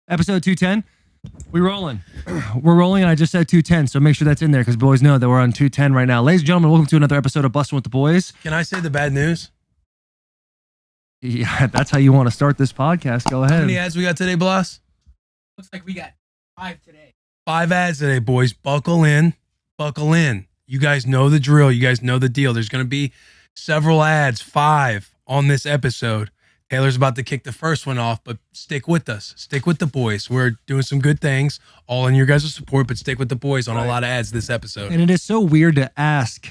Episode 210. We're rolling. We're rolling, and I just said 210, so make sure that's in there because boys know that we're on 210 right now. Ladies and gentlemen, welcome to another episode of Bussin with the Boys. Can I say the bad news? Yeah, that's how you want to start this podcast. Go ahead. How many ads we got today, Blas? Looks like we got 5 today. 5 ads today, boys. Buckle in. Buckle in. You guys know the drill. You guys know the deal. There's going to be several ads, 5 on this episode. Taylor's about to kick the first one off, but stick with us. Stick with the boys. We're doing some good things, all in your guys' support, but stick with the boys on a lot of ads this episode. And it is so weird to ask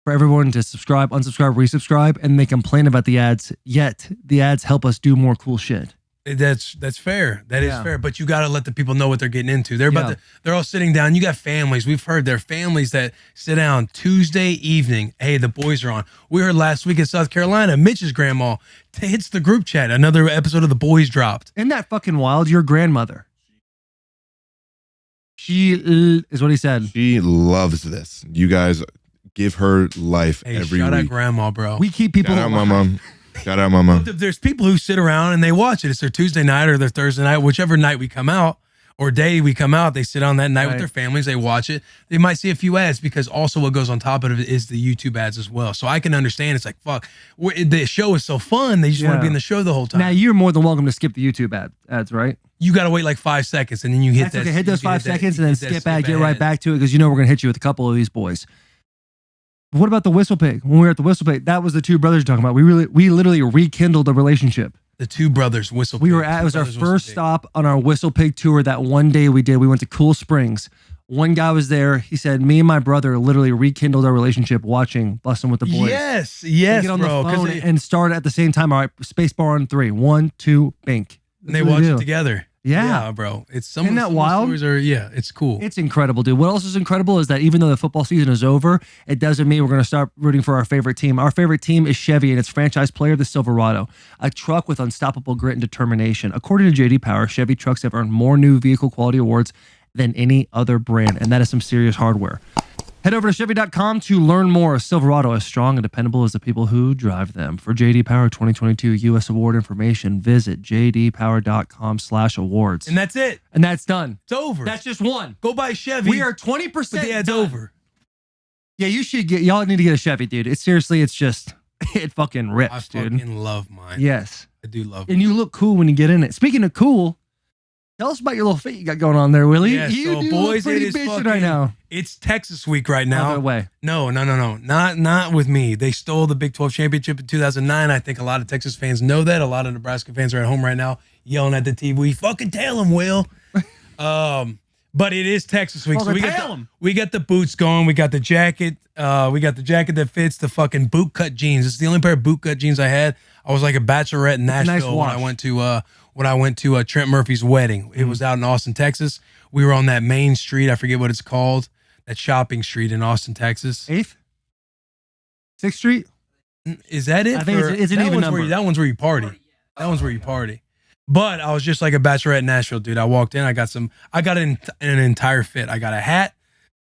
for everyone to subscribe, unsubscribe, resubscribe, and they complain about the ads, yet the ads help us do more cool shit. That's fair. That is fair. But you got to let the people know what they're getting into. They're all sitting down. You got families. We've heard there are families that sit down Tuesday evening. Hey, the boys are on. We heard last week in South Carolina, Mitch's grandma hits the group chat. Another episode of The Boys dropped. Isn't that fucking wild? Your grandmother. She is what he said. She loves this. You guys give her life every shout week. out grandma, bro. We keep people. Shout out, mama. Shout out, mama. There's people who sit around and they watch it. It's their Tuesday night or their Thursday night, whichever night we come out or day we come out. They sit on that night with their families. They watch it. They might see a few ads because also what goes on top of it is the YouTube ads as well. So I can understand. It's like, fuck, the show is so fun. They just want to be in the show the whole time. Now, you're more than welcome to skip the YouTube ads, right? You got to wait like 5 seconds and then you hit that. Okay, hit those 5 seconds and then skip ad, get right back to it because you know we're going to hit you with a couple of these boys. What about the Whistle Pig? When we were at the Whistle Pig, that was the two brothers talking about. We literally rekindled a relationship. The two brothers Whistle Pig. It was our first stop on our Whistle Pig tour that one day we did. We went to Cool Springs. One guy was there. He said, me and my brother literally rekindled our relationship watching Bussin with the Boys. Yes, get on bro. the phone and start at the same time. All right, space bar on 3. 1, 2, bink. And they watch it together. Yeah, bro. Isn't that wild? It's cool. It's incredible, dude. What else is incredible is that even though the football season is over, it doesn't mean we're going to start rooting for our favorite team. Our favorite team is Chevy and its franchise player, the Silverado, a truck with unstoppable grit and determination. According to J.D. Power, Chevy trucks have earned more new vehicle quality awards than any other brand, and that is some serious hardware. Head over to Chevy.com to learn more. Silverado, as strong and dependable as the people who drive them. For JD Power 2022 U.S. Award information, visit jdpower.com/awards. And that's it. And that's done. It's over. That's just one. Go buy Chevy. We are 20% but the ad's done. over. Yeah, y'all need to get a Chevy, dude. It's just, it fucking rips, dude. I fucking love mine. Yes. I do love And you look cool when you get in it. Speaking of cool, tell us about your little fit you got going on there, Willie. Yeah, you so do boys, look pretty it is bitchin' right now. It's Texas week right now. Other way. No. Not with me. They stole the Big 12 championship in 2009. I think a lot of Texas fans know that. A lot of Nebraska fans are at home right now yelling at the TV. Fucking tail them, Will. But it is Texas week. Well, So we got the boots going. We got the jacket. We got the jacket that fits the fucking boot cut jeans. It's the only pair of boot cut jeans I had. I was like a bachelorette in Nashville when I went to Trent Murphy's wedding. It was out in Austin, Texas. We were on that main street. I forget what it's called. That shopping street in Austin, Texas. 8th? 6th Street? Is that it? I think it's an even number. That one's where you party. That one's where you party. But I was just like a bachelorette in Nashville, dude. I walked in. I got an entire fit. I got a hat.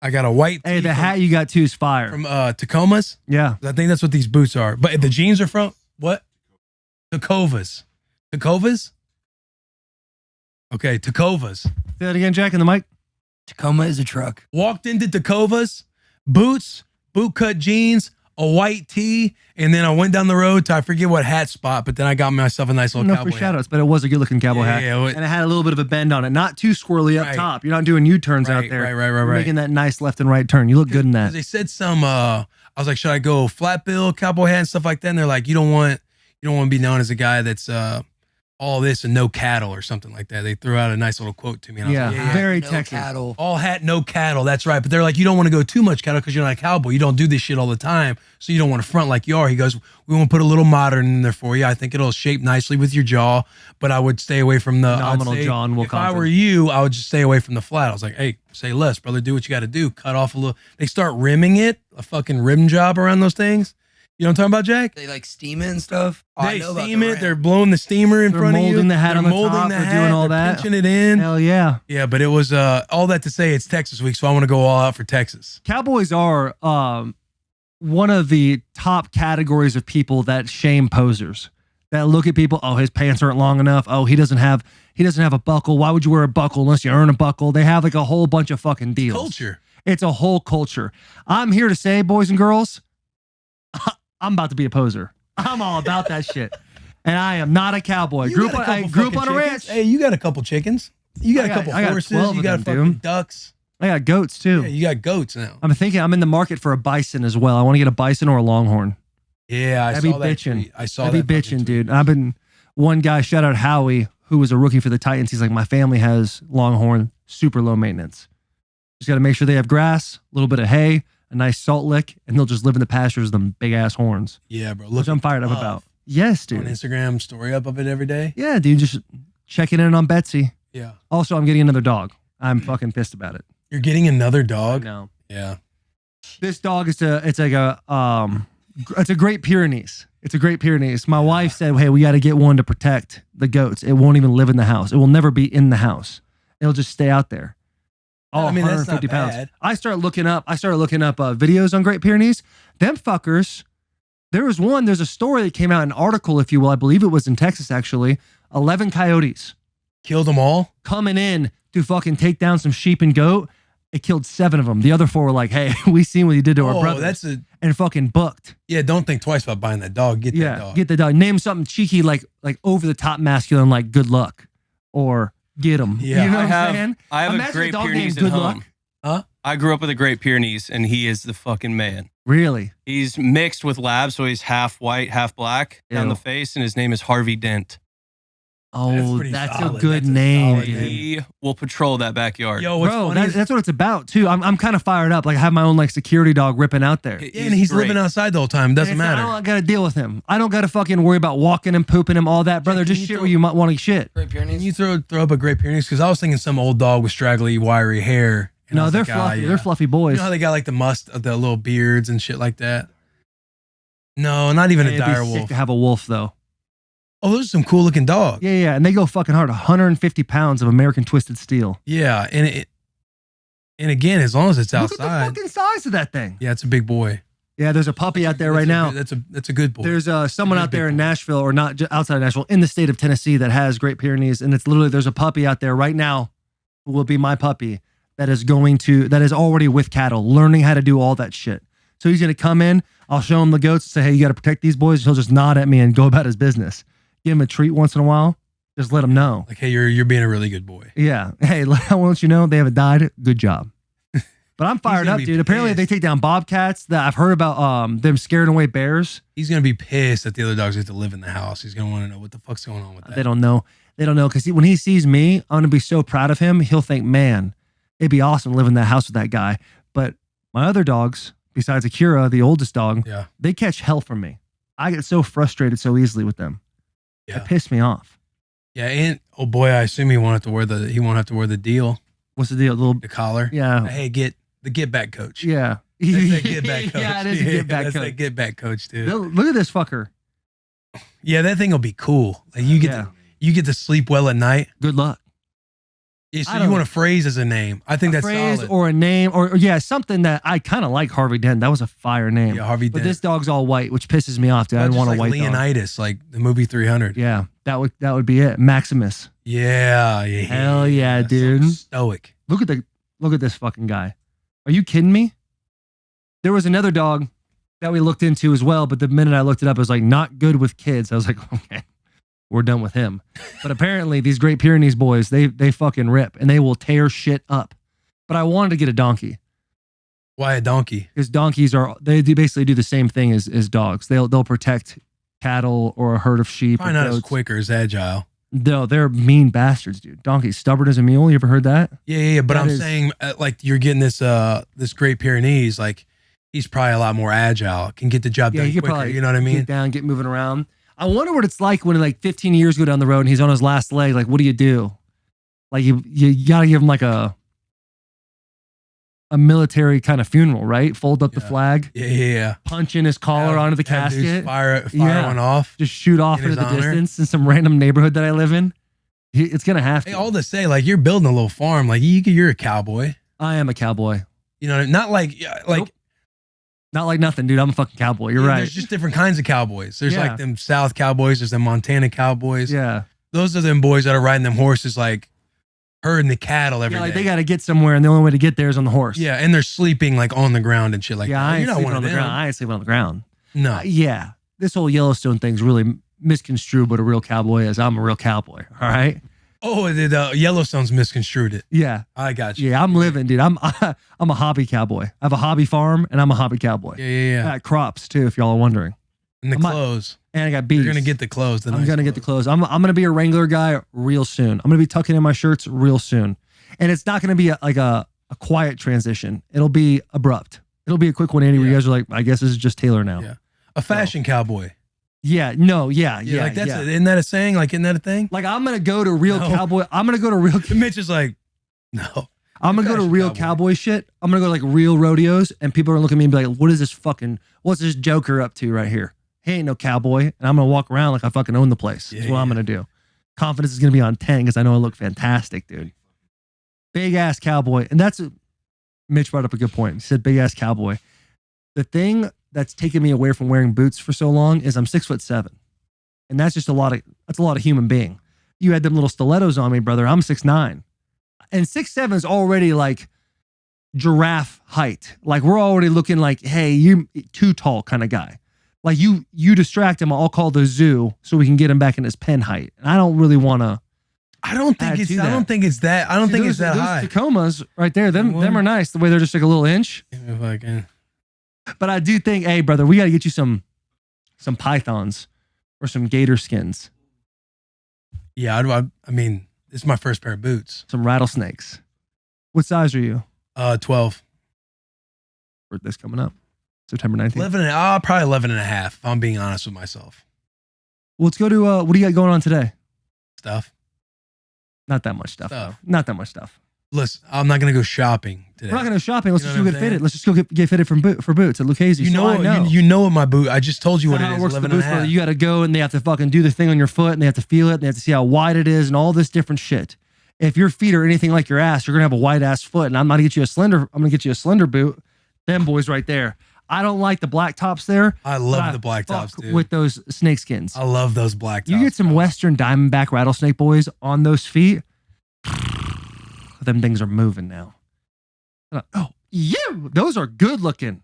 I got a white tee. Hey, the hat you got too is fire. From Tacomas. Yeah. I think that's what these boots are. But the jeans are from what? Tacovas. Tacovas? Okay, Tacovas. Say that again, Jack, in the mic. Tacoma is a truck. Walked into Tacovas, boots, boot cut jeans, a white tee, and then I went down the road to I forget what hat spot, but then I got myself a nice little cowboy for Shoutouts, but it was a good looking cowboy hat. Yeah, and it had a little bit of a bend on it. Not too squirrely up top. You're not doing U-turns out there. Right. You're making that nice left and right turn. You look good in that. They said I was like, should I go flat bill, cowboy hat and stuff like that? And they're like, you don't want to be known as a guy that's all this and no cattle or something like that. They threw out a nice little quote to me. And I was like, very no Texas. Cattle. All hat, no cattle. That's right. But they're like, you don't want to go too much cattle because you're not a cowboy. You don't do this shit all the time. So you don't want to front like you are. He goes, we want to put a little modern in there for you. I think it'll shape nicely with your jaw, but I would stay away from the Phenomenal John Wilcoxon. If I were you, I would just stay away from the flat. I was like, hey, say less, brother. Do what you got to do. Cut off a little. They start rimming it, a fucking rim job around those things. You know what I'm talking about, Jack? They like steam it and stuff. They steam it. They're blowing the steamer in front of you. Molding the hat on the top. They're doing all that. Pinching it in. Hell yeah. Yeah, but it was all that to say it's Texas week, so I want to go all out for Texas. Cowboys are one of the top categories of people that shame posers. that look at people. Oh, his pants aren't long enough. Oh, he doesn't have a buckle. Why would you wear a buckle unless you earn a buckle? They have like a whole bunch of fucking deals. Culture. It's a whole culture. I'm here to say, boys and girls, I'm about to be a poser. I'm all about that shit. And I am not a cowboy. I grew up on a ranch. Hey, you got a couple chickens. You got a couple horses. You got fucking ducks. I got goats too. Yeah, you got goats now. I'm thinking I'm in the market for a bison as well. I want to get a bison or a longhorn. Yeah, I saw that tweet. I'd be bitching, dude. I've been one guy, shout out Howie, who was a rookie for the Titans. He's like, my family has longhorn, super low maintenance. Just got to make sure they have grass, a little bit of hay, a nice salt lick, and they'll just live in the pastures with them big ass horns. Yeah, bro. Which I'm fired up about. Yes, dude. On Instagram story up of it every day. Yeah, dude. Just checking in on Betsy. Yeah. Also, I'm getting another dog. I'm fucking pissed about it. You're getting another dog? No. Yeah. This dog it's a Great Pyrenees. It's a Great Pyrenees. My wife said, hey, we got to get one to protect the goats. It won't even live in the house. It will never be in the house. It'll just stay out there. Oh, I mean, that's 150 not pounds. bad. I started looking up videos on Great Pyrenees. Them fuckers, there's a story that came out, an article, if you will. I believe it was in Texas, actually. 11 coyotes. Killed them all? Coming in to fucking take down some sheep and goat. It killed 7 of them. The other 4 were like, hey, we seen what you did to our brother. And fucking booked. Yeah, don't think twice about buying that dog. Get that dog. Get the dog. Name something cheeky like over the top masculine, like good luck. Or get him. Yeah. You know what I'm saying? I have Imagine a Great dog Pyrenees named at Good home. Luck. Huh? I grew up with a Great Pyrenees, and he is the fucking man. Really? He's mixed with lab, so he's half white, half black down Ew. the face, and his name is Harvey Dent. Oh, pretty that's solid. a good That's a name, solid dude. name. He will patrol that backyard. Yo, what's Bro, funny is, that's what it's about too. I'm kind of fired up. Like I have my own like security dog ripping out there. yeah, and he's great. living outside the whole time. Doesn't And it's- matter. I don't got to deal with him. I don't got to fucking worry about walking him, pooping him, all that, brother. can Just you shit throw- where you might want to shit. Great Can Pyrenees. you throw up a Great Pyrenees? Because I was thinking some old dog with straggly, wiry hair. And I No, was they're like, fluffy. yeah. They're fluffy You boys. know how they got like the little beards and shit like that? No, not even a It'd be dire sick wolf. to have a wolf though. Oh, those are some cool looking dogs. Yeah, and they go fucking hard. 150 pounds of American Twisted Steel. Yeah, and again, as long as it's Look at outside. the fucking size of that thing. Yeah, it's a big boy. Yeah, there's a puppy out there right now. That's a good boy. There's someone Good out there big in boy. Nashville, or not outside of Nashville, in the state of Tennessee that has Great Pyrenees, and it's literally there's a puppy out there right now who will be my puppy that is already with cattle, learning how to do all that shit. So he's gonna come in. I'll show him the goats and say, hey, you got to protect these boys. He'll just nod at me and go about his business. Give him a treat once in a while. Just let him know. Like, hey, you're being a really good boy. Yeah. Hey, I want you to know they haven't died. Good job. But I'm fired gonna up, be dude. Apparently they pissed. take down bobcats. That I've heard about them scaring away bears. He's gonna be pissed that the other dogs get to live in the house. He's gonna want to know what the fuck's going on with that. They don't know. They don't know because when he sees me, I'm gonna be so proud of him. He'll think, man, it'd be awesome to live in that house with that guy. But my other dogs, besides Akira, the oldest dog, Yeah. they catch hell from me. I get so frustrated so easily with them. Yeah. It pissed me off. Yeah, and oh boy, I assume he won't have to wear the deal, What's the deal? the collar. Yeah. Hey, get the get back coach. Yeah. That's that get back coach. Yeah, it is a get back That's coach. that get back coach, dude. Look at this fucker. Yeah, that thing will be cool. Like you get to sleep well at night. Good luck. Yeah, I so don't- you want a phrase as a name. I think A that's phrase solid. or a name or something that I kind of like. Harvey Dent. That was a fire name. Yeah, Harvey But Dent. this dog's all white, which pisses me off, dude. I Not didn't just want a like white dog. Leonidas, like the movie 300. Yeah, that would be it. Maximus. Yeah. Hell yeah, So dude. stoic. Look at this fucking guy. Are you kidding me? There was another dog that we looked into as well, but the minute I looked it up, it was like not good with kids. I was like, okay, we're done with him. But apparently these Great Pyrenees boys, they fucking rip and they will tear shit up. But I wanted to get a donkey Why a donkey? because donkeys basically do the same thing as dogs. They'll protect cattle or a herd of sheep. Probably or not as goats. quick or as agile. No, they're mean bastards, dude. Donkeys stubborn as a mule. You ever heard that? Yeah. But That I'm is- saying, like, you're getting this Great Pyrenees. Like, he's probably a lot more agile. Can get the job Yeah, done he could quicker. probably You know what I mean? get down, get moving around. I wonder what it's like when like 15 years go down the road and he's on his last leg. Like, what do you do? Like you gotta give him like a military kind of funeral, right? Fold up the Yeah. flag, Yeah. punch in his collar onto the Have dudes casket, Fire Yeah. one off. just shoot off in into his the honor. distance in some random neighborhood that I live in. It's gonna have to. Hey, all to say, like, you're building a little farm. Like, you're a cowboy. I am a cowboy. You know, not like Nope. Not like nothing, dude. I'm a fucking cowboy. You're right. There's just different kinds of cowboys. There's Yeah. like them South cowboys. There's them Montana cowboys. Yeah. Those are them boys that are riding them horses, like herding the cattle every Yeah, day. like they got to get somewhere, and the only way to get there is on the horse. Yeah, and they're sleeping like on the ground and shit like yeah, that. I ain't You're not sleeping one on of the them. ground. I ain't sleeping on the ground. No. Yeah, this whole Yellowstone thing's really misconstrued what a real cowboy is. I'm a real cowboy. All right. Oh, the Yellowstone's misconstrued it. Yeah. I got you. Yeah, I'm living, dude. I'm a hobby cowboy. I have a hobby farm, and I'm a hobby cowboy. Yeah. I got crops too, if y'all are wondering. And the I'm not- clothes. And I got bees. You're gonna get the clothes. I'm gonna get the clothes. I'm gonna be a Wrangler guy real soon. I'm gonna be tucking in my shirts real soon, and it's not gonna be a quiet transition. It'll be abrupt. It'll be a quick 180 where you Yeah. guys are like, I guess this is just Taylor now. Yeah. A fashion cowboy. Yeah. No. Yeah. Yeah, Yeah. like that's yeah. isn't that a saying? Like, isn't that a thing? Like I'm gonna go to real No. cowboy. I'm gonna go to real. Mitch is like, no. I'm gonna go to Fashion real cowboy. cowboy shit. I'm gonna go to like real rodeos, and people are gonna look at me and be like, "What is this fucking? What's this Joker up to right here? He ain't no cowboy." And I'm gonna walk around like I fucking own the place. That's Yeah, what I'm yeah. gonna do. Confidence is gonna be on 10 because I know I look fantastic, dude. Big ass cowboy, and Mitch brought up a good point. He said, "Big ass cowboy." The thing that's taken me away from wearing boots for so long is I'm 6'7", and that's just a lot of human being. You had them little stilettos on me, brother. I'm 6'9", and 6'7" is already like giraffe height. Like we're already looking like, hey, you're too tall kind of guy. Like you distract him, I'll call the zoo so we can get him back in his pen height. And I don't really want to. I don't think it's that. I don't think it's that those high. Tacomas right there, them What? are nice. The way they're just like a little inch. Like, But I do think, hey, brother, we got to get you some pythons or some gator skins, yeah, I mean, this is my first pair of boots. some rattlesnakes. What size are you 12. for this coming up? September 19th. 11 and, probably 11 and a half, if I'm being honest with myself. Well, let's go to what do you got going on today? Stuff. Not that much stuff. Stuff. Though. Not that much stuff. Listen, I'm not going to go shopping today. We're not going to go shopping. Let's You know just go what get I'm fitted. saying? Let's just go get fitted for boots at Lucchese. You So I know, you know what my boot, I just told you what how it is, works with 11 the and a boots, brother. half. You got to go and they have to fucking do the thing on your foot and they have to feel it and they have to see how wide it is and all this different shit. If your feet are anything like your ass, you're gonna have a wide ass foot. And I'm gonna get you a slender boot. Them boys right there. I don't like the black tops there. I but love the black tops, fuck dude. with those snake skins. I love those black tops. You get some bro. Western Diamondback rattlesnake boys on those feet. Them things are moving now. Oh, you! Those are good looking.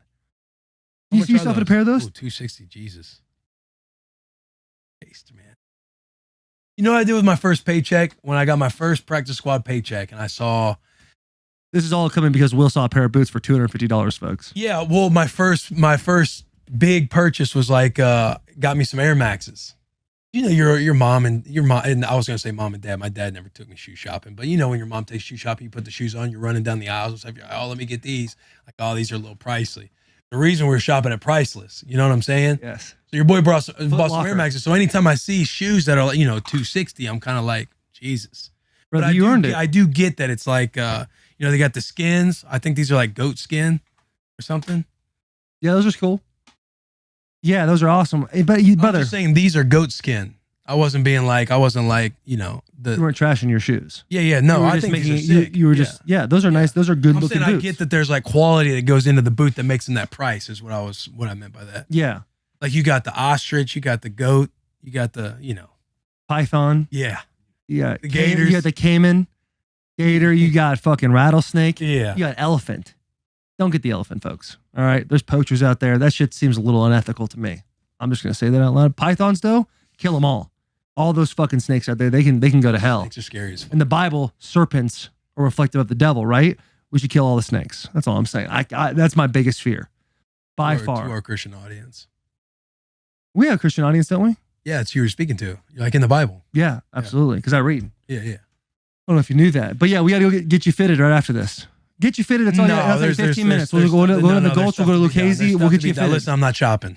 How You much see are yourself in a pair of those? Ooh, 260, Jesus. Taste, man. You know what I did with my first paycheck? When I got my first practice squad paycheck and I saw, This is all coming because Will saw a pair of boots for $250, folks. yeah, well, my first big purchase was like, got me some Air Maxes. You know, your mom and I was gonna say mom and dad. My dad never took me shoe shopping, but you know when your mom takes shoe shopping, you put the shoes on, you're running down the aisles. It's like, oh, let me get these. Like, oh, these are a little pricey. The reason we're shopping at Priceless, you know what I'm saying? Yes. So your boy bought some Air Locker. Maxes. So anytime I see shoes that are like, 260, I'm kind of like, Jesus. Brother, But you earned it. I do get that it's like, they got the skins. I think these are like goat skin or something. Yeah, those are cool. Yeah, those are awesome. Hey, but I'm brother, just saying these are goat skin. I wasn't like, you weren't trashing your shoes. Yeah, no, You were I just think making these are sick. you were just those are nice. Those are good I'm looking saying boots. I get that there's like quality that goes into the boot that makes them that price is what I meant by that. Yeah, Like you got the ostrich, you got the goat, you got the, python. yeah. Yeah, The gators. You got the caiman, gator. You got fucking rattlesnake. Yeah. You got elephant. Don't get the elephant, folks. All right, there's poachers out there. That shit seems a little unethical to me. I'm just gonna say that out loud. Pythons, though, kill them all. All those fucking snakes out there, they can go to hell. Snakes are scary as fuck. In the Bible, serpents are reflective of the devil, right? We should kill all the snakes. That's all I'm saying. That's my biggest fear, by far. To our Christian audience. We have a Christian audience, don't we? Yeah, it's who you're speaking to. You're like in the Bible. Yeah, absolutely. Because I read. Yeah. I don't know if you knew that, but yeah, we got to go get you fitted right after this. Get you fitted. It's only that's like 15 minutes. We'll go to the Gulch. We'll go to Lucchese. We'll get you fitted. Listen, I'm not shopping.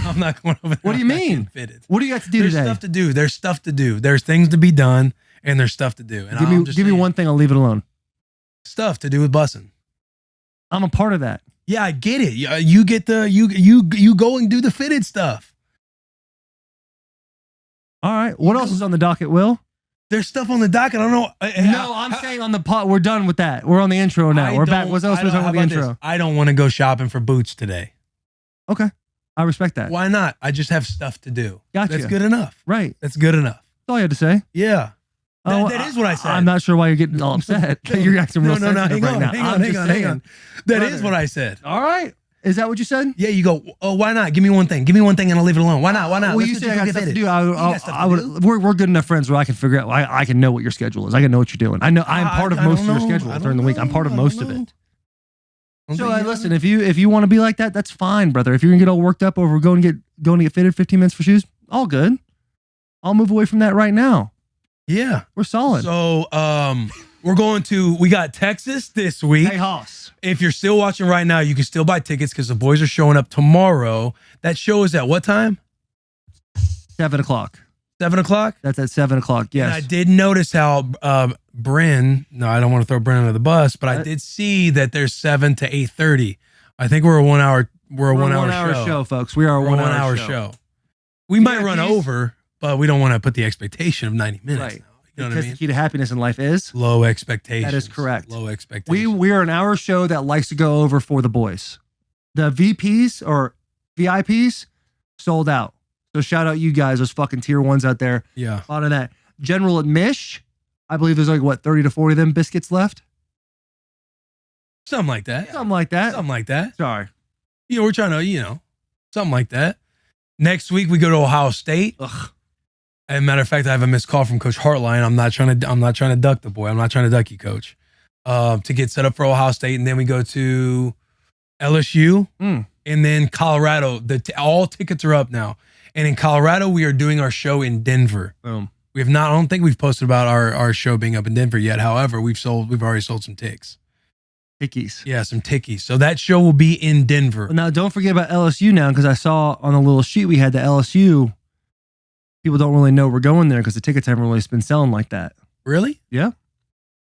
I'm not going over there. What do you I'm not mean? getting Fitted. What do you got to do There's today? stuff to do. There's stuff to do. There's things to be done, and there's stuff to do. And Give me one thing. I'll leave it alone. stuff to do with Bussin. I'm a part of that. Yeah, I get it. You get the you go and do the fitted stuff. All right. What else is on the docket, Will? There's stuff on the docket. I don't know. No, I'm saying on the pot. We're done with that. We're on the intro now. We're back. What else was on the intro? I don't want to go shopping for boots today. Okay. I respect that. Why not? I just have stuff to do. Gotcha. That's good enough. Right. That's good enough. That's all you had to say. Yeah. Oh, That is what I said. I'm not sure why you're getting all upset. You're acting real sensitive right now. Hang on. That is what I said. All right. Is that what you said? Yeah, you go, oh, why not? Give me one thing and I'll leave it alone. Why not? Well, Let's you do say I got stuff to do. I would. We're good enough friends where I can figure out. I can know what your schedule is. I can know what you're doing. I know I'm part of most of your schedule during the week. I'm part of most of it. So listen, if you want to be like that, that's fine, brother. If you're gonna get all worked up over going to get fitted 15 minutes for shoes, all good. I'll move away from that right now. Yeah, we're solid. So we got Texas this week. Hey, Hoss. If you're still watching right now, you can still buy tickets because the boys are showing up tomorrow. That show is at what time? 7 o'clock. 7 o'clock? That's at 7 o'clock, yes. And I did notice how Bryn, no, I don't want to throw Bryn under the bus, but I did see that there's 7 to 8:30. I think we're a 1 hour show, folks. We are a one hour show. We might run over, but we don't want to put the expectation of 90 minutes. Right. Now. You know Because what I mean? the key to happiness in life is Low expectations. That is correct. Low expectations. we are an hour show that likes to go over for the boys. The VPs or VIPs sold out. So shout out you guys, those fucking tier ones out there. Yeah. A lot of that. General at Mish, I believe there's like 30 to 40 of them biscuits left. Something like that. Something like that. Something like that. Sorry. We're trying to, something like that. Next week we go to Ohio State. Ugh. As a matter of fact, I have a missed call from Coach Hartline. I'm not trying to duck the boy. I'm not trying to duck you, Coach. To get set up for Ohio State, and then we go to LSU, and then Colorado. All tickets are up now. And in Colorado, we are doing our show in Denver. Boom. We have not. I don't think we've posted about our show being up in Denver yet. However, we've already sold some ticks. Tickies. Yeah, some tickies. So that show will be in Denver. Now, don't forget about LSU now, because I saw on the little sheet we had the LSU. People don't really know we're going there because the tickets haven't really been selling like that. Really? Yeah.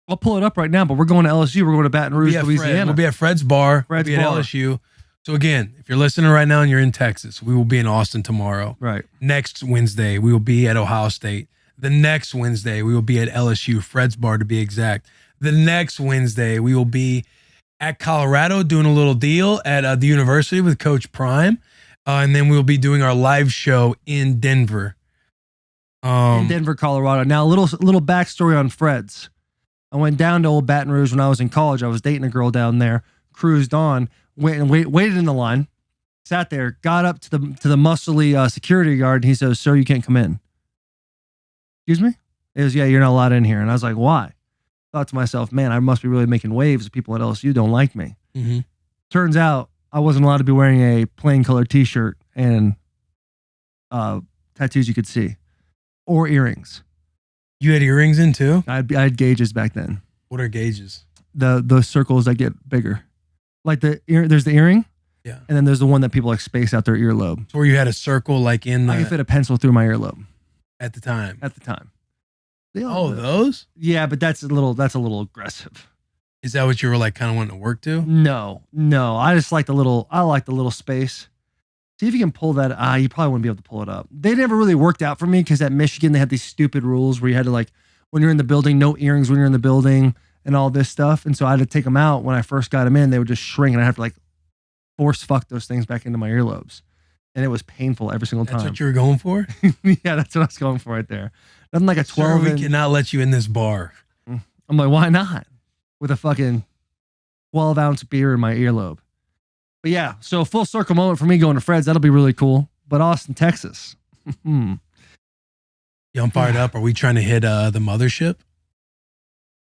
I'll pull it up right now, but we're going to LSU. We're going to Baton Rouge, Louisiana. We'll be at Fred's Bar. Fred's we'll be Bar. at LSU. So again, if you're listening right now and you're in Texas, we will be in Austin tomorrow. Right. Next Wednesday, we will be at Ohio State. The next Wednesday, we will be at LSU, Fred's Bar to be exact. The next Wednesday, we will be at Colorado doing a little deal at the university with Coach Prime. And then we'll be doing our live show in Denver. In Denver, Colorado. Now, a little backstory on Fred's. I went down to old Baton Rouge when I was in college. I was dating a girl down there, cruised on, waited in the line, sat there, got up to the muscly security guard, and he says, "Sir, you can't come in." Excuse me? It was, "Yeah, you're not allowed in here." And I was like, "Why?" Thought to myself, man, I must be really making waves. People at LSU don't like me. Mm-hmm. Turns out I wasn't allowed to be wearing a plain colored t-shirt and tattoos you could see. Or earrings. You had earrings in too? I had gauges back then. What are gauges? The circles that get bigger. Like there's the earring. Yeah. And then there's the one that people like space out their earlobe. So where you had a circle like in the... I could fit a pencil through my earlobe. At the time? At the time. Those? Yeah, but that's a little aggressive. Is that what you were like kind of wanting to work to? No. I just like the little space. See if you can pull that. You probably wouldn't be able to pull it up. They never really worked out for me because at Michigan, they had these stupid rules where you had to when you're in the building, no earrings when you're in the building and all this stuff. And so I had to take them out. When I first got them in, they would just shrink and I have to force fuck those things back into my earlobes. And it was painful every single time. That's what you were going for? Yeah, that's what I was going for right there. Nothing like a 12. Sir, we cannot let you in this bar. I'm like, why not? With a fucking 12-ounce beer in my earlobe. But yeah, so full circle moment for me going to Fred's. That'll be really cool. But Austin, Texas. Yeah, I'm fired up. Are we trying to hit the mothership?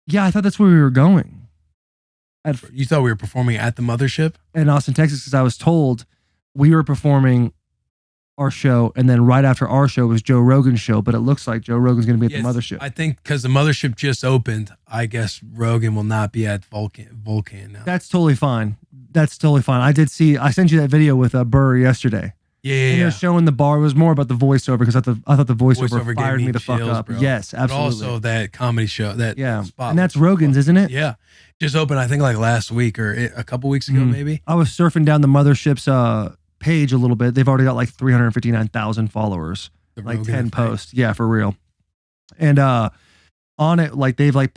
Yeah, I thought that's where we were going. You thought we were performing at the mothership? In Austin, Texas, because I was told we were performing our show, and then right after our show was Joe Rogan's show, but it looks like Joe Rogan's going to be at the mothership. I think because the mothership just opened, I guess Rogan will not be at Vulcan now. That's totally fine. That's totally fine. I sent you that video with Burr yesterday. Yeah. They're showing the bar. It was more about the voiceover because I thought the voiceover fired gave me the fuck chills, up. bro. Yes, absolutely. But also that comedy show, that spot. And that's Rogan's, isn't it? Yeah. Just opened, I think, last week or a couple weeks ago, maybe. I was surfing down the mothership's page a little bit. They've already got 359,000 followers, The 10 Rogan posts. Yeah, for real. And on it, like they've like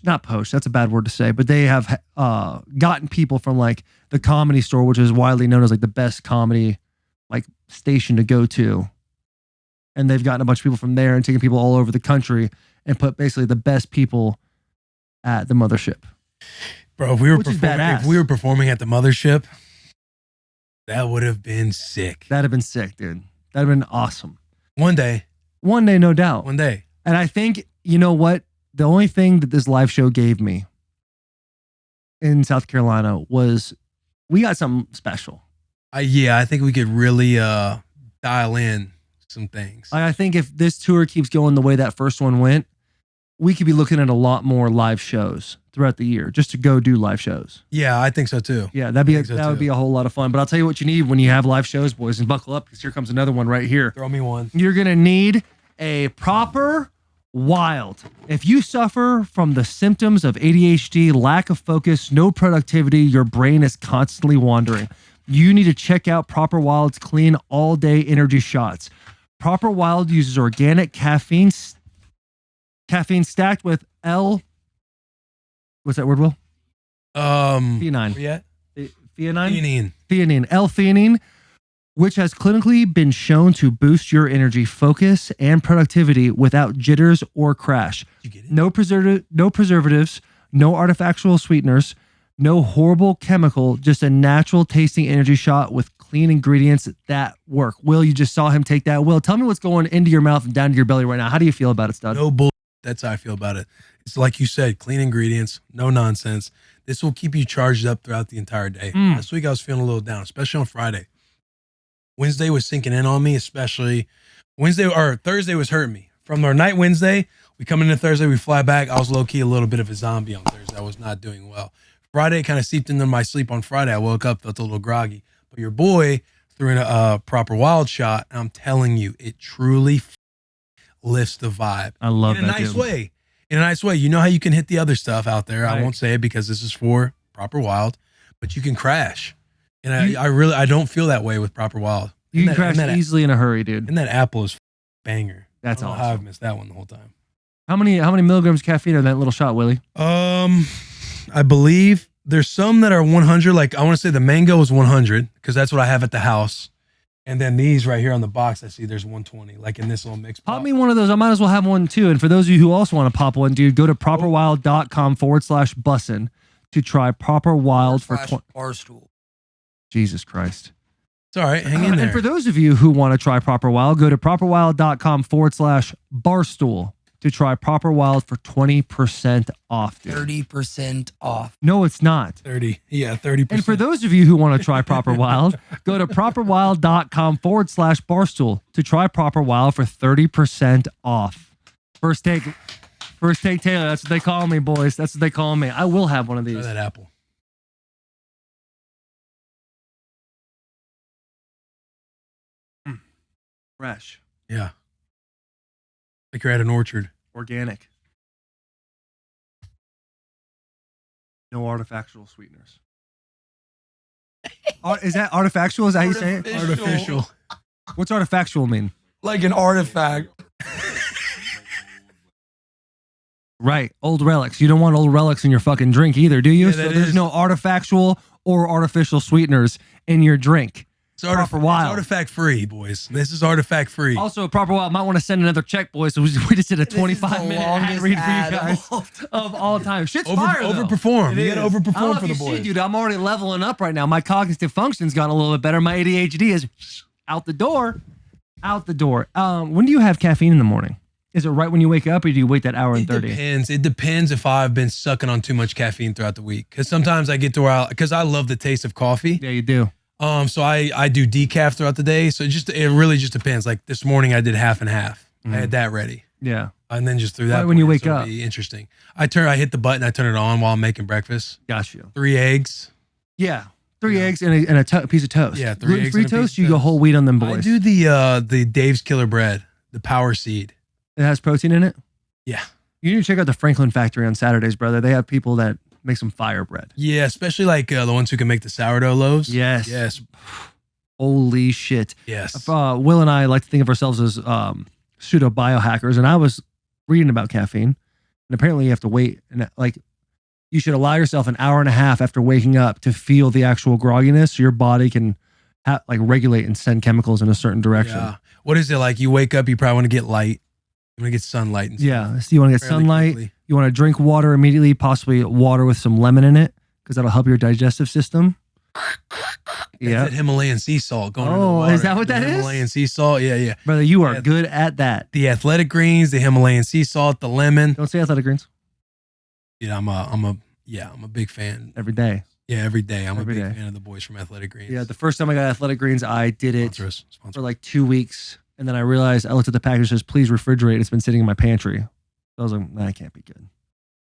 not poached, that's a bad word to say, but they have gotten people from like the Comedy Store, which is widely known as like the best comedy like station to go to. And they've gotten a bunch of people from there and taken people all over the country and put basically the best people at the mothership. Bro, if we were performing at the mothership, that would have been sick. That'd have been sick, dude. That'd have been awesome. One day, no doubt. One day. And I think, you know what? The only thing that this live show gave me in South Carolina was we got something special. I think we could really dial in some things. I think if this tour keeps going the way that first one went, we could be looking at a lot more live shows throughout the year just to go do live shows. Yeah, I think so too. Yeah, that would be a whole lot of fun. But I'll tell you what you need when you have live shows, boys, and buckle up because here comes another one right here. Throw me one. You're going to need a proper wild. If you suffer from the symptoms of ADHD, lack of focus, no productivity, your brain is constantly wandering, you need to check out Proper Wild's clean all-day energy shots. Proper Wild uses organic caffeine stacked with what's that word, Will? Theanine. Yeah. Theanine. L-theanine, which has clinically been shown to boost your energy, focus, and productivity without jitters or crash. You get it? No preservatives, no artificial sweeteners, no horrible chemical, just a natural tasting energy shot with clean ingredients that work. Will, you just saw him take that. Will, tell me what's going into your mouth and down to your belly right now. How do you feel about it, stud? No bull. That's how I feel about it. It's like you said, clean ingredients, no nonsense. This will keep you charged up throughout the entire day. Last week I was feeling a little down, especially on Friday. Wednesday was sinking in on me, especially Thursday was hurting me. From our night Wednesday, we come into Thursday, we fly back. I was low-key a little bit of a zombie on Thursday. I was not doing well. Friday kind of seeped into my sleep on Friday. I woke up, felt a little groggy. But your boy threw in a Proper Wild shot, and I'm telling you, it truly lifts the vibe. I love that, in a nice dude. way. In a nice way. You know how you can hit the other stuff out there. Right. I won't say it because this is for Proper Wild, but you can crash. And I don't feel that way with Proper Wild. You can crash easily in a hurry, dude. And that apple is banger. That's I don't know awesome. how I've missed that one the whole time. How many milligrams of caffeine are in that little shot, Willie? I believe there's some that are 100. Like I want to say the mango is 100 because that's what I have at the house. And then these right here on the box, I see there's 120, like in this little mix. Pop me one of those. I might as well have one too. And for those of you who also want to pop one, dude, go to properwild.com/bussin to try Proper Wild for Barstool. Jesus Christ. It's all right. Hang in there. And for those of you who want to try Proper Wild, go to properwild.com/barstool to try Proper Wild for 20% off, dude. 30% off. No, it's not. 30. Yeah, 30%. And for those of you who want to try Proper Wild, go to properwild.com/barstool to try Proper Wild for 30% off. First take Taylor. That's what they call me, boys. That's what they call me. I will have one of Try these. that apple. Fresh, Yeah. Like you're at an orchard. organic. No artificial sweeteners. Is that artificial? Is that how you say it? Artificial. What's artificial mean? Like an artifact. Right. Old relics. You don't want old relics in your fucking drink either, do you? Yeah, So that there's is. no artificial or artificial sweeteners in your drink. It's Proper Wild. It's artifact free, boys. This is artifact free. Also, Proper Wild might want to send another check, boys. So we just did a 25-minute ad longest read for you ad of guys all of all time. Shit's fire, though. Overperform. It You got to is. I don't overperform know for if the you boys. see, dude, I'm already leveling up right now. My cognitive function's gotten a little bit better. My ADHD is out the door. Out the door. When do you have caffeine in the morning? Is it right when you wake up, or do you wait that hour and 30? Depends. It depends if I've been sucking on too much caffeine throughout the week. Because sometimes I get to where because I love the taste of coffee. Yeah, you do. So I do decaf throughout the day. So it really just depends. Like this morning I did half and half. I had that ready. Yeah. And then just threw that Right when you point in, wake so it'll up. be interesting. I hit the button, I turn it on while I'm making breakfast. Got you. 3 eggs. Yeah. 3 Yeah. eggs and a piece of toast. Yeah, 3 Gluten-free eggs and a toast, piece of you go toast. whole wheat on them I boys. do the Dave's Killer Bread, the Power Seed. It has protein in it? Yeah. You need to check out the Franklin factory on Saturdays, brother. They have people that make some fire bread. Yeah, especially like the ones who can make the sourdough loaves. Yes. Yes. Holy shit. Yes. Will and I like to think of ourselves as pseudo biohackers, and I was reading about caffeine. and apparently you have to wait, and like you should allow yourself an hour and a half after waking up to feel the actual grogginess, so your body can like regulate and send chemicals in a certain direction. Yeah. What is it like? You wake up, you probably want to get light. You want to get sunlight. And Yeah, so you want to get fairly sunlight. quickly. You want to drink water immediately, possibly water with some lemon in it, because that'll help your digestive system. That's that Himalayan sea salt going into the Oh, water. is that what The that is? Himalayan sea salt. Yeah, yeah. Brother, you are Yeah. good at that. The athletic greens, the Himalayan sea salt, the lemon. Don't say athletic greens Yeah, I'm a big fan. every day. Yeah, every day. I'm Every a big day. fan of the boys from Athletic Greens. Yeah, the first time I got athletic greens, I did it Sponsor us. for like 2 weeks. And then I realized, I looked at the package, it says, please refrigerate. It's been sitting in my pantry. So I was like, nah, that can't be good.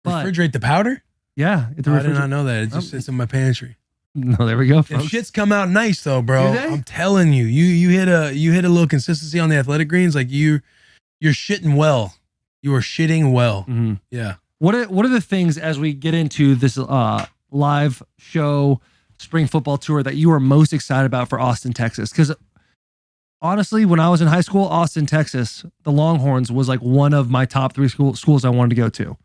But Refrigerate the powder? yeah. It's I did not know that. It just sits in my pantry. No, there we go, Them folks. shits come out nice though, bro. Do they? I'm telling you. You hit a little consistency on the Athletic Greens. Like you're shitting well. You are shitting well. Mhm. Yeah. What are the things as we get into this live show spring football tour that you are most excited about for Austin, Texas? Because honestly, when I was in high school, Austin, Texas, the Longhorns was like one of my top 3 schools I wanted to go to,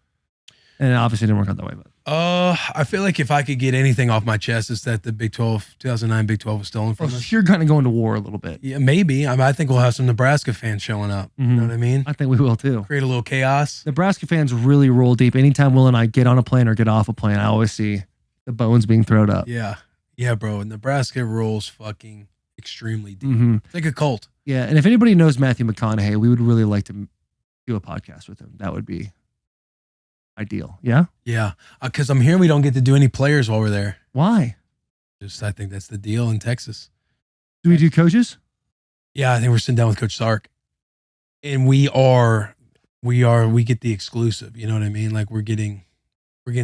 and it obviously didn't work out that way. But I feel like if I could get anything off my chest, it's that the Big 12, 2009 Big 12 was stolen from us. you're kind of going to war a little bit. Yeah, maybe. I think we'll have some Nebraska fans showing up. You know what I mean? I think we will too. Create a little chaos. Nebraska fans really roll deep. Anytime Will and I get on a plane or get off a plane, I always see the bones being thrown up. Yeah. Yeah, bro. Nebraska rolls fucking extremely deep. Mm-hmm. It's like a cult. Yeah, and if anybody knows Matthew McConaughey, we would really like to do a podcast with him. That would be ideal. Yeah? Yeah. Because I'm hearing we don't get to do any players while we're there. Why? I think that's the deal in Texas. Do we do coaches? Yeah, I think we're sitting down with Coach Sark. And we get the exclusive. You know what I mean? Like we're getting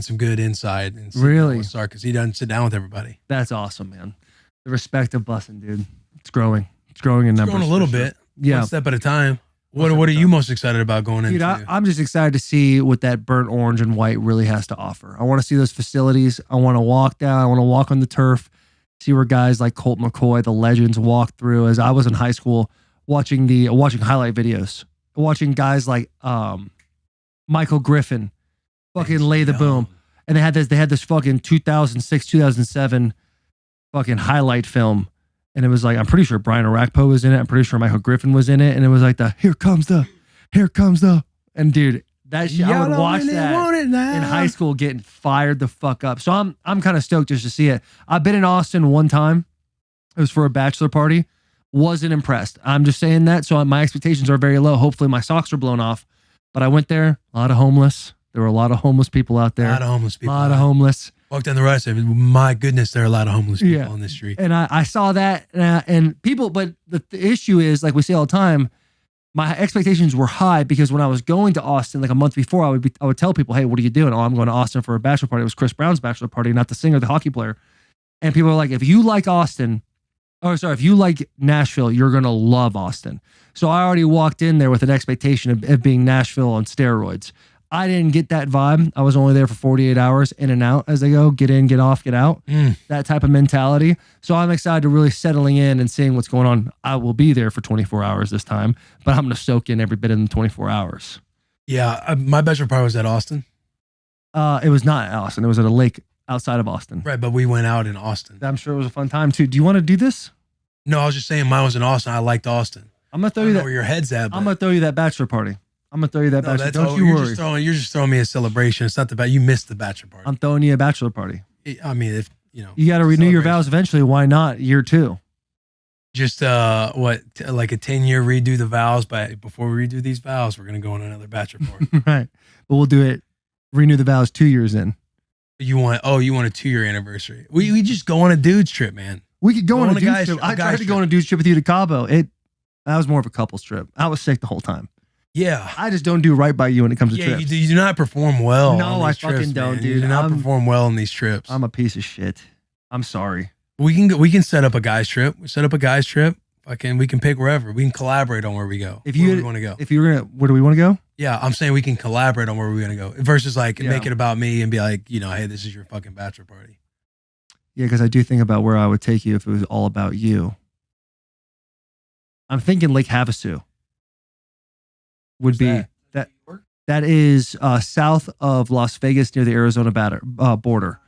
some good insight and Really? with Sark because he doesn't sit down with everybody. That's awesome, man. The respect of Bussin, dude. It's growing. It's growing in numbers. Growing a little for sure. bit. Yeah. One step at a time. What step are at a you time. most excited about going Dude, into? I'm just excited to see what that burnt orange and white really has to offer. I want to see those facilities. I want to walk down. I want to walk on the turf, see where guys like Colt McCoy, the legends, walk through. As I was in high school, watching highlight videos, watching guys like Michael Griffin, fucking lay the boom. And they had this fucking 2006, 2007 fucking highlight film. And it was like, I'm pretty sure Brian Arakpo was in it. I'm pretty sure Michael Griffin was in it. And it was like here comes the. And dude, that shit, I would watch that in high school getting fired the fuck up. So I'm kind of stoked just to see it. I've been in Austin one time. It was for a bachelor party. Wasn't impressed. I'm just saying that. So my expectations are very low. Hopefully my socks are blown off. But I went there, a lot of homeless. There were a lot of homeless people out there. A lot of homeless people. A lot of homeless. Walked down the road. I said, my goodness, there are a lot of homeless people on the street. And I saw that and people, but the issue is, like we say all the time, my expectations were high because when I was going to Austin, like a month before, I would tell people, hey, what are you doing? Oh, I'm going to Austin for a bachelor party. It was Chris Brown's bachelor party, not the singer, the hockey player. And people are like, if you like if you like Nashville, you're going to love Austin. So I already walked in there with an expectation of being Nashville on steroids. I didn't get that vibe. I was only there for 48 hours, in and out as they go, get in, get off, get out, that type of mentality. So I'm excited to really settling in and seeing what's going on. I will be there for 24 hours this time, but I'm going to soak in every bit in the 24 hours. Yeah, my bachelor party was at Austin. It was not Austin. It was at a lake outside of Austin. Right, but we went out in Austin. I'm sure it was a fun time too. Do you want to do this? No, I was just saying mine was in Austin. I liked Austin. I'm going to throw I you don't know that. where your head's at. I'm going to throw you that bachelor party. I'm going to throw you that bachelor. Don't you worry. You're just throwing me a celebration. It's not you missed the bachelor party. I'm throwing you a bachelor party. I mean, if you got to renew your celebration. vows eventually. Why not year 2? Just like a 10-year redo the vows, but before we redo these vows, we're gonna go on another bachelor party. Right. But we'll do it. Renew the vows 2 years in. You want a 2-year anniversary. We just go on a dude's trip, man. We could go on a a dude's guy's trip. trip, a I tried guy's to go on a dude's trip with you to Cabo. That was more of a couple's trip. I was sick the whole time. Yeah. I just don't do right by you when it comes to Yeah, trips. you do not perform well. No, on I these trips, fucking don't, man. dude. You do not I'm- perform well on these trips. I'm a piece of shit. I'm sorry. We can set up a guy's trip. We set up a guy's trip. We can pick wherever. We can collaborate on where we go. If where you we want to go. If you were gonna, where do we want to go? Yeah, I'm saying we can collaborate on where we're gonna go versus like Yeah. make it about me and be like, hey, this is your fucking bachelor party. Yeah, because I do think about where I would take you if it was all about you. I'm thinking Lake Havasu would Where's be that? that. That is south of Las Vegas near the Arizona border.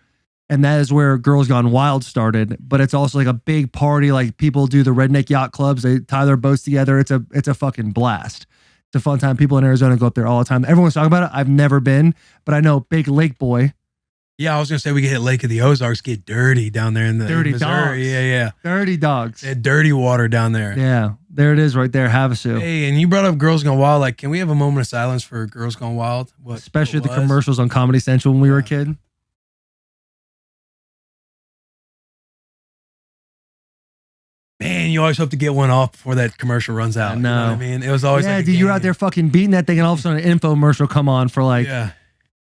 And that is where Girls Gone Wild started. But it's also like a big party. Like people do the redneck yacht clubs. They tie their boats together. It's a fucking blast. It's a fun time. People in Arizona go up there all the time. Everyone's talking about it. I've never been, but I know big lake boy. Yeah, I was gonna say we could hit Lake of the Ozarks, get dirty down there in the Dirty Missouri. dogs. Yeah. Dirty dogs. They had dirty water down there. Yeah, there it is right there, Havasu. Hey, and you brought up Girls Gone Wild. Like, can we have a moment of silence for Girls Gone Wild? Especially what the was? commercials on Comedy Central when we were a kid. Man, you always hope to get one off before that commercial runs out. You know what I mean? It was always yeah, like a dude, you're game. out there fucking beating that thing, and all of a sudden an infomercial come on for like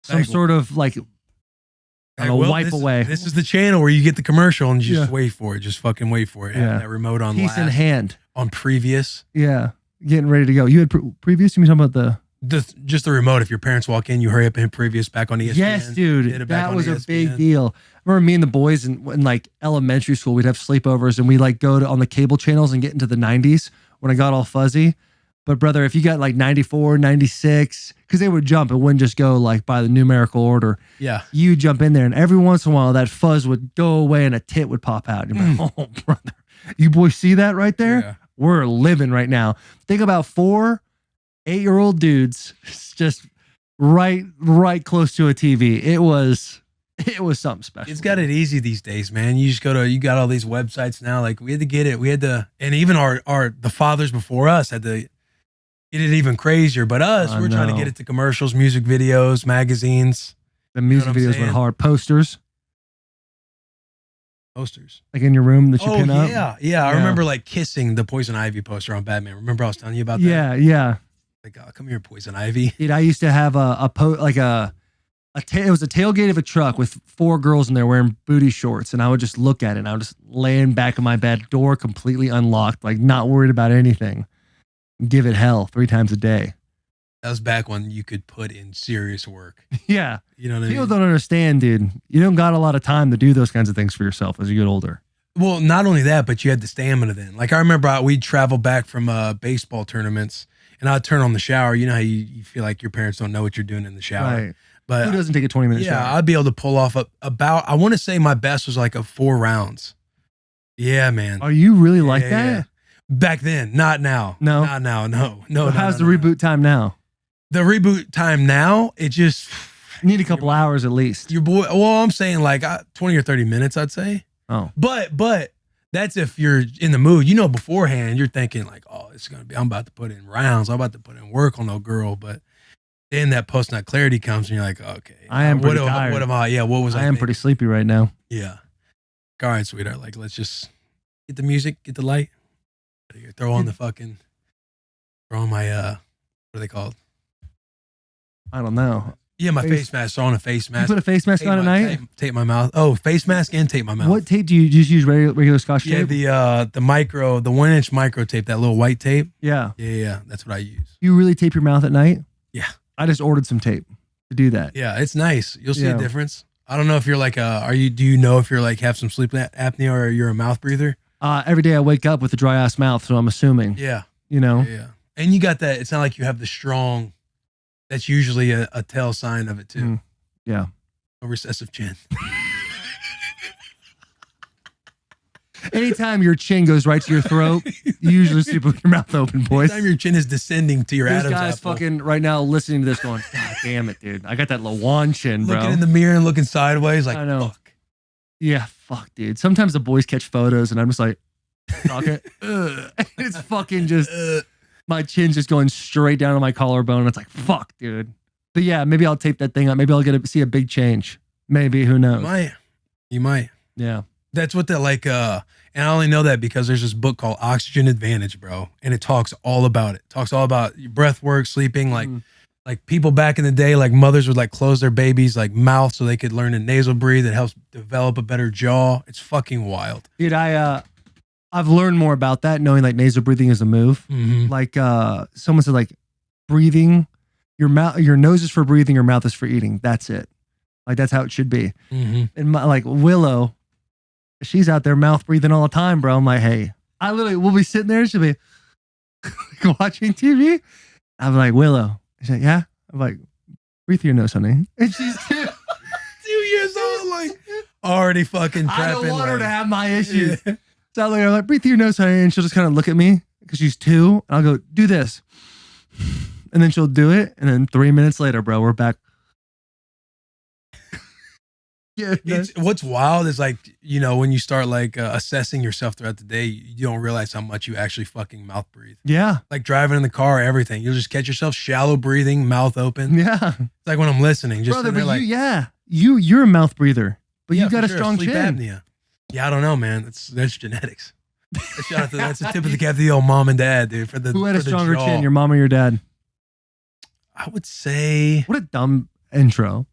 some Like, sort of like I don't know, wipe away. This is the channel where you get the commercial and you just wait for it. Just fucking wait for it. Have that remote on piece in last, hand. on previous. Yeah, getting ready to go. You had previous? You mean talking about Just the remote. If your parents walk in, you hurry up and hit previous back on ESPN. Yes, dude. Hit it back That on was a ESPN. big deal. I remember me and the boys in like elementary school, we'd have sleepovers and we like go to on the cable channels and get into the 90s when I got all fuzzy. But brother, if you got like 94, 96, because they would jump, it wouldn't just go like by the numerical order. Yeah. You jump in there and every once in a while that fuzz would go away and a tit would pop out. And you're like, oh, brother. You boys see that right there? Yeah. We're living right now. Think about 4 8-year-old dudes just right close to a TV. It was something special. It's got it easy these days, man. You got all these websites now. Like we had to get it. And even the fathers before us had to get it even crazier. But we're trying to get it to commercials, music videos, magazines. The music videos went hard. Posters. Like in your room that you pin up. Yeah. I remember like kissing the Poison Ivy poster on Batman. Remember I was telling you about that? Yeah. Like, oh, come here, Poison Ivy. Dude, I used to have it was a tailgate of a truck with 4 girls in there wearing booty shorts, and I would just look at it, and I would just lay in back of my bed, door completely unlocked, like not worried about anything. Give it hell 3 times a day. That was back when you could put in serious work. Yeah. You know what I People mean? don't understand, dude. You don't got a lot of time to do those kinds of things for yourself as you get older. Well, not only that, but you had the stamina then. Like I remember we'd travel back from baseball tournaments, and I'd turn on the shower. You know how you feel like your parents don't know what you're doing in the shower. Right. But who doesn't take a 20-minute shower? I'd be able to pull off about, I want to say my best was like a 4 rounds. Yeah, man. Are you really like that? Yeah. Back then, not now. No. Not now. No. So how's the reboot time now? The reboot time now, it just... You need a couple hours at least. Your boy, well, I'm saying like 20 or 30 minutes, I'd say. Oh. But that's if you're in the mood. You know, beforehand, you're thinking like, oh, I'm about to put in rounds. I'm about to put in work on no girl. But then that post-nut clarity comes and you're like, okay. I am pretty tired. What am I? Yeah, what was I? I am pretty sleepy right now. Yeah. All right, sweetheart. Like, let's just get the music, get the light. Throw on my, what are they called? I don't know. Yeah, my face mask. Throw on a face mask. You put a face mask on at night? Tape my mouth. Oh, face mask and tape my mouth. What tape do you just use? Regular Scotch tape? Yeah, the 1-inch micro tape, that little white tape. Yeah. Yeah. That's what I use. You really tape your mouth at night? Yeah. I just ordered some tape to do that. Yeah, it's nice. You'll see a difference. I don't know if you're like do you know if you're like have some sleep apnea or you're a mouth breather? Every day I wake up with a dry ass mouth, so I'm assuming. Yeah. You know? Yeah. And you got that, it's not like you have the strong, that's usually a tell sign of it too. Yeah. A recessive chin. Anytime your chin goes right to your throat, you usually sleep with your mouth open, boys. Anytime your chin is descending to your This Adam's guy's apple. fucking right now listening to this going, God damn it, dude. I got that Lawan chin, bro. Looking in the mirror and looking sideways like, I know. fuck. Yeah, fuck, dude. Sometimes the boys catch photos and I'm just like, talking. It's fucking just, my chin's just going straight down to my collarbone. It's like, fuck, dude. But yeah, maybe I'll tape that thing up. Maybe I'll see a big change. Maybe, who knows? You might. Yeah. That's what and I only know that because there's this book called Oxygen Advantage, bro. And it talks all about it. Talks all about your breath work, sleeping, like people back in the day, like mothers would like close their babies' like mouth so they could learn to nasal breathe. It helps develop a better jaw. It's fucking wild. Dude, I've learned more about that, knowing like nasal breathing is a move. Mm-hmm. Like someone said, like breathing, your nose is for breathing, your mouth is for eating. That's it. Like that's how it should be. Mm-hmm. And like Willow, she's out there mouth breathing all the time, bro. I'm like, hey, we'll be sitting there, she'll be watching TV. I'm like, Willow. She's like, yeah. I'm like, breathe through your nose, honey. And she's 2 years old, like already fucking prepping. I don't want her to have my issues. Yeah. So I'm like, breathe through your nose, honey. And she'll just kind of look at me because she's 2. And I'll go, do this. And then she'll do it. And then 3 minutes later, bro, we're back. Yeah. What's wild is like, you know, when you start like assessing yourself throughout the day, you don't realize how much you actually fucking mouth breathe. Yeah. Like driving in the car, everything. You'll just catch yourself shallow breathing, mouth open. Yeah. It's like when I'm listening, just Brother, sitting there but like, you're a mouth breather, but yeah, you got for a sure, strong sleep chin. apnea. Yeah, I don't know, man. That's genetics. That's the tip of the cap of the old mom and dad, dude. For the Who had a for the stronger jaw. chin, your mom or your dad? I would say What a dumb intro.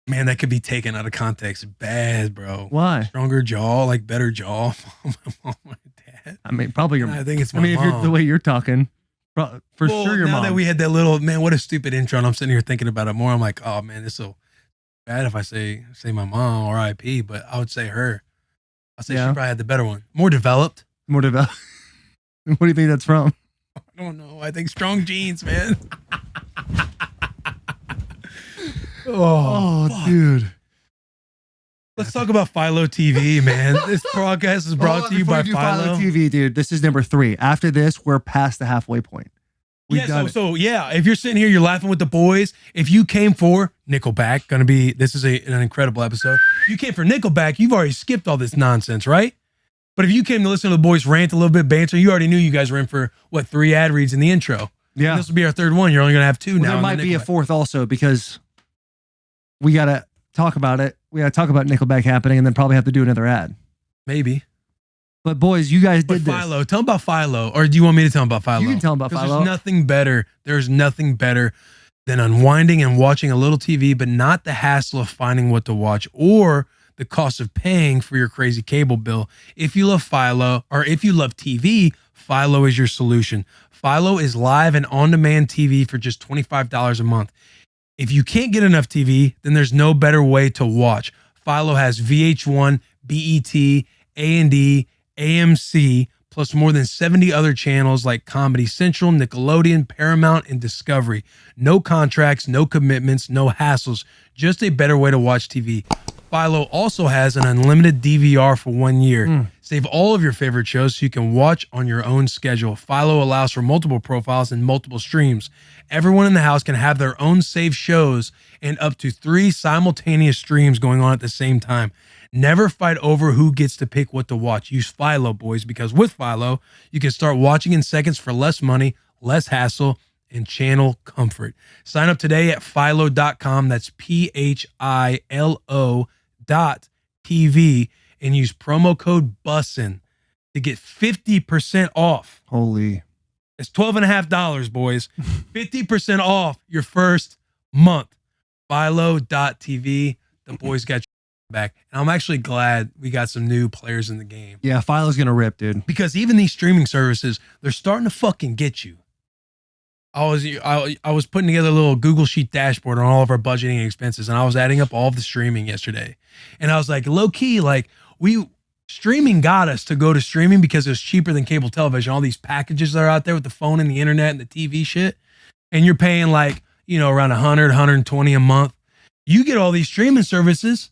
man, that could be taken out of context bad, bro. Why? Stronger jaw, like better jaw. My mom, my dad. I mean, probably your. I think it's I my mean, if you're mom. the way you're talking, for sure your now mom. that we had that little, man, what a stupid intro, and I'm sitting here thinking about it more. I'm like, oh man, this so bad if I say my mom or IP, but I would say her. I'd say she probably had the better one, more developed. More developed. What do you think that's from? I don't know. I think strong genes, man. Oh, fuck. dude. Let's talk about Philo TV, man. This podcast is brought to you by Philo. TV, dude. This is number 3. After this, we're past the halfway point. We've done it. So yeah, if you're sitting here, you're laughing with the boys. If you came for Nickelback, this is an incredible episode. You came for Nickelback, you've already skipped all this nonsense, right? But if you came to listen to the boys rant a little bit, banter, you already knew you guys were in for 3 ad reads in the intro. Yeah. And this will be our 3rd one. You're only gonna have 2 Well, now. there on might the be a Nickelback. 4th also because we got to talk about it. We got to talk about Nickelback happening and then probably have to do another ad. Maybe. But boys, you guys But did this. Philo, tell them about Philo, or do you want me to tell them about Philo? You can tell them about 'Cause Philo. There's nothing better. There's nothing better than unwinding and watching a little TV, but not the hassle of finding what to watch or the cost of paying for your crazy cable bill. If you love Philo, or if you love TV, Philo is your solution. Philo is live and on-demand TV for just $25 a month. If you can't get enough TV, then there's no better way to watch. Philo has VH1, BET, A&E, AMC, plus more than 70 other channels like Comedy Central, Nickelodeon, Paramount, and Discovery. No contracts, no commitments, no hassles, just a better way to watch TV. Philo also has an unlimited DVR for 1 year. Save all of your favorite shows so you can watch on your own schedule. Philo allows for multiple profiles and multiple streams. Everyone in the house can have their own saved shows and up to 3 simultaneous streams going on at the same time. Never fight over who gets to pick what to watch. Use Philo, boys, because with Philo, you can start watching in seconds for less money, less hassle, and channel comfort. Sign up today at philo.com. That's PHILO.TV and use promo code Bussin to get 50% off. Holy. It's $12.50, boys. 50% off your first month. Philo.tv. The boys got your back. And I'm actually glad we got some new players in the game. Yeah, Philo's going to rip, dude. Because even these streaming services, they're starting to fucking get you. I was putting together a little Google Sheet dashboard on all of our budgeting and expenses, and I was adding up all of the streaming yesterday. And I was like, low key, like streaming got us to go to streaming because it was cheaper than cable television. All these packages that are out there with the phone and the internet and the TV shit. And you're paying like, around 100, 120 a month. You get all these streaming services,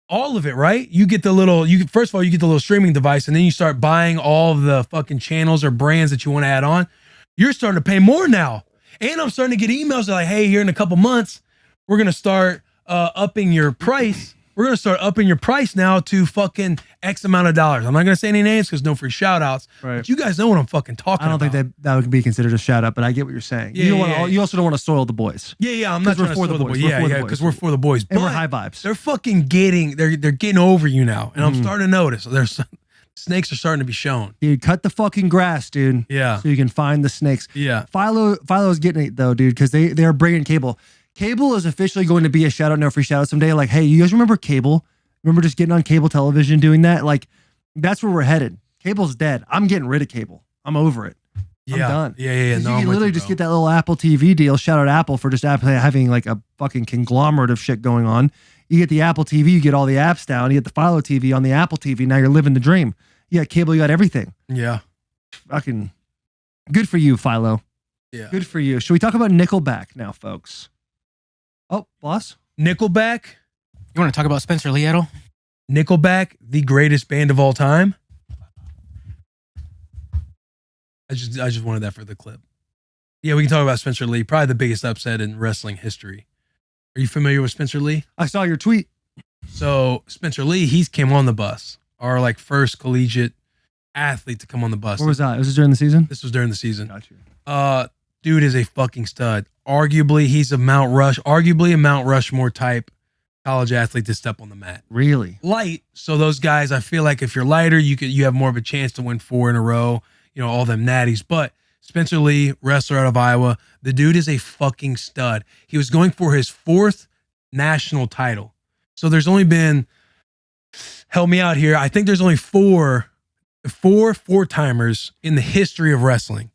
all of it, right? You get first of all, you get the little streaming device, and then you start buying all of the fucking channels or brands that you want to add on. You're starting to pay more now. And I'm starting to get emails that are like, hey, here in a couple months, we're going to start upping your price. We're going to start upping your price now to fucking X amount of dollars. I'm not going to say any names because no free shout outs. Right. But you guys know what I'm fucking talking I don't about. think that would be considered a shout out, but I get what you're saying. Yeah, You also don't want to soil the boys. Yeah, I'm not 'Cause we're trying to for the spoil the boys. boys. We're Yeah, for the yeah, boys. because we're for the boys. And we're But high vibes. they're fucking they're getting over you now. And I'm starting to notice. There's snakes are starting to be shown. Dude, cut the fucking grass, dude. Yeah. So you can find the snakes. Yeah. Philo's getting it though, dude, because they're bringing cable. Cable is officially going to be a shout out, no free shout out someday. Like, hey, you guys remember cable? Remember just getting on cable television doing that? Like, that's where we're headed. Cable's dead. I'm getting rid of cable. I'm over it. I'm done. Yeah. 'Cause No, you I'm can with literally you, just bro. get that little Apple TV deal. Shout out Apple for just having like a fucking conglomerate of shit going on. You get the Apple TV, you get all the apps down. You get the Philo TV on the Apple TV. Now you're living the dream. You got cable, you got everything. Yeah. Fucking Good for you, Philo. Yeah. Good for you. Should we talk about Nickelback now, folks? Oh, boss. Nickelback. You want to talk about Spencer Lee at all? Nickelback, the greatest band of all time. I just wanted that for the clip. Yeah, we can talk about Spencer Lee, probably the biggest upset in wrestling history. Are you familiar with Spencer Lee? I saw your tweet. So Spencer Lee, he came on the bus. Our like first collegiate athlete to come on the bus. Where was that? Was this during the season? This was during the season. Got you. Dude is a fucking stud. Arguably, he's a Mount Rushmore type college athlete to step on the mat. Really? Light, so those guys, I feel like if you're lighter, you have more of a chance to win 4 in a row. You know, all them natties. But Spencer Lee, wrestler out of Iowa, the dude is a fucking stud. He was going for his 4th national title. So there's only been, help me out here, I think there's only four four-timers in the history of wrestling.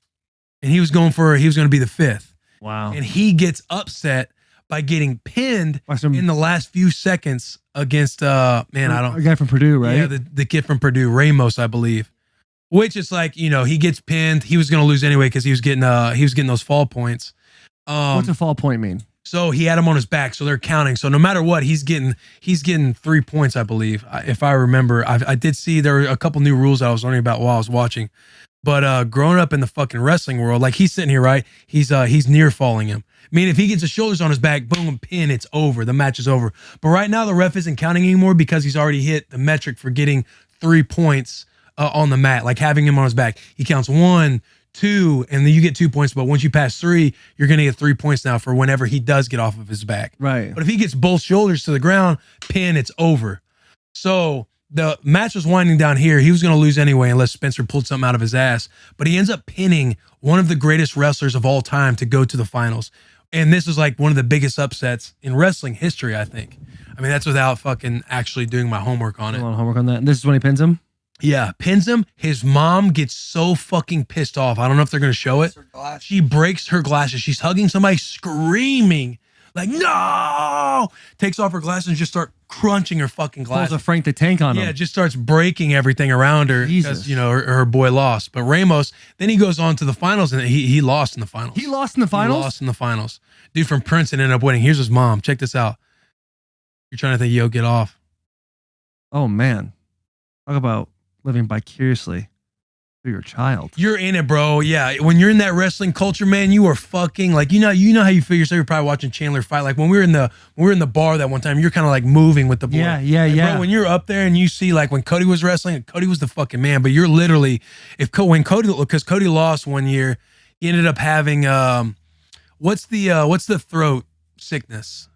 And he was going to be the 5th. Wow. And he gets upset by getting pinned in the last few seconds against, a guy from Purdue, right? Yeah, the kid from Purdue, Ramos, I believe. Which is like, you know, he gets pinned. He was going to lose anyway because he was getting those fall points. What's a fall point mean? So he had him on his back, so they're counting. So no matter what, he's getting 3 points, I believe, if I remember. I did see there were a couple new rules I was learning about while I was watching. But growing up in the fucking wrestling world, like he's sitting here, right? He's near falling him. I mean, if he gets his shoulders on his back, boom, pin, it's over. The match is over. But right now, the ref isn't counting anymore because he's already hit the metric for getting 3 points on the mat, like having him on his back. He counts 1, 2, and then you get 2 points. But once you pass 3, you're going to get 3 points now for whenever he does get off of his back. Right. But if he gets both shoulders to the ground, pin, it's over. So the match was winding down here. He was going to lose anyway unless Spencer pulled something out of his ass. But he ends up pinning one of the greatest wrestlers of all time to go to the finals. And this is like one of the biggest upsets in wrestling history, I think. I mean, that's without fucking actually doing my homework on it. A lot of homework on that. And this is when he pins him? Yeah, pins him. His mom gets so fucking pissed off. I don't know if they're going to show it. She breaks her glasses. She's hugging somebody, screaming, like, no! Takes off her glasses and just start crunching her fucking glasses. Pulls a Frank the Tank on him. Yeah, just starts breaking everything around her because, you know, her boy lost. But Ramos, then he goes on to the finals and he lost in the finals. He lost in the finals? He lost in the finals. Dude from Princeton ended up winning. Here's his mom. Check this out. You're trying to think, yo, get off. Oh, man. Talk about living vicariously through your child. You're in it, bro. Yeah. When you're in that wrestling culture, man, you are fucking like, you know how you feel yourself. You're probably watching Chandler fight. Like when we were in the bar that one time, you're kind of like moving with the boy. Yeah. Bro, when you're up there and you see like when Cody was wrestling, Cody was the fucking man. But you're literally, because Cody lost one year, he ended up having what's the throat sickness?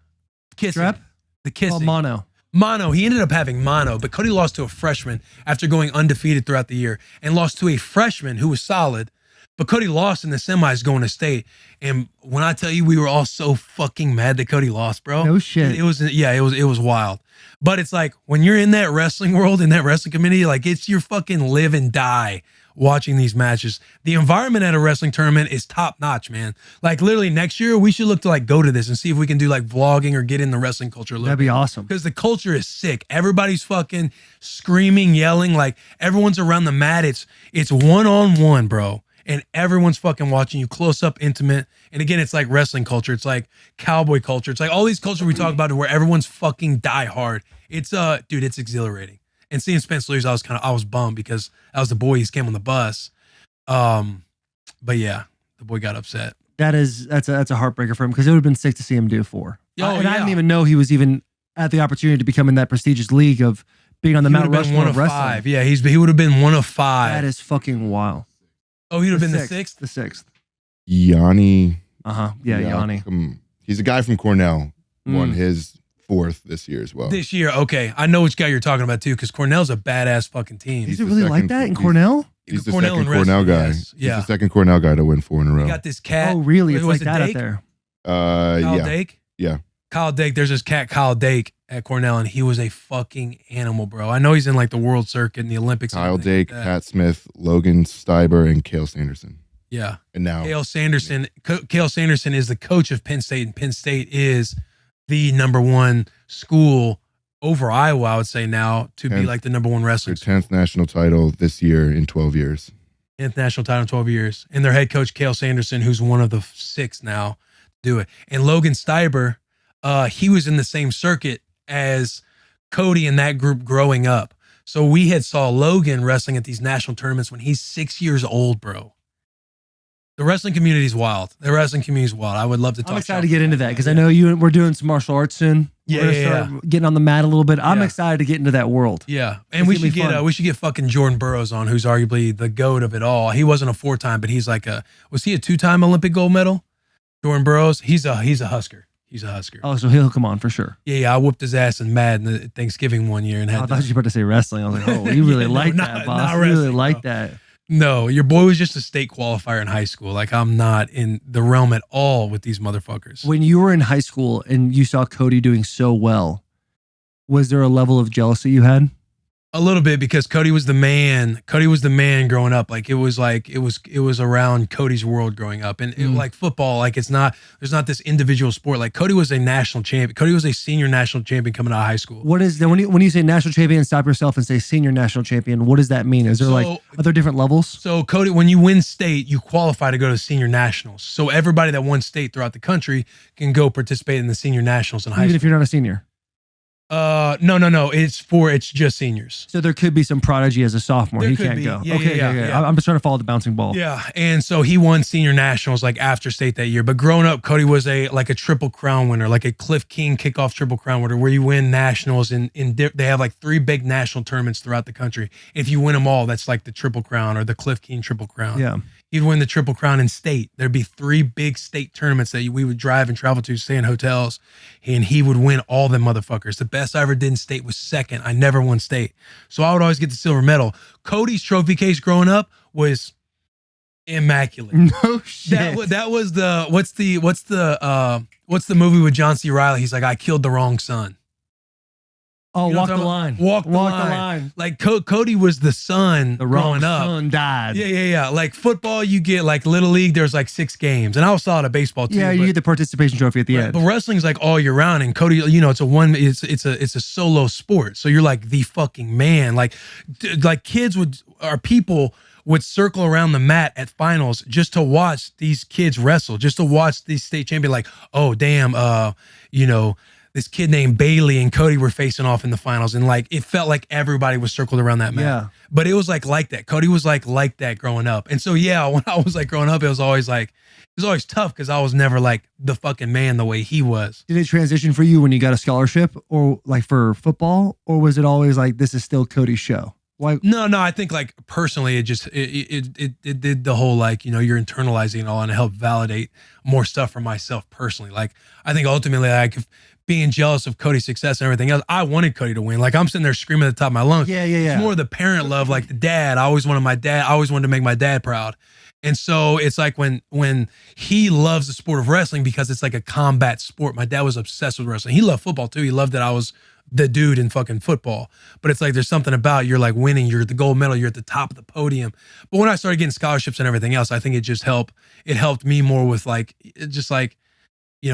Kissing. Strep? The kissing. Oh, Mono. He ended up having mono, but Cody lost to a freshman after going undefeated throughout the year and lost to a freshman who was solid. But Cody lost in the semis going to state. And when I tell you, we were all so fucking mad that Cody lost, bro. No shit. It was wild. But it's like when you're in that wrestling world, in that wrestling community, like it's your fucking live and die watching these matches. The environment at a wrestling tournament is top notch, man. Like literally next year, we should look to like go to this and see if we can do like vlogging or get in the wrestling culture a little That'd be awesome. Because the culture is sick. Everybody's fucking screaming, yelling, like everyone's around the mat. It's one-on-one, bro. And everyone's fucking watching you close up, intimate. And again, it's like wrestling culture. It's like cowboy culture. It's like all these cultures we talk about where everyone's fucking die hard. It's dude, it's exhilarating. And seeing Spencer lose, I was bummed because that was the boy. He came on the bus. But yeah, the boy got upset. That's a heartbreaker for him because it would have been sick to see him do 4. I didn't even know he was even at the opportunity to become in that prestigious league of being on the Mount Rushmore of wrestling. 5. Yeah, he would have been 1 of 5. That is fucking wild. Oh, he would have been the 6th? The 6th. Yanni. Yeah, Yanni. He's a guy from Cornell. Won his 4th this year as well. This year, okay. I know which guy you're talking about too, because Cornell's a badass fucking team. Is it really like that in Cornell? He's the second Cornell guy. Yes. Yeah. He's the second Cornell guy to win 4 in a row. You got this cat. Oh, really? It's Was like it that out Dake? there. Kyle Dake? Yeah. Kyle Dake. There's this cat, Kyle Dake, at Cornell, and he was a fucking animal, bro. I know he's in like the world circuit and the Olympics. Kyle Dake, Pat Smith, Logan Steiber, and Cale Sanderson. Yeah. And now Cale Sanderson is the coach of Penn State, and Penn State is the #1 school over Iowa, I would say now, to be like the #1 wrestling. Their 10th national title this year in 12 years. International title in 12 years. And their head coach, Cale Sanderson, who's one of the 6 now, do it. And Logan Steiber, he was in the same circuit as Cody and that group growing up. So we had saw Logan wrestling at these national tournaments when he's 6 years old, bro. The wrestling community is wild. The wrestling community is wild. I would love to talk. I'm excited to get into that because I know we're doing some martial arts soon. Yeah, we're gonna start getting on the mat a little bit. I'm excited to get into that world. Yeah, and we should get fucking Jordan Burroughs on, who's arguably the GOAT of it all. He wasn't a 4-time, but he's like was he a 2-time Olympic gold medal? Jordan Burroughs, he's a Husker. He's a Husker. Oh, so he'll come on for sure. Yeah, I whooped his ass in Madden at Thanksgiving one year and had. I thought you were about to say wrestling. I was like, oh, you really like that, boss. You really like that. No, your boy was just a state qualifier in high school. Like, I'm not in the realm at all with these motherfuckers. When you were in high school and you saw Cody doing so well, was there a level of jealousy you had? A little bit, because Cody was the man. Cody was the man growing up. Like it was around Cody's world growing up, and like football, like there's not this individual sport. Like Cody was a national champion. Cody was a senior national champion coming out of high school. What is then when you say national champion? Stop yourself and say senior national champion. What does that mean? Is there are there different levels? So Cody, when you win state, you qualify to go to senior nationals. So everybody that won state throughout the country can go participate in the senior nationals in high school. Even if you're not a senior. No. It's just seniors. So there could be some prodigy as a sophomore. There He could can't be. go. Yeah, Okay. I'm just trying to follow the bouncing ball. Yeah, and so he won senior nationals like after state that year. But growing up, Cody was a triple crown winner, like a Cliff King kickoff triple crown winner, where you win nationals they have like 3 big national tournaments throughout the country. If you win them all, that's like the triple crown or the Cliff King triple crown. Yeah. He'd win the triple crown in state. There'd be 3 big state tournaments that we would drive and travel to, stay in hotels, and he would win all them motherfuckers. The best I ever did in state was second. I never won state, so I would always get the silver medal. Cody's trophy case growing up was immaculate. No shit. That was the what's the movie with John C. Reilly? He's like, I killed the wrong son. Oh, You know walk what the I'm line. talking about? Walk the line. Like Cody was the son The wrong growing up. son died. Yeah. Like football, you get like little league. There's like 6 games, and I was solid at baseball too. Yeah, you get the participation trophy at the end. But wrestling's like all year round, and Cody, it's a solo sport. So you're like the fucking man. Like people would circle around the mat at finals just to watch these kids wrestle, just to watch these state champions. Like, oh damn, this kid named Bailey and Cody were facing off in the finals, and like it felt like everybody was circled around that mat. Yeah. But it was like that. Cody was like that growing up. And so yeah, when I was like growing up, it was always tough because I was never like the fucking man the way he was. Did it transition for you when you got a scholarship or like for football, or was it always like this is still Cody's show? Like No, I think like personally, it did the whole like, you're internalizing it all, and it helped validate more stuff for myself personally. Like I think ultimately, like being jealous of Cody's success and everything else, I wanted Cody to win. Like I'm sitting there screaming at the top of my lungs. Yeah. It's more the parent love, like the dad. I always wanted to make my dad proud. And so it's like when he loves the sport of wrestling because it's like a combat sport. My dad was obsessed with wrestling. He loved football too. He loved that I was the dude in fucking football. But it's like there's something about you're like winning, you're at the gold medal, you're at the top of the podium. But when I started getting scholarships and everything else, I think it helped me more with like just like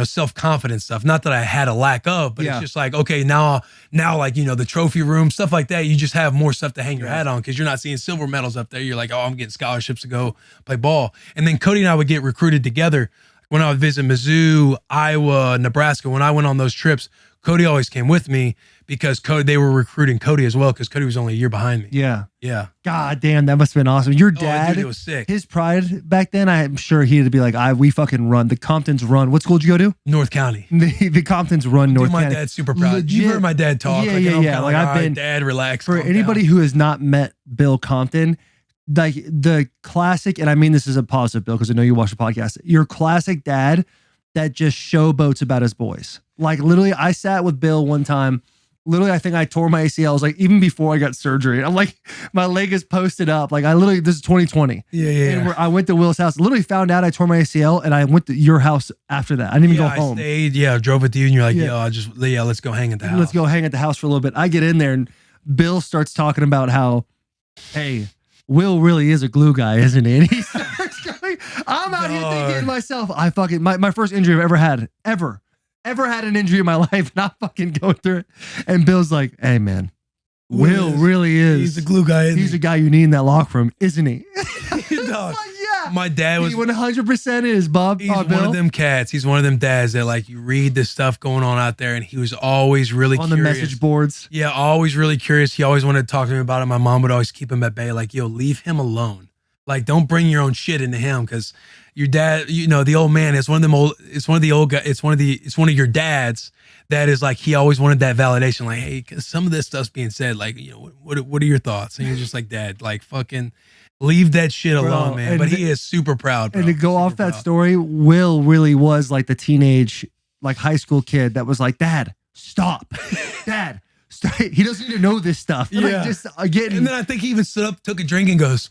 self-confidence stuff. Not that I had a lack of, but it's just like, okay, now like, the trophy room, stuff like that, you just have more stuff to hang your hat on because you're not seeing silver medals up there. You're like, oh, I'm getting scholarships to go play ball. And then Cody and I would get recruited together when I would visit Mizzou, Iowa, Nebraska. When I went on those trips, Cody always came with me because they were recruiting Cody as well because Cody was only a year behind me. Yeah. God damn, that must have been awesome. Your dad, it was sick. His pride back then, I'm sure he'd be like, we fucking run. The Comptons run. What school did you go to? North County. The Comptons run North County. My dad's super proud. Legit. You've heard my dad talk. Yeah. Like I've been. Dad, relax. For anybody who has not met Bill Compton, like the classic, and I mean this is a positive, Bill, because I know you watch the podcast. Your classic dad that just showboats about his boys. Like literally, I sat with Bill one time. Literally, I think I tore my ACL. I was like, even before I got surgery, I'm like, my leg is posted up. Like this is 2020. Yeah. And I went to Will's house, literally found out I tore my ACL, and I went to your house after that. I didn't even go home. I stayed, drove with you, and you're like, let's go hang at the house. Let's go hang at the house for a little bit. I get in there, and Bill starts talking about how, hey, Will really is a glue guy, isn't he? And he starts going, I'm out here thinking to myself, my first injury I've ever had, ever had an injury in my life, not fucking going through it. And Bill's like, hey man, Will really is. He's a glue guy. He's a guy you need in that locker room, isn't he? Dog. Yeah. My dad was He 100% is, Bob. He's one Bill. of them cats. He's one of them dads that like you read the stuff going on out there, and he was always really on curious. the message boards. Yeah, always really curious. He always wanted to talk to me about it. My mom would always keep him at bay, like, yo, leave him alone. Like, don't bring your own shit into him, because your dad, you know, the old man is one of them old. It's one of the old guys. It's one of your dads that is like he always wanted that validation. Like, hey, because some of this stuff's being said. Like, you know, what are your thoughts? And you're just like, Dad, like, fucking. Leave that shit alone, man. But he is super proud, bro. And to go off that story, Will really was like the teenage, like high school kid that was like, Dad, stop. Dad, stop. He doesn't need to know this stuff. Yeah. Like, just again. And then I think he even stood up, took a drink, and goes,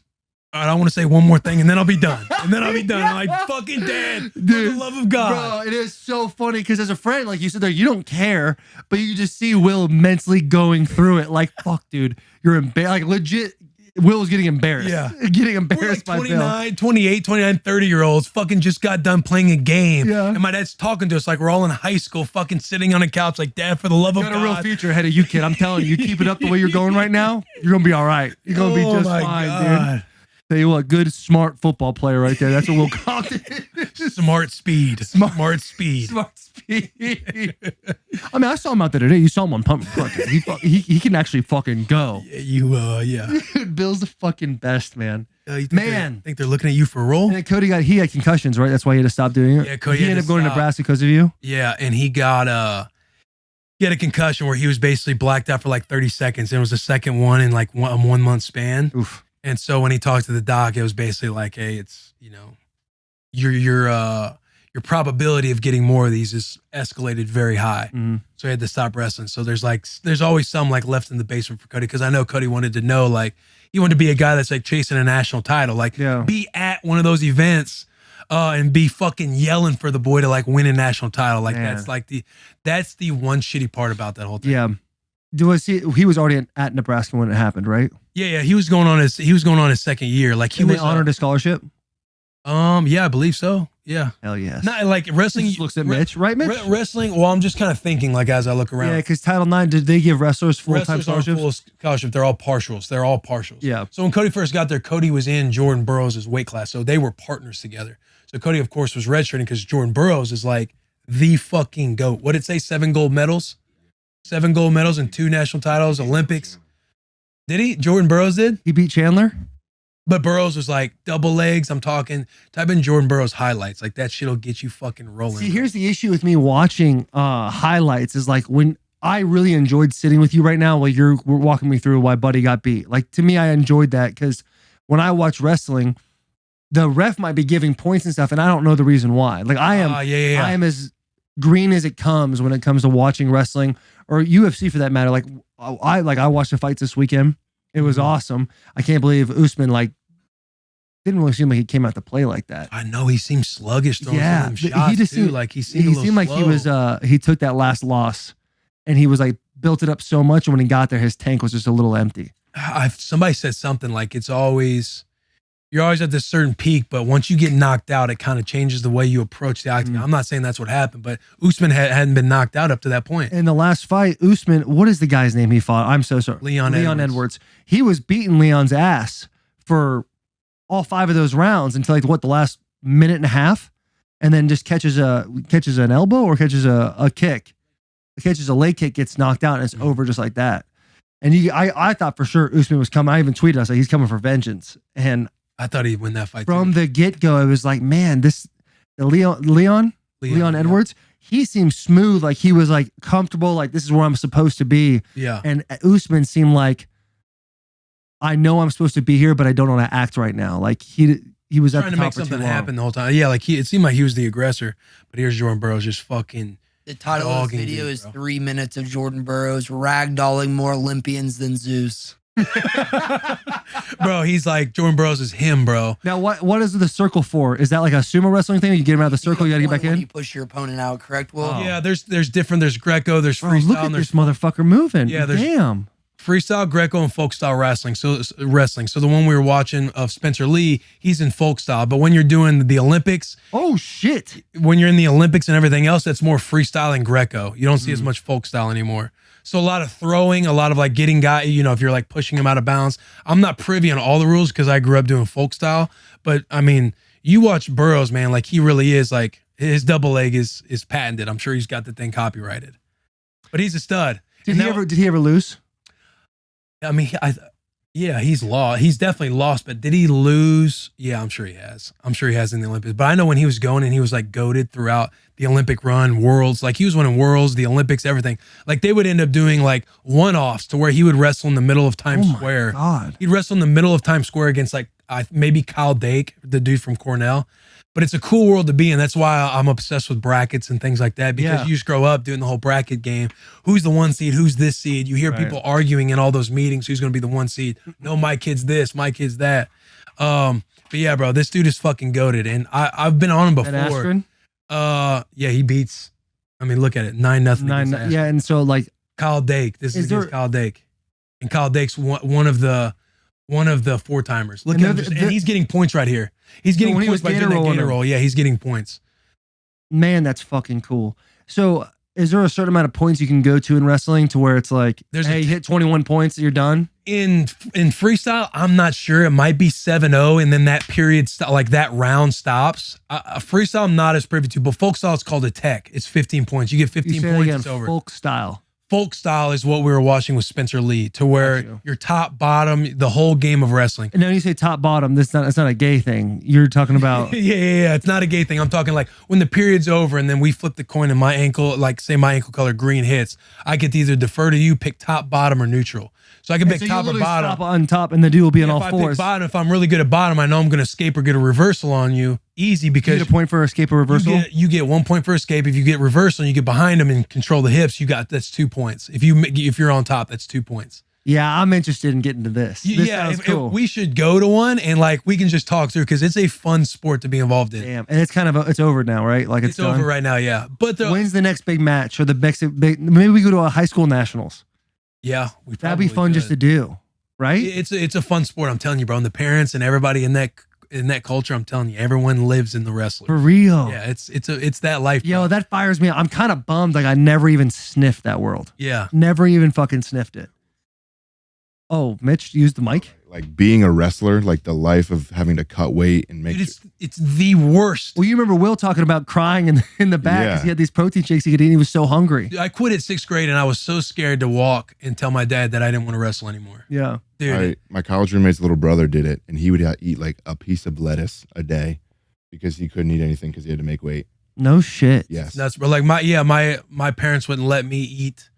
all right, I want to say one more thing, and then I'll be done. And then I'll be done. Yeah. I'm like, fucking Dad, for Dude, the love of God. Bro, it is so funny because as a friend, like you said there, you don't care, but you just see Will mentally going through it. Like, fuck, dude, you're embarrassed. Like, legit. Will was getting embarrassed. Yeah. Getting We're embarrassed like by Bill. 28, 29, 30-year-olds fucking just got done playing a game. Yeah. And my dad's talking to us like we're all in high school, fucking sitting on a couch like, Dad, for the love You of got a real God. future ahead of you, kid. I'm telling you, you keep it up the way you're going right now, you're going to be all right. You're going to be just fine, dude. Tell you what, good, smart football player right there. That's what Will Compton is. Smart speed. Smart speed. Smart speed. I mean, I saw him out there today. You saw him on pump. He can actually fucking go. Yeah. Dude, Bill's the fucking best, man. You think Man. think they're looking at you for a role? And then Cody he had concussions, right? That's why he had to stop doing it. Yeah, Cody he had ended to up going to stop. Nebraska because of you. Yeah, and he got he had a concussion where he was basically blacked out for like 30 seconds. And it was the second one in like a 1 month span. Oof. And so when he talked to the doc, it was basically like, hey, it's, you know, your probability of getting more of these is escalated very high. Mm-hmm. So he had to stop wrestling. So there's always some like left in the basement for Cody, because I know Cody wanted to know, like, he wanted to be a guy that's like chasing a national title, like be at one of those events and be fucking yelling for the boy to like win a national title. Like that's the one shitty part about that whole thing. Yeah. He was already at Nebraska when it happened, right? Yeah. He was going on his second year. Like he And was they honored his scholarship. Yeah, I believe so. Yeah. Hell yes. Not like wrestling. Just looks at Mitch, right, Mitch? Wrestling. Well, I'm just kind of thinking like as I look around. Yeah, because Title IX, did they give wrestlers full-time Wrestlers aren't scholarships? full scholarship. They're all partials. Yeah. So when Cody first got there, Cody was in Jordan Burroughs' weight class. So they were partners together. So Cody, of course, was redshirting because Jordan Burroughs is like the fucking GOAT. What did it say? 7 gold medals? 7 gold medals and 2 national titles, Olympics. Did he? Jordan Burroughs did? He beat Chandler? But Burroughs was like double legs. I'm talking, type in Jordan Burroughs highlights. Like that shit'll get you fucking rolling. See, here's the issue with me watching highlights is like when I really enjoyed sitting with you right now while you're walking me through why Buddy got beat. Like to me, I enjoyed that because when I watch wrestling, the ref might be giving points and stuff, and I don't know the reason why. Like I am, I am as green as it comes when it comes to watching wrestling or UFC for that matter. Like I watched the fights this weekend. It was awesome. I can't believe Usman didn't really seem like he came out to play like that. I know he seemed sluggish throwing some of them shots he just too. seemed Like he seemed like he was he took that last loss and he was like built it up so much, and when he got there, his tank was just a little empty. Somebody said something like you're always at this certain peak, but once you get knocked out, it kind of changes the way you approach the octagon. I'm not saying that's what happened, but Usman hadn't been knocked out up to that point. In the last fight, Usman, what is the guy's name he fought? I'm so sorry. Leon Edwards. He was beating Leon's ass for all 5 of those rounds until like the last minute and a half, and then just catches an elbow or catches a kick. Catches a leg kick, gets knocked out, and it's over just like that. And I thought for sure Usman was coming. I even tweeted, I said he's coming for vengeance. And I thought he'd win that fight from too. the get-go. It was like, man, Leon Edwards, he seemed smooth, like he was like comfortable, like this is where I'm supposed to be. Yeah. And Usman seemed like, I know I'm supposed to be here, but I don't want to act right now. Like he was at trying the to top make for something too long. happen the whole time. Yeah, like it seemed like he was the aggressor, but here's Jordan Burroughs just fucking. The title of this video is 3 minutes of Jordan Burroughs ragdolling more Olympians than Zeus. Bro, he's like Jordan Burroughs is him, bro. Now, what is the circle for? Is that like a sumo wrestling thing? You get him out of the circle, you got to get back When in? you push your opponent out, correct, Will? Yeah, there's different. There's Greco, there's Bro, freestyle, look at and there's this motherfucker moving. Yeah, there's- damn. freestyle, Greco, and folk style wrestling. So the one we were watching of Spencer Lee, he's in folk style. But when you're doing the Olympics, Oh shit! when you're in the Olympics and everything else, that's more freestyle and Greco. You don't see as much folk style anymore. So a lot of throwing, a lot of like getting guy, you know, if you're like pushing him out of bounds. I'm not privy on all the rules because I grew up doing folk style. But I mean, you watch Burrows, man, like he really is like his double leg is patented. I'm sure he's got the thing copyrighted. But he's a stud. Did he ever lose? I mean, he's lost. He's definitely lost, but did he lose? Yeah, I'm sure he has. I'm sure he has in the Olympics. But I know when he was going and he was like goated throughout the Olympic run, Worlds, like he was winning Worlds, the Olympics, everything. Like they would end up doing like one-offs to where he would wrestle in the middle of Times Square. God. He'd wrestle in the middle of Times Square against like maybe Kyle Dake, the dude from Cornell. But it's a cool world to be in. That's why I'm obsessed with brackets and things like that, because you just grow up doing the whole bracket game. Who's the one seed? Who's this seed? You hear people arguing in all those meetings. Who's going to be the one seed? No, my kid's this, my kid's that. But yeah, bro, this dude is fucking goated. And I've been on him before. Askren? Yeah, he beats, I mean, look at it. 9-0. Yeah, and so like Kyle Dake. This is against Kyle Dake. And Kyle Dake's one of the four-timers. Look at him. And he's getting points right here. He's getting points by doing that gator roll. Yeah, he's getting points. Man, that's fucking cool. So is there a certain amount of points you can go to in wrestling to where it's like, hey, you hit 21 points, you're done? In freestyle, I'm not sure. It might be 7-0, and then that period, like that round stops. Freestyle, I'm not as privy to, but folk style is called a tech. It's 15 points. You get 15 points, it's over. Folk style. Folk style is what we were watching with Spencer Lee, to where you're top, bottom, the whole game of wrestling. And when you say top, bottom, it's not a gay thing. You're talking about... yeah. It's not a gay thing. I'm talking like when the period's over and then we flip the coin and my ankle, like say my ankle color green hits, I get to either defer to you, pick top, bottom, or neutral. So I can pick top or bottom. Stop on top, and the dude will be on all fours. If I pick bottom, if I'm really good at bottom, I know I'm going to escape or get a reversal on you. Easy, because you get a point for escape or reversal. You get 1 point for escape. If you get reversal and you get behind them and control the hips, that's 2 points. If you're on top, that's 2 points. Yeah, I'm interested in getting to this. This sounds cool. If we should go to one and like we can just talk through, because it's a fun sport to be involved in. Damn, and it's kind of it's over now, right? Like it's over right now, yeah. But when's the next big match or the next big? Maybe we go to a high school nationals. Yeah, that'd be fun just to do, right? It's a fun sport. I'm telling you, bro. And the parents and everybody in that culture, I'm telling you, everyone lives in the wrestling. For real. Yeah, it's that life. Yo, that fires me. I'm kind of bummed. Like I never even sniffed that world. Yeah, never even fucking sniffed it. Oh, Mitch, use the mic. Like being a wrestler, like the life of having to cut weight and make. Dude, it's the worst. Well, you remember Will talking about crying in the back because he had these protein shakes he could eat and he was so hungry. Dude, I quit at 6th grade and I was so scared to walk and tell my dad that I didn't want to wrestle anymore. Yeah. Dude. My college roommate's little brother did it, and he would eat like a piece of lettuce a day because he couldn't eat anything because he had to make weight. No shit. Yes. That's like my parents wouldn't let me eat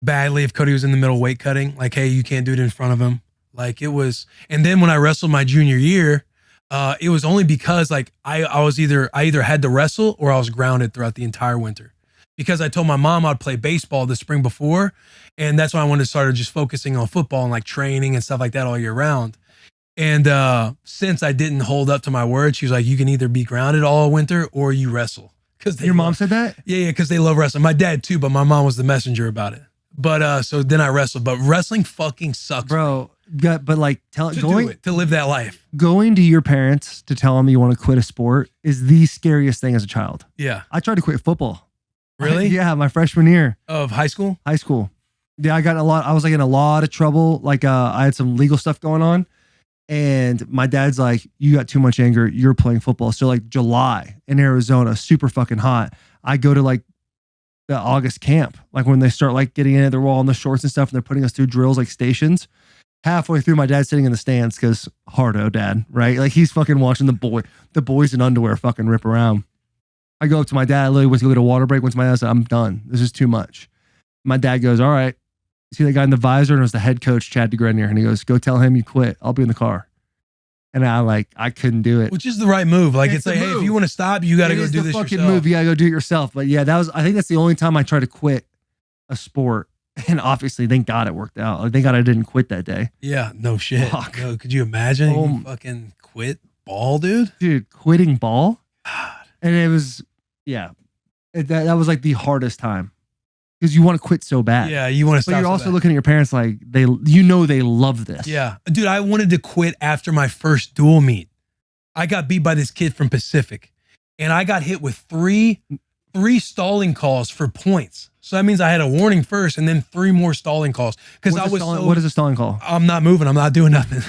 badly if Cody was in the middle weight cutting. Like, hey, you can't do it in front of him. Like it was, and then when I wrestled my junior year, it was only because like I either had to wrestle or I was grounded throughout the entire winter, because I told my mom I'd play baseball the spring before, and that's why I wanted to start just focusing on football and like training and stuff like that all year round. And since I didn't hold up to my word, she was like, you can either be grounded all winter or you wrestle. Your mom said that? Yeah, because they love wrestling. My dad too, but my mom was the messenger about it. But so then I wrestled. But wrestling fucking sucks, bro. But like to live that life. Going to your parents to tell them you want to quit a sport is the scariest thing as a child. Yeah, I tried to quit football. Really? Yeah, my freshman year of high school. Yeah, I was like in a lot of trouble. Like I had some legal stuff going on, and my dad's like, "You got too much anger. You're playing football." So like July in Arizona, super fucking hot. I go to like the August camp, like when they start like getting in, they're all in the shorts and stuff, and they're putting us through drills like stations. Halfway through, my dad's sitting in the stands because hardo dad, right? Like he's fucking watching the boys in underwear fucking rip around. I go up to my dad. I literally went to go get a water break. Went to my dad. I said, "I'm done. This is too much." My dad goes, "All right." See that guy in the visor? And it was the head coach, Chad DeGrenier. And he goes, "Go tell him you quit. I'll be in the car." And I couldn't do it. Which is the right move. Like it's like, hey, if you want to stop, you got to go do this fucking yourself. Move. You got to go do it yourself. But yeah, I think that's the only time I tried to quit a sport. And obviously, thank God it worked out. Like, thank God I didn't quit that day. Yeah, no shit. Fuck. No, could you imagine you fucking quit ball, dude? Dude, quitting ball? God. And it was, yeah. That was like the hardest time. Because you want to quit so bad. Yeah, you want to stop. But you're also looking at your parents like, they love this. Yeah. Dude, I wanted to quit after my first dual meet. I got beat by this kid from Pacific. And I got hit with 3 3 stalling calls for points. So that means I had a warning first and then 3 more stalling calls. Because I was what is a stalling call? I'm not moving. I'm not doing nothing.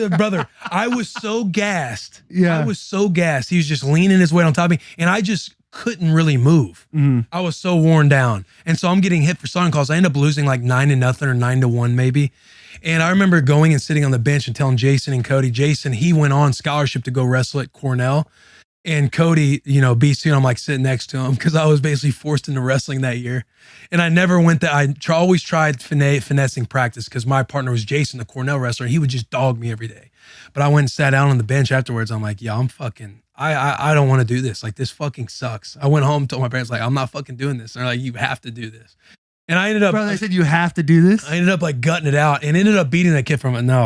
Brother, I was so gassed. Yeah. I was so gassed. He was just leaning his weight on top of me. And I just couldn't really move. I was so worn down. And so I'm getting hit for stalling calls. I end up losing like 9-0 or 9-1 maybe. And I remember going and sitting on the bench and telling Jason and Cody, Jason, he went on scholarship to go wrestle at Cornell. And Cody, BC, and I'm like sitting next to him because I was basically forced into wrestling that year. And I never went that. I always tried finessing practice because my partner was Jason, the Cornell wrestler. And he would just dog me every day. But I went and sat down on the bench afterwards. I'm like, yeah, I'm fucking, I don't want to do this. Like, this fucking sucks. I went home, told my parents, like, I'm not fucking doing this. And they're like, you have to do this. And I ended up, Bro, they said you have to do this. I ended up like gutting it out and ended up beating that kid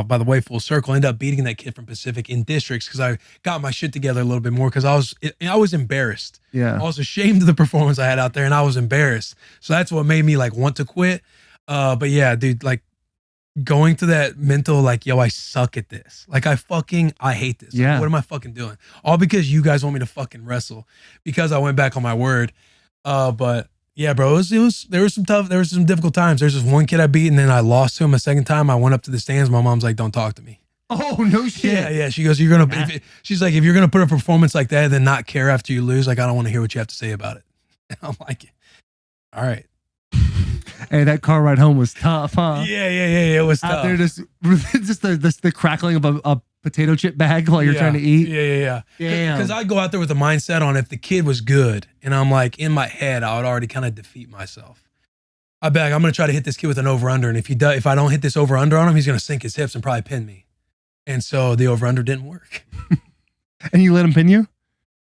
by the way, full circle, I ended up beating that kid from Pacific in districts because I got my shit together a little bit more because I was embarrassed. Yeah. I was ashamed of the performance I had out there and I was embarrassed. So that's what made me like want to quit. But yeah, dude, like going to that mental, like, yo, I suck at this. Like I hate this. Yeah. Like, what am I fucking doing? All because you guys want me to fucking wrestle because I went back on my word. But yeah, bro, there were some difficult times. There's this one kid I beat and then I lost to him a second time. I went up to the stands. My mom's like, don't talk to me. Oh, no shit. Yeah. She goes, she's like, if you're going to put a performance like that and then not care after you lose, like, I don't want to hear what you have to say about it. And I'm like, all right. Hey, that car ride home was tough, huh? Yeah. It was tough. Out there, just the crackling of a potato chip bag while you're trying to eat. Yeah. Damn. Because I go out there with a mindset on if the kid was good, and I'm like, in my head, I would already kind of defeat myself. I'm going to try to hit this kid with an over-under, and if I don't hit this over-under on him, he's going to sink his hips and probably pin me. And so the over-under didn't work. And you let him pin you?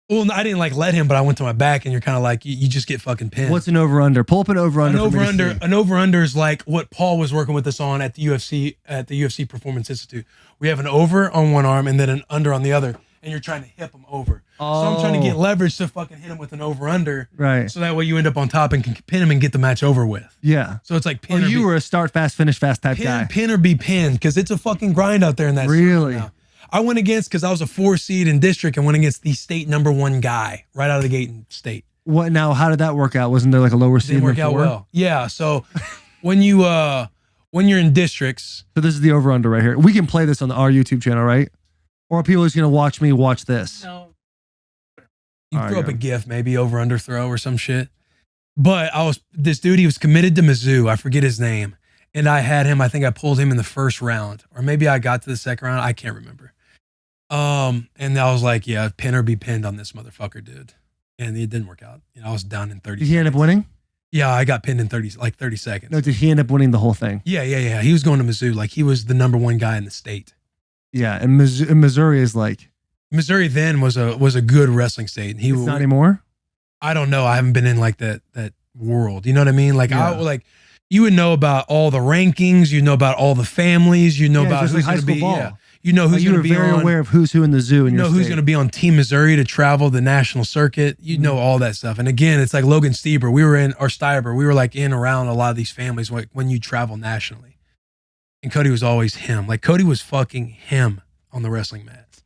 Well, I didn't like let him, but I went to my back, and you're kind of like, you just get fucking pinned. What's an over-under? Pull up an over-under. An over-under is like what Paul was working with us on at the UFC Performance Institute. We have an over on one arm and then an under on the other, and you're trying to hip him over. Oh. So I'm trying to get leverage to fucking hit him with an over-under. Right. So that way you end up on top and can pin him and get the match over with. Yeah. So it's like pin you were a start fast, finish fast type guy. Pin or be pinned because it's a fucking grind out there in that. Really? Now. I went against, because I was a 4 seed in district and went against the state #1 guy right out of the gate in state. What now? How did that work out? Wasn't there like a lower seed? Didn't work out well. Yeah. So when you're in districts. So this is the over under right here. We can play this on our YouTube channel, right? Or are people just gonna watch me watch this? No. You All throw right, up a GIF, maybe over under throw or some shit. But this dude, he was committed to Mizzou. I forget his name. And I had him, I think I pulled him in the first round. Or maybe I got to the second round. I can't remember. And I was like, yeah, pin or be pinned on this motherfucker, dude. And it didn't work out. I was done in 30 Did he end up winning? Yeah, I got pinned in 30 seconds. No, did he end up winning the whole thing? Yeah. He was going to Mizzou. Like, he was the #1 guy in the state. Yeah, and Missouri is like... Missouri then was a good wrestling state. And It's not anymore? I don't know. I haven't been in like that world. You know what I mean? Like, Yeah. you would know about all the rankings. You know about all the families. You know about just who's like high going to be. school ball. Yeah. You know who's you going were to be very on. aware of who's who in the zoo. You know who's going to be on Team Missouri to travel the national circuit. You know all that stuff. And again, it's like Logan Stieber. We were like in around a lot of these families when you travel nationally. And Cody was always him. Like, Cody was fucking him on the wrestling mat.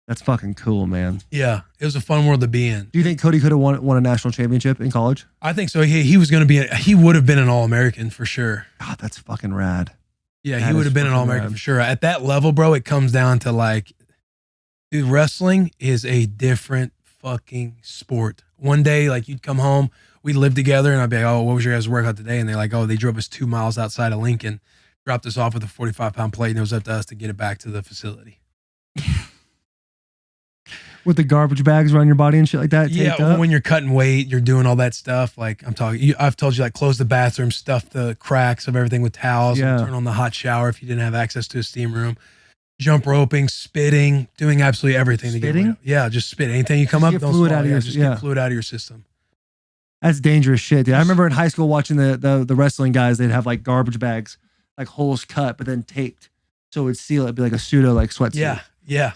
That's fucking cool, man. Yeah, it was a fun world to be in. Do you think Cody could have won a national championship in college? I think so. He would have been an All-American for sure. God, that's fucking rad. Yeah, That he would is have been an fucking All-American rad. for sure. At that level, bro, it comes down to like, dude, wrestling is a different fucking sport. One day, like, you'd come home, we'd live together, and I'd be like, oh, what was your guys' workout today? And they're like, oh, they drove us 2 miles outside of Lincoln, dropped us off with a 45-pound plate, and it was up to us to get it back to the facility. With the garbage bags around your body and shit like that? Yeah, taped up? when you're cutting weight, you're doing all that stuff. Like, I've told you, like, close the bathroom, stuff the cracks of everything with towels, Yeah. and turn on the hot shower if you didn't have access to a steam room. Jump roping, spitting, doing absolutely everything. Spitting? Yeah, just spit. Anything you come Just up, get don't fluid swallow. out of your- Just yeah. get fluid out of your system. That's dangerous shit, dude. I remember in high school watching the wrestling guys, they'd have like garbage bags, like holes cut, but then taped. So it would seal it. It'd be like a pseudo like sweatsuit. Yeah.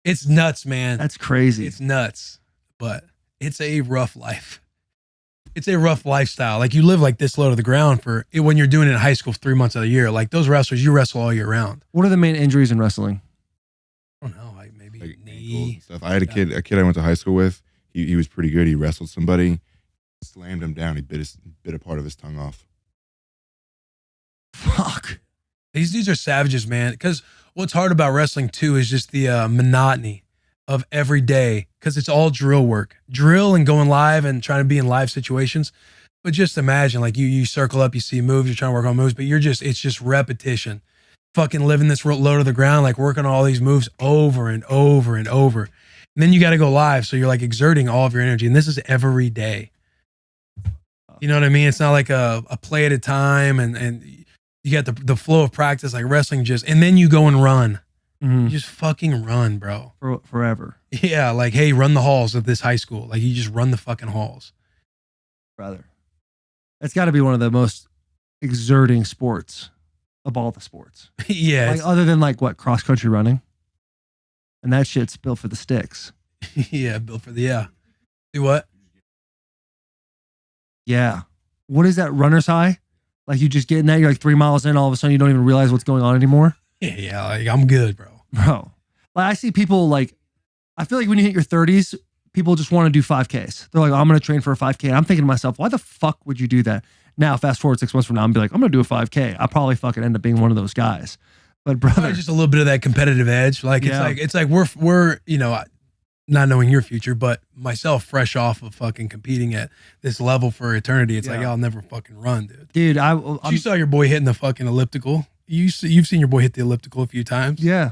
It's nuts, man. That's crazy. It's nuts, but it's a rough life. It's a rough lifestyle. Like, you live like this low to the ground when you're doing it in high school for 3 months of the year. Like, those wrestlers, you wrestle all year round. What are the main injuries in wrestling? I don't know, like maybe Like ankles knee. and stuff. I had a kid I went to high school with. he was pretty good. He wrestled somebody, slammed him down. He bit a part of his tongue off. Fuck. These dudes are savages, man. Because what's hard about wrestling too is just the monotony of every day. Because it's all drill work, drill and going live and trying to be in live situations. But just imagine, like you circle up, you see moves, you're trying to work on moves, but it's just repetition. Fucking living this low to the ground, like working all these moves over and over and over. And then you got to go live, so you're like exerting all of your energy, and this is every day. You know what I mean? It's not like a play at a time, and you got the flow of practice, like wrestling and then you go and run. Mhm. You just fucking run, bro. Forever. Yeah, like, hey, run the halls of this high school. Like, you just run the fucking halls. Brother. It's got to be one of the most exerting sports of all the sports. Yeah. Like, other than like what, cross country running? And that shit's built for the sticks. Yeah, built for the, Do what? Yeah. What is that runner's high? Like you just get in that, you're like 3 miles in, all of a sudden you don't even realize what's going on anymore. Yeah, like I'm good, bro. Bro. Like I see people like, I feel like when you hit your 30s, people just want to do 5Ks. They're like, I'm going to train for a 5K. And I'm thinking to myself, why the fuck would you do that? Now, fast forward 6 months from now, I'm be like, I'm going to do a 5K. I'll probably fucking end up being one of those guys. But brother, Probably just a little bit of that competitive edge. Like it's like we're not knowing your future, but myself fresh off of fucking competing at this level for eternity. It's like I'll never fucking run, dude. Dude, You saw your boy hitting the fucking elliptical. You've seen your boy hit the elliptical a few times. Yeah.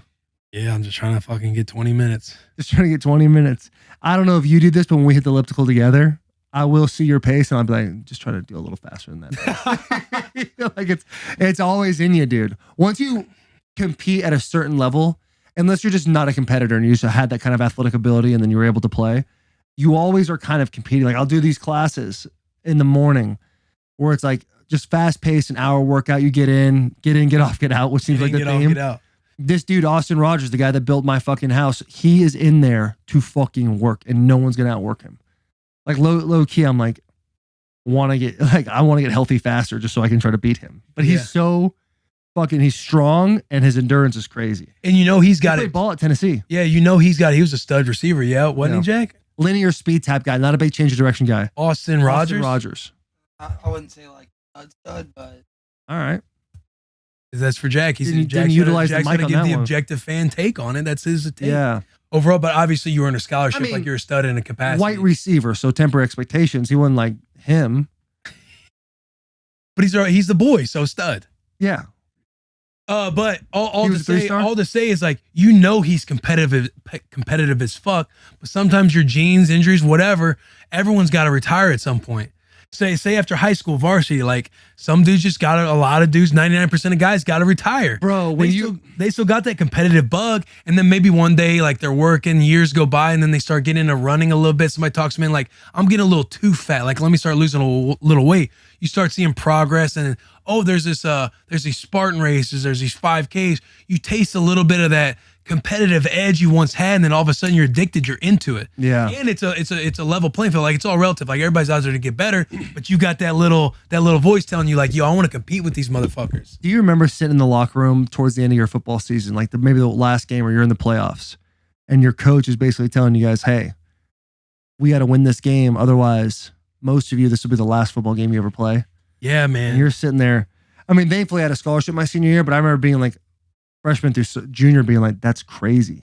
Yeah, I'm just trying to fucking get 20 minutes. Just trying to get 20 minutes. I don't know if you do this, but when we hit the elliptical together, I will see your pace and I'll be like, just try to do a little faster than that. Like it's always in you, dude. Once you compete at a certain level, unless you're just not a competitor and you just had that kind of athletic ability and then you were able to play, you always are kind of competing. Like I'll do these classes in the morning where it's like just fast paced, an hour workout. You get in, get off, get out, which seems like the theme. Get out. This dude, Austin Rogers, the guy that built my fucking house, he is in there to fucking work and no one's going to outwork him. Like low key, I'm like, I want to get healthy faster just so I can try to beat him. But he's so fucking, he's strong and his endurance is crazy. And he's got he played ball at Tennessee. Yeah, he was a stud receiver. Yeah, wasn't he, Jack? Linear speed type guy, not a big change of direction guy. Austin Rogers. I wouldn't say like stud, but all right. That's for Jack. Didn't utilize the mic gonna on give that the one. objective fan take on it. That's his take. Yeah. Overall, but obviously you were in a scholarship, I mean, like you're a stud in a capacity. White receiver, so temper expectations. He wasn't like him. But he's the boy, so stud. Yeah. But all He to was a three-star? say is like he's competitive as fuck. But sometimes your genes, injuries, whatever, everyone's got to retire at some point. Say after high school varsity, like some dudes just got a lot of dudes, 99% of guys got to retire. Bro, they still got that competitive bug, and then maybe one day like they're working, years go by, and then they start getting into running a little bit. Somebody talks to me and like, I'm getting a little too fat. Like, let me start losing a little weight. You start seeing progress, and there's these Spartan races, there's these 5Ks. You taste a little bit of that competitive edge you once had, and then all of a sudden you're addicted, you're into it. Yeah. And it's a level playing field. Like it's all relative. Like everybody's out there to get better, but you got that little voice telling you like, yo, I want to compete with these motherfuckers. Do you remember sitting in the locker room towards the end of your football season, like maybe the last game or you're in the playoffs, and your coach is basically telling you guys, hey, we got to win this game. Otherwise, most of you, this will be the last football game you ever play. Yeah, man. And you're sitting there. I mean, thankfully I had a scholarship my senior year, but I remember being like freshman through junior being like, that's crazy.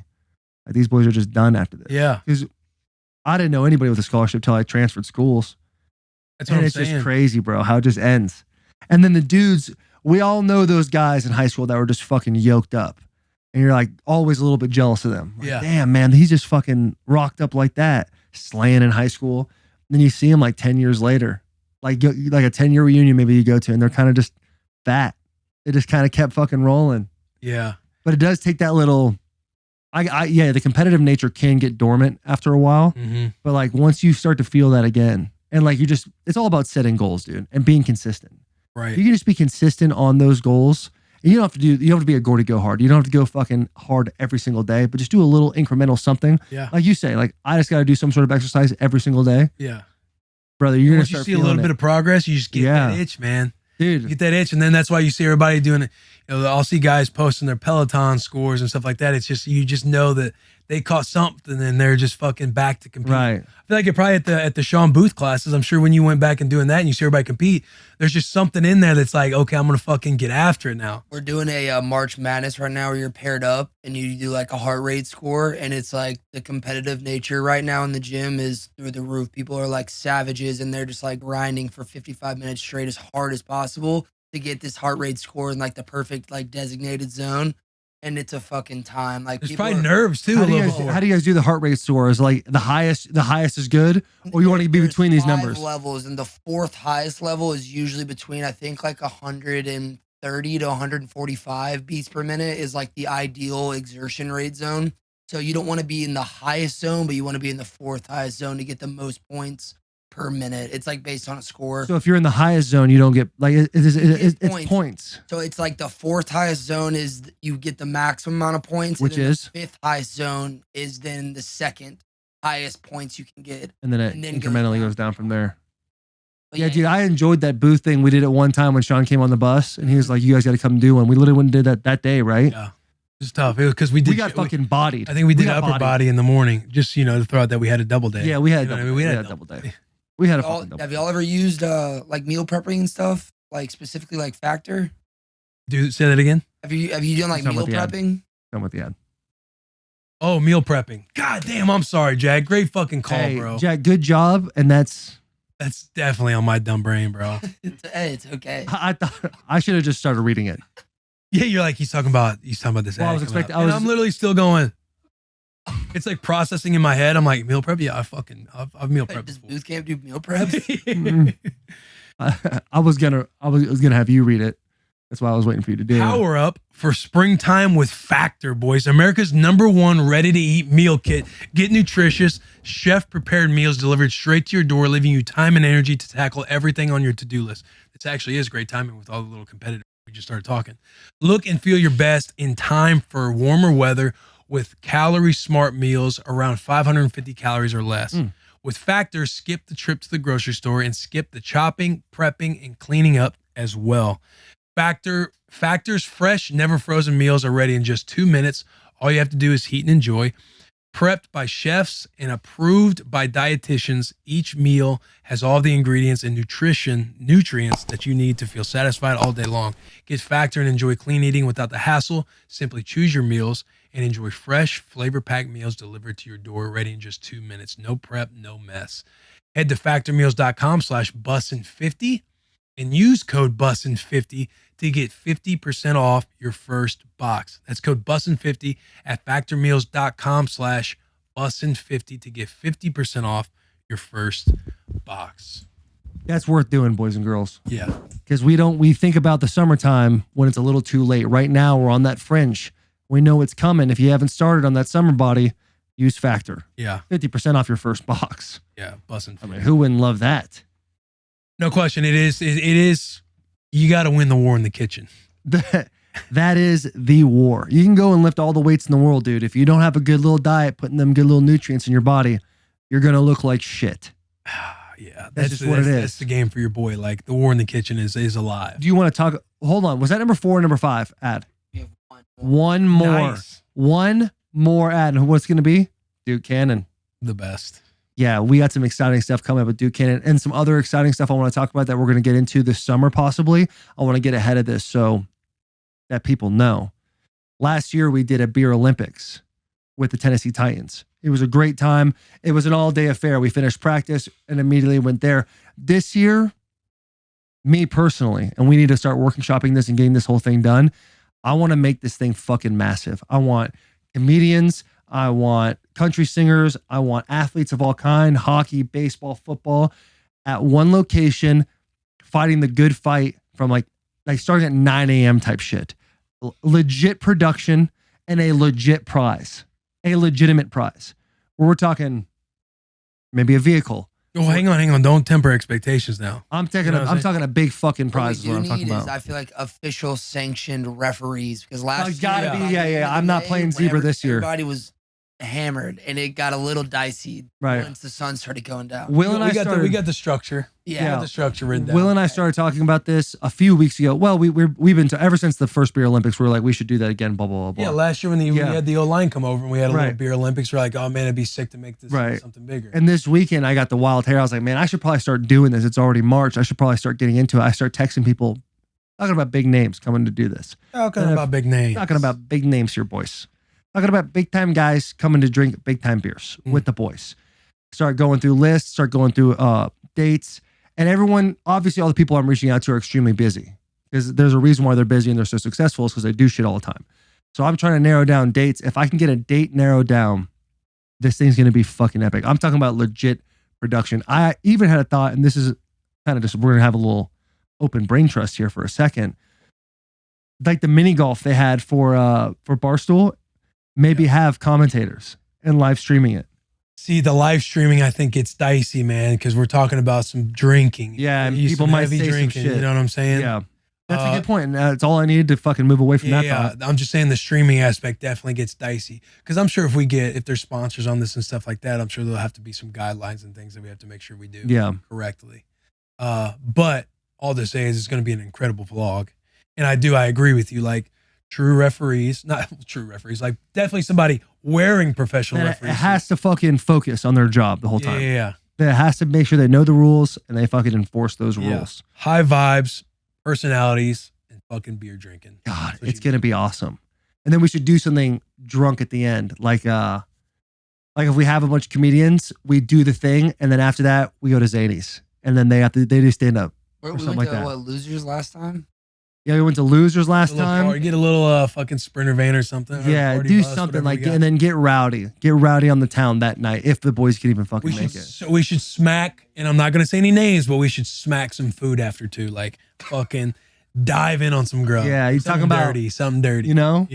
Like these boys are just done after this. Yeah. Because I didn't know anybody with a scholarship till I transferred schools. That's what I'm saying. It's just crazy, bro, how it just ends. And then the dudes, we all know those guys in high school that were just fucking yoked up. And you're like always a little bit jealous of them. Like, damn, man, he's just fucking rocked up like that, slaying in high school. And then you see him like 10 years later, like a 10-year reunion maybe you go to, and they're kind of just fat. They just kind of kept fucking rolling. Yeah. But it does take that little, the competitive nature can get dormant after a while. Mm-hmm. But like once you start to feel that again, and like it's all about setting goals, dude, and being consistent. Right. You can just be consistent on those goals. And you don't have to be a Gordy go hard. You don't have to go fucking hard every single day, but just do a little incremental something. Yeah. Like you say, like I just got to do some sort of exercise every single day. Yeah. Brother, you're going to Once you start see a little bit of progress, you just get that itch, man. Dude. You get that itch, and then that's why you see everybody doing it. I'll see guys posting their Peloton scores and stuff like that. It's just, you just know that they caught something and they're just fucking back to compete. Right. I feel like it probably at the Sean Booth classes, I'm sure when you went back and doing that and you see everybody compete, there's just something in there that's like, okay, I'm going to fucking get after it now. We're doing a March Madness right now where you're paired up and you do like a heart rate score. And it's like the competitive nature right now in the gym is through the roof. People are like savages and they're just like grinding for 55 minutes straight as hard as possible to get this heart rate score in like the perfect like designated zone. And it's a fucking time. Like There's people probably are- nerves too. How a do, you little guys, bit. how do you guys do the heart rate score? Is like the highest is good, or you want to be There's between these 5 numbers? levels, and the fourth highest level is usually between I think like 130 to 145 beats per minute is like the ideal exertion rate zone. So you don't want to be in the highest zone, but you want to be in the fourth highest zone to get the most points per minute. It's like based on a score. So if you're in the highest zone, you don't get like it's points. points, So it's like the fourth highest zone is you get the maximum amount of points, which and then is, the fifth highest zone is then the second highest points you can get. and then it and then goes incrementally down. goes down from there. But Yeah, dude, I enjoyed that booth thing. We did it one time when Sean came on the bus, and he was like, "You guys got to come do one." We literally went and did that day, right? Yeah. It's tough because we did. We got fucking bodied. I think we did got upper bodied. body in the morning, just to throw out that we had a double day. Yeah, we had You know double, what I mean? We we had had a double double day. We had a fucking double. Have y'all ever used like meal prepping and stuff? Like specifically like Factor? Dude, say that again. Have you done like Tell me meal what the ad. prepping? Come with the ad. Oh, meal prepping. God damn, I'm sorry, Jack. Great fucking call, Hey, bro. Jack, good job, and that's. That's definitely on my dumb brain, bro. Hey, it's okay. I thought I should have just started reading it. Yeah, you're like he's talking about this. Well, I ad was coming expecting- up. I And was- I'm literally still going. It's like processing in my head. I'm like meal prep. Yeah, I've meal Wait, prepped does before. boot camp do meal preps? I was gonna have you read it. That's why I was waiting for you to do it. Power up for springtime with Factor, boys. America's #1 ready-to-eat meal kit. Get nutritious, chef-prepared meals delivered straight to your door, leaving you time and energy to tackle everything on your to-do list. This actually is great timing with all the little competitors we just started talking. Look and feel your best in time for warmer weather with calorie-smart meals around 550 calories or less. With Factor, skip the trip to the grocery store and skip the chopping, prepping, and cleaning up as well. Factor's fresh, never frozen meals are ready in just 2 minutes. All you have to do is heat and enjoy. Prepped by chefs and approved by dietitians, each meal has all the ingredients and nutrients that you need to feel satisfied all day long. Get Factor and enjoy clean eating without the hassle. Simply choose your meals and enjoy fresh, flavor-packed meals delivered to your door, ready in just 2 minutes. No prep, no mess. Head to factormeals.com/bussin50 and use code bussin50 to get 50% off your first box. That's code bussin50 at factormeals.com/bussin50 to get 50% off your first box. That's worth doing, boys and girls. Yeah. Because we think about the summertime when it's a little too late. Right now, we're on that fringe. We know it's coming. If you haven't started on that summer body, use Factor. Yeah. 50% off your first box. Yeah. Bussin50. I mean, who wouldn't love that? No question. It is. You got to win the war in the kitchen. That is the war. You can go and lift all the weights in the world, dude. If you don't have a good little diet, putting them good little nutrients in your body, you're going to look like shit. Yeah. That's just what it is. That's the game for your boy. Like the war in the kitchen is alive. Do you want to talk? Hold on. Was that number 4 or number 5 ad? We have one. One more. Nice. One more ad. And what's going to be? Duke Cannon. The best. Yeah, we got some exciting stuff coming up with Duke Cannon and some other exciting stuff I want to talk about that we're going to get into this summer possibly. I want to get ahead of this so that people know. Last year, we did a beer Olympics with the Tennessee Titans. It was a great time. It was an all-day affair. We finished practice and immediately went there. This year, me personally, and we need to start workshopping this and getting this whole thing done, I want to make this thing fucking massive. I want comedians, I want country singers, I want athletes of all kind, hockey, baseball, football, at one location, fighting the good fight from like starting at 9 a.m. type shit. Legit production and a legit prize, a legitimate prize. Where we're talking maybe a vehicle. Oh, hang on. Don't temper expectations now. I'm talking. You know what I'm I'm talking a big fucking What prize. Is we what do I'm talking need is, about. I feel like, official sanctioned referees because last Oh, it's gotta year, be, back yeah, in yeah. the I'm not day, playing zebra whenever this year. Everybody was hammered, and it got a little dicey Right. once the sun started going down. Will and I started. we got the structure. Yeah. We got the structure written down. Will and I started talking about this a few weeks ago. Well, we've been ever since the first Beer Olympics. We were like, we should do that again. Blah blah blah. Blah. Yeah, last year when we had the O-line come over and we had a little Right. beer Olympics, we're like, oh man, it'd be sick to make this Right. something bigger. And this weekend, I got the wild hair. I was like, man, I should probably start doing this. It's already March. I should probably start getting into it. I start texting people, talking about big names coming to do this. Talking about big names. Talking about big names here, boys. Talking about big time guys coming to drink big time beers with the boys. Start going through lists, start going through dates. And everyone, obviously all the people I'm reaching out to are extremely busy. Because there's a reason why they're busy and they're so successful is because they do shit all the time. So I'm trying to narrow down dates. If I can get a date narrowed down, this thing's going to be fucking epic. I'm talking about legit production. I even had a thought, and this is kind of just, we're going to have a little open brain trust here for a second. Like the mini golf they had for Barstool, maybe have commentators and live streaming it. See, the live streaming, I think it's dicey, man, because we're talking about some drinking. Yeah, and Some people might heavy say some drinking. shit. You know what I'm saying? Yeah. That's a good point. And that's all I needed to fucking move away from that thought. I'm just saying the streaming aspect definitely gets dicey because I'm sure if there's sponsors on this and stuff like that, I'm sure there'll have to be some guidelines and things that we have to make sure we do correctly. But all to say is it's going to be an incredible vlog. And I agree with you. Like not true referees, like definitely somebody wearing professional And referees. it has to fucking focus on their job the whole time. Yeah. It has to make sure they know the rules and they fucking enforce those rules. High vibes, personalities, and fucking beer drinking. God, it's going to be awesome. And then we should do something drunk at the end. Like if we have a bunch of comedians, we do the thing. And then after that, we go to Zany's. And then they do stand up. We or went something like to that. what, Losers last time? Yeah, we went to Losers last time. Or get a little fucking Sprinter van or something. or Yeah, party do bus, something whatever like we that. got. And then get rowdy. Get rowdy on the town that night if the boys can even fucking make it. So we should smack, and I'm not going to say any names, but we should smack some food after too. Like fucking dive in on some grub. Yeah, you talking about something dirty. You know?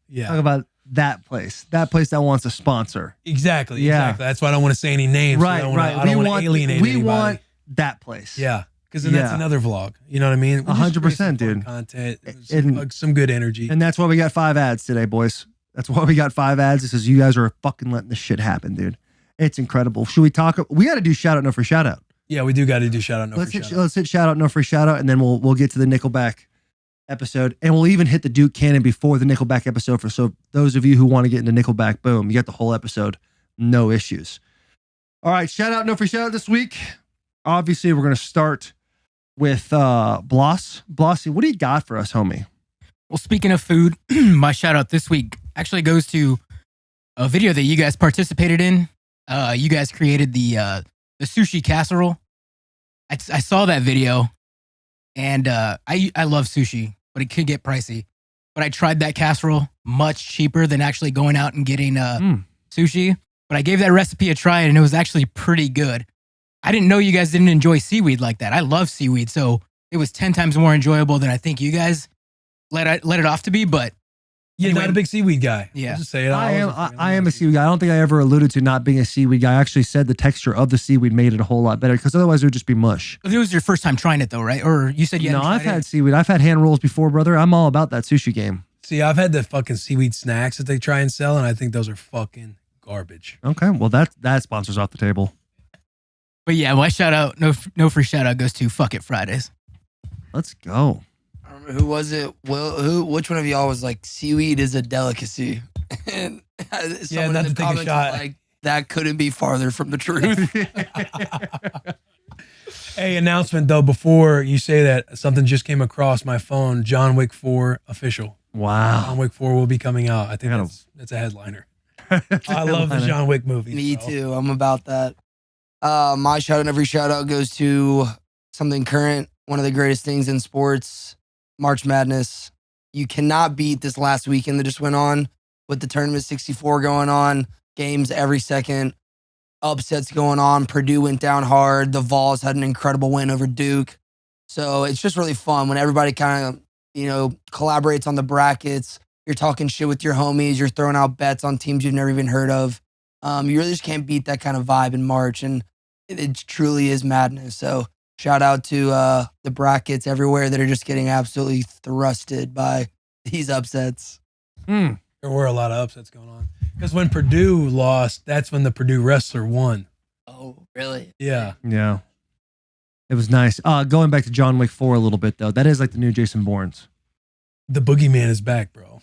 Yeah. Talk about that place that wants a sponsor. Exactly. Yeah. Exactly. That's why I don't want to say any names. Right, I don't want to alienate we anybody. want that place. Yeah. Because then that's Yeah. another vlog. You know what I mean? 100%, dude. Content, And- some good energy. And that's why we got 5 ads today, boys. That's why we got 5 ads. This is you guys are fucking letting this shit happen, dude. It's incredible. Should we talk? We got to do shout out, no free shout out. Yeah, we do got to do shout out. No Let's free hit, shout out. let's hit shout out, no free shout out, and then we'll get to the Nickelback episode, and we'll even hit the Duke Cannon before the Nickelback episode. So those of you who want to get into Nickelback, boom, you got the whole episode, no issues. All right, shout out, no free shout out this week. Obviously, we're gonna start with Bloss. Blossy, what do you got for us, homie? Well, speaking of food, my shout out this week actually goes to a video that you guys participated in. You guys created the sushi casserole. I saw that video, and I love sushi, but it could get pricey. But I tried that casserole, much cheaper than actually going out and getting sushi. But I gave that recipe a try, and it was actually pretty good. I didn't know you guys didn't enjoy seaweed like that. I love seaweed, so it was 10 times more enjoyable than I think you guys let it off to be. But Yeah, anyway, not a big seaweed guy. Yeah. I'll just say it. I am a seaweed guy. I don't think I ever alluded to not being a seaweed guy. I actually said the texture of the seaweed made it a whole lot better because otherwise it would just be mush. it was your first time trying it, though, right? Or you said you No, hadn't I've tried had it? seaweed. I've had hand rolls before, brother. I'm all about that sushi game. See, I've had the fucking seaweed snacks that they try and sell, and I think those are fucking garbage. Okay, well that sponsors off the table. But yeah, my shout out, no free shout out goes to Fuck It Fridays. Let's go. I don't remember who was it? Which one of y'all was like, seaweed is a delicacy? And someone not in to the take a comments was shot. like, that couldn't be farther from the truth. Hey, announcement though, before you say that, something just came across my phone. John Wick 4 official. John Wow. Wick 4 will be coming out. I think I gotta- that's a headliner. I love the John Wick movie. Me so. too. I'm about that. My shout out, every shout out goes to something current. One of the greatest things in sports, March Madness. You cannot beat this last weekend that just went on with the tournament 64 going on, games every second, upsets going on. Purdue went down hard. The Vols had an incredible win over Duke. So it's just really fun when everybody kind of, collaborates on the brackets. You're talking shit with your homies. You're throwing out bets on teams you've never even heard of. You really just can't beat that kind of vibe in March. And it truly is madness. So shout out to the brackets everywhere that are just getting absolutely thrusted by these upsets. Mm. There were a lot of upsets going on. Because when Purdue lost, that's when the Purdue wrestler won. Oh, really? Yeah. Yeah. It was nice. Going back to John Wick 4 a little bit, though. That is like the new Jason Bournes. The boogeyman is back, bro.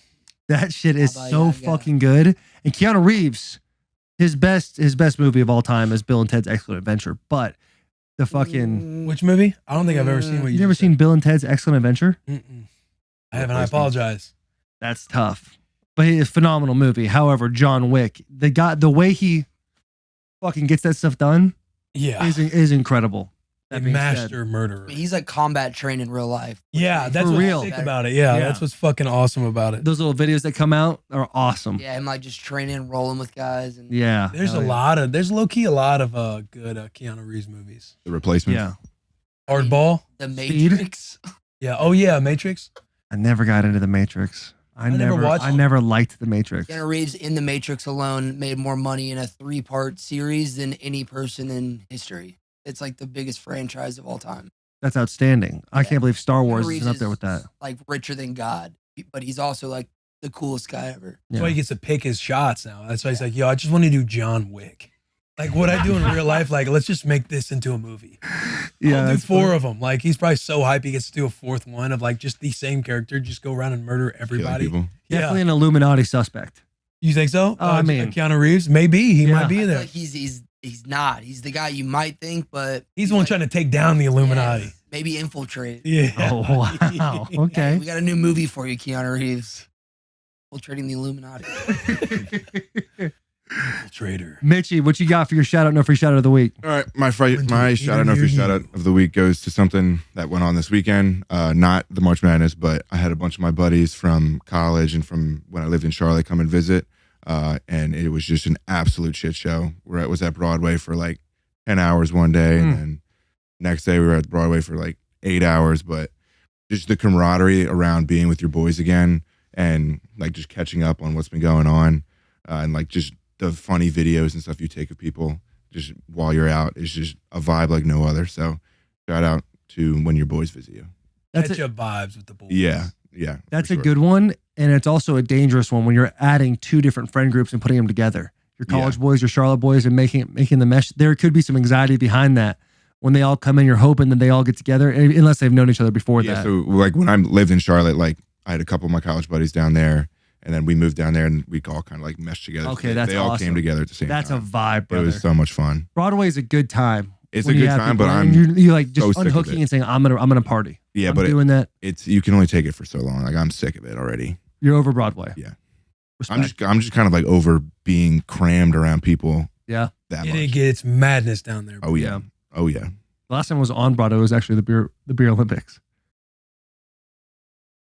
That shit is Baba so Yaga. fucking good. And Keanu Reeves, his best movie of all time is Bill and Ted's Excellent Adventure. But the fucking... Which movie? I don't think I've ever seen what You never seen Bill and Ted's Excellent Adventure? Mm-mm. I haven't. I apologize. That's tough. But it's a phenomenal movie. However, John Wick, the way he fucking gets that stuff done Yeah. is incredible. A That being master murderer. He's like combat trained in real life. Yeah, that's For what's real. sick about it. Yeah, Yeah. that's what's fucking awesome about it. Those little videos that come out are awesome. Yeah, him like just training, rolling with guys, and Yeah. There's Hell a yeah. lot of, there's low key a lot of good Keanu Reeves movies. The replacement. Yeah. Hardball. the Speed? Matrix. Yeah. Oh yeah, Matrix. I never got into The Matrix. I never never watched I it. never liked The Matrix. Keanu Reeves in the Matrix alone made more money in a 3-part series than any person in history. It's like the biggest franchise of all time. That's outstanding. I can't believe Star Keanu Wars Reeves isn't up there with that. Like richer than God, but he's also like the coolest guy ever. That's Yeah. why he gets to pick his shots now. That's why he's like, yo, I just want to do John Wick. Like what I do in real life, like let's just make this into a movie. Yeah, I'll do that's 4 funny. of them. Like he's probably so hyped he gets to do a 4th one of like just the same character, just go around and murder Killing everybody. people. Definitely Yeah. an Illuminati suspect. You think so? I mean- Keanu Reeves, maybe he Yeah. might I be feel there. like he's not. He's the guy you might think, but He's the one like, trying to take down the Illuminati. yeah, maybe infiltrate. Yeah. Oh wow. Hey, Okay. we got a new movie for you, Keanu Reeves. Infiltrating the Illuminati. Traitor. Mitchie, what you got for your shout out, no free shout out of the week? All right, my When do we shout out, no hear free you? shout out of the week goes to something that went on this weekend. Not the March Madness, but I had a bunch of my buddies from college and from when I lived in Charlotte come and visit, and it was just an absolute shit show. I was at Broadway for like 10 hours one day, and then next day we were at Broadway for like 8 hours. But just the camaraderie around being with your boys again, and like just catching up on what's been going on, and like just the funny videos and stuff you take of people just while you're out is just a vibe like no other. So shout out to when your boys visit you. That's Catch a, up vibes with the boys. Yeah. that's for a sure. good one, and it's also a dangerous one when you're adding 2 different friend groups and putting them together. Your college boys, your Charlotte boys, and making the mesh. There could be some anxiety behind that when they all come in. You're hoping that they all get together, unless they've known each other before Yeah. that. So like when I lived in Charlotte, like I had a couple of my college buddies down there, and then we moved down there and we all kind of like meshed together. Okay, So that's they all awesome. came together at the same That's time. a vibe, It brother. was so much fun. Broadway is a good time. It's when a you good have time, people but and I'm you like just so sick of unhooking it. and saying, I'm gonna party. yeah, I'm but doing that. it's you can only take it for so long. Like I'm sick of it already. You're over Broadway. Yeah. Respect. I'm just kind of like over being crammed around people Yeah. that It much. gets madness down there. Oh yeah. Oh yeah. The last time I was on Broadway was actually the beer Olympics.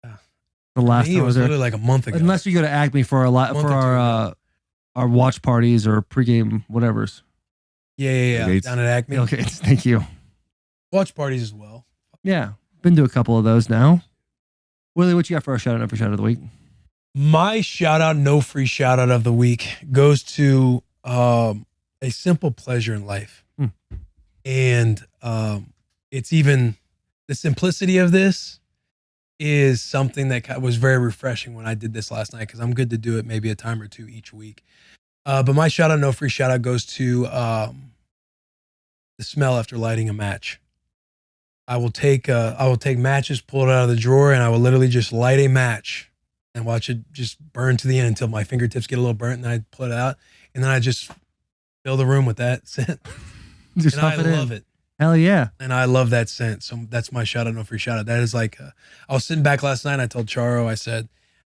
Yeah. The last Me, time it I was was there. literally like a month ago. Unless you go to Acme for our Month or two our watch parties or pregame whatever's. yeah. Gates. Down at Acme. Okay, thank you. Watch parties as well. Yeah, been to a couple of those now. Willie, what you got for our shout out, no free shout out of the week? My shout out, no free shout out of the week goes to a simple pleasure in life. And it's even the simplicity of this is something that was very refreshing when I did this last night because I'm good to do it maybe a time or 2 each week. But my shout out, no free shout out goes to the smell after lighting a match. I will take matches, pull it out of the drawer, and I will literally just light a match and watch it just burn to the end until my fingertips get a little burnt, and then I pull it out, and then I just fill the room with that scent. Just And I stuff it in. love it. Hell yeah. And I love that scent. So that's my shout out, no free shout out. That is like, I was sitting back last night and I told Charo, I said,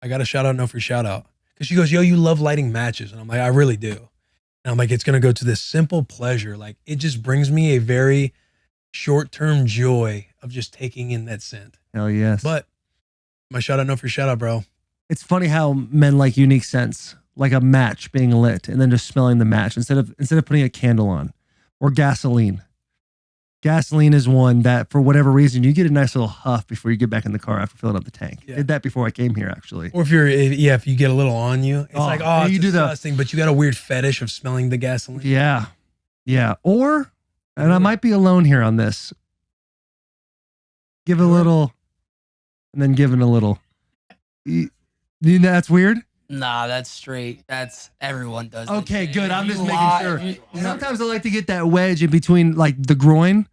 I got a shout out, no free shout out. Because she goes, yo, you love lighting matches. And I'm like, I really do. And I'm like, it's going to go to this simple pleasure. Like, it just brings me a very short-term joy of just taking in that scent. Hell yes. But my shout out, no free shout out, bro. It's funny how men like unique scents, like a match being lit and then just smelling the match instead of putting a candle on, or gasoline. Gasoline is one that, for whatever reason, you get a nice little huff before you get back in the car after filling up the tank. Yeah. Did that before I came here, actually. Or if you get a little on you, it's like, oh, it's you do the- disgusting, but you got a weird fetish of smelling the gasoline. Yeah. Yeah. Or, and I might be alone here on this, give a little and then giving a little. You know, that's weird. Nah, that's straight. That's everyone does. that Okay, shit. good. If I'm you just lie- making if sure. you- Sometimes I like to get that wedge in between like the groin.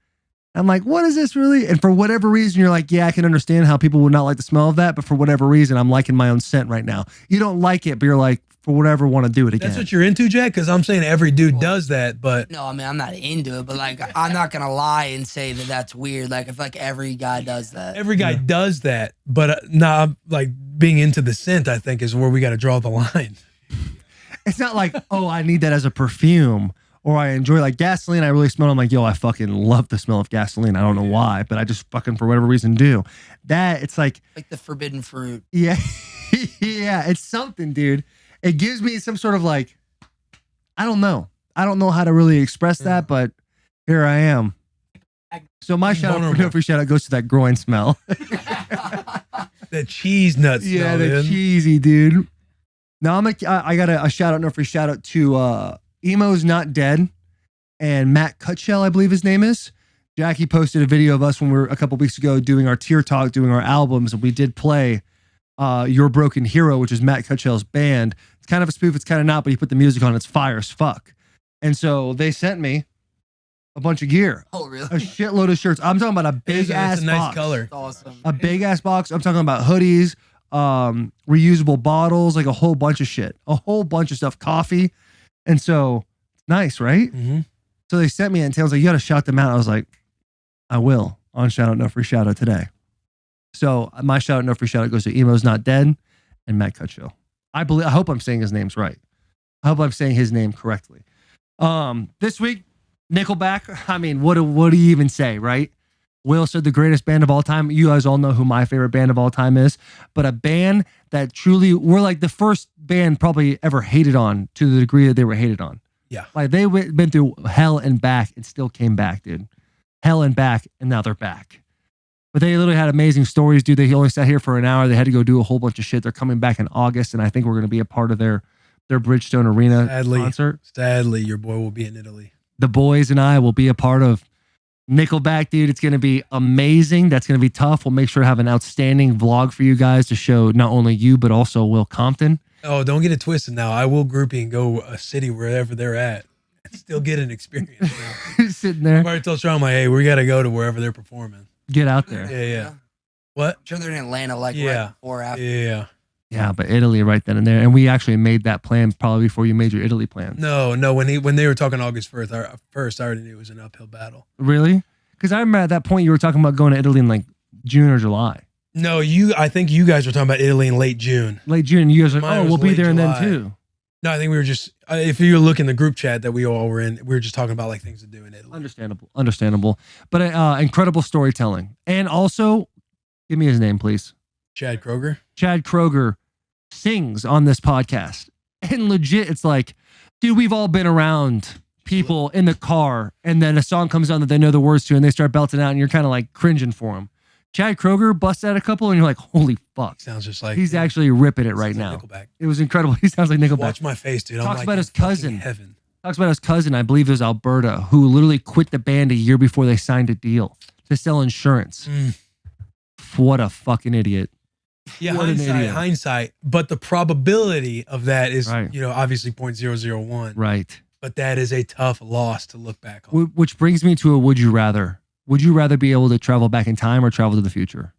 I'm like, what is this really? And for whatever reason, you're like, yeah, I can understand how people would not like the smell of that. But for whatever reason, I'm liking my own scent right now. You don't like it, but you're like, for whatever, want to do it again. That's what you're into, Jack? Because I'm saying every dude does that, but No, I mean I'm not into it, but like I'm not gonna lie and say that that's weird. Like I feel like every guy does that. every guy does that. But nah, like being into the scent, I think, is where we got to draw the line. It's not like, oh, I need that as a perfume or I enjoy like gasoline. I really smell. I'm like, yo, I fucking love the smell of gasoline. I don't know why, but I just fucking, for whatever reason, do that. It's like Like the forbidden fruit. yeah, yeah, it's something, dude. It gives me some sort of like, I don't know. I don't know how to really express that, but here I am. So my shout out, Vulnerable. no free shout out goes to that groin smell. That cheese nuts. Yeah, smell, the dude. cheesy, dude. Now I got a shout out, no free shout out to Emo's Not Dead and Matt Cutshell, I believe his name is. Jackie posted a video of us when we were a couple weeks ago doing our tier talk, doing our albums, and we did play Your Broken Hero, which is Matt Cutshell's band. It's kind of a spoof, it's kind of not, but he put the music on, it's fire as fuck. And so they sent me a bunch of gear, Oh really? a shitload of shirts. I'm talking about a big It's ass a nice box. color. That's awesome. A big ass box. I'm talking about hoodies, reusable bottles, like a whole bunch of shit, a whole bunch of stuff, coffee. And so nice, right? Mhm. So they sent me it and Taylor's like, you got to shout them out. I was like, I will on Shout Out No Free Shout Out today. So my shout out, no free shout out goes to Emo's Not Dead and Matt Cutshell. I hope I'm saying his name's right. I hope I'm saying his name correctly. This week, Nickelback. I mean, what do you even say, right? Will said the greatest band of all time. You guys all know who my favorite band of all time is, but a band that truly we're like the first band probably ever hated on to the degree that they were hated on. Yeah. Like they been through hell and back and still came back, dude. Hell and back, and now they're back. But they literally had amazing stories, dude. They only sat here for an hour. They had to go do a whole bunch of shit. They're coming back in August, and I think we're going to be a part of their Bridgestone Arena concert. Sadly, your boy will be in Italy. The boys and I will be a part of Nickelback, dude. It's going to be amazing. That's going to be tough. We'll make sure to have an outstanding vlog for you guys to show not only you, but also Will Compton. Oh, don't get it twisted now. I will groupie and go a city wherever they're at and still get an experience now. Sitting I've there. already told Sean, I'm like, hey, we got to go to wherever they're performing. Get out there. Yeah. What? I'm sure they're in Atlanta like Yeah. right before or after. Yeah. Yeah, but Italy right then and there. And we actually made that plan probably before you made your Italy plans. No. When they were talking August 1st, I already knew it was an uphill battle. Really? Because I remember at that point you were talking about going to Italy in like June or July. No, I think you guys were talking about Italy in late June. Late June. You guys were like, Mine oh, was we'll be late there and then July. too. No, I think we were just, if you look in the group chat that we all were in, we were just talking about like things to do in Italy. Understandable. But incredible storytelling. And also, give me his name, please. Chad Kroeger. Chad Kroeger sings on this podcast. And legit, it's like, dude, we've all been around people in the car and then a song comes on that they know the words to and they start belting out and you're kind of like cringing for them. Chad Kroeger busts out a couple and you're like, holy fuck. Sounds just like He's actually ripping it right sounds now. like Nickelback. It was incredible. He sounds like Nickelback. Watch my face, dude. I'm Talks like about in his fucking cousin. Heaven. Talks about his cousin, I believe it was Alberta, who literally quit the band a year before they signed a deal to sell insurance. Mm. What a fucking idiot. Yeah, What an idiot. hindsight. But the probability of that is, Right. obviously 0.001. Right. But that is a tough loss to look back on. Which brings me to a would you rather. Would you rather be able to travel back in time or travel to the future?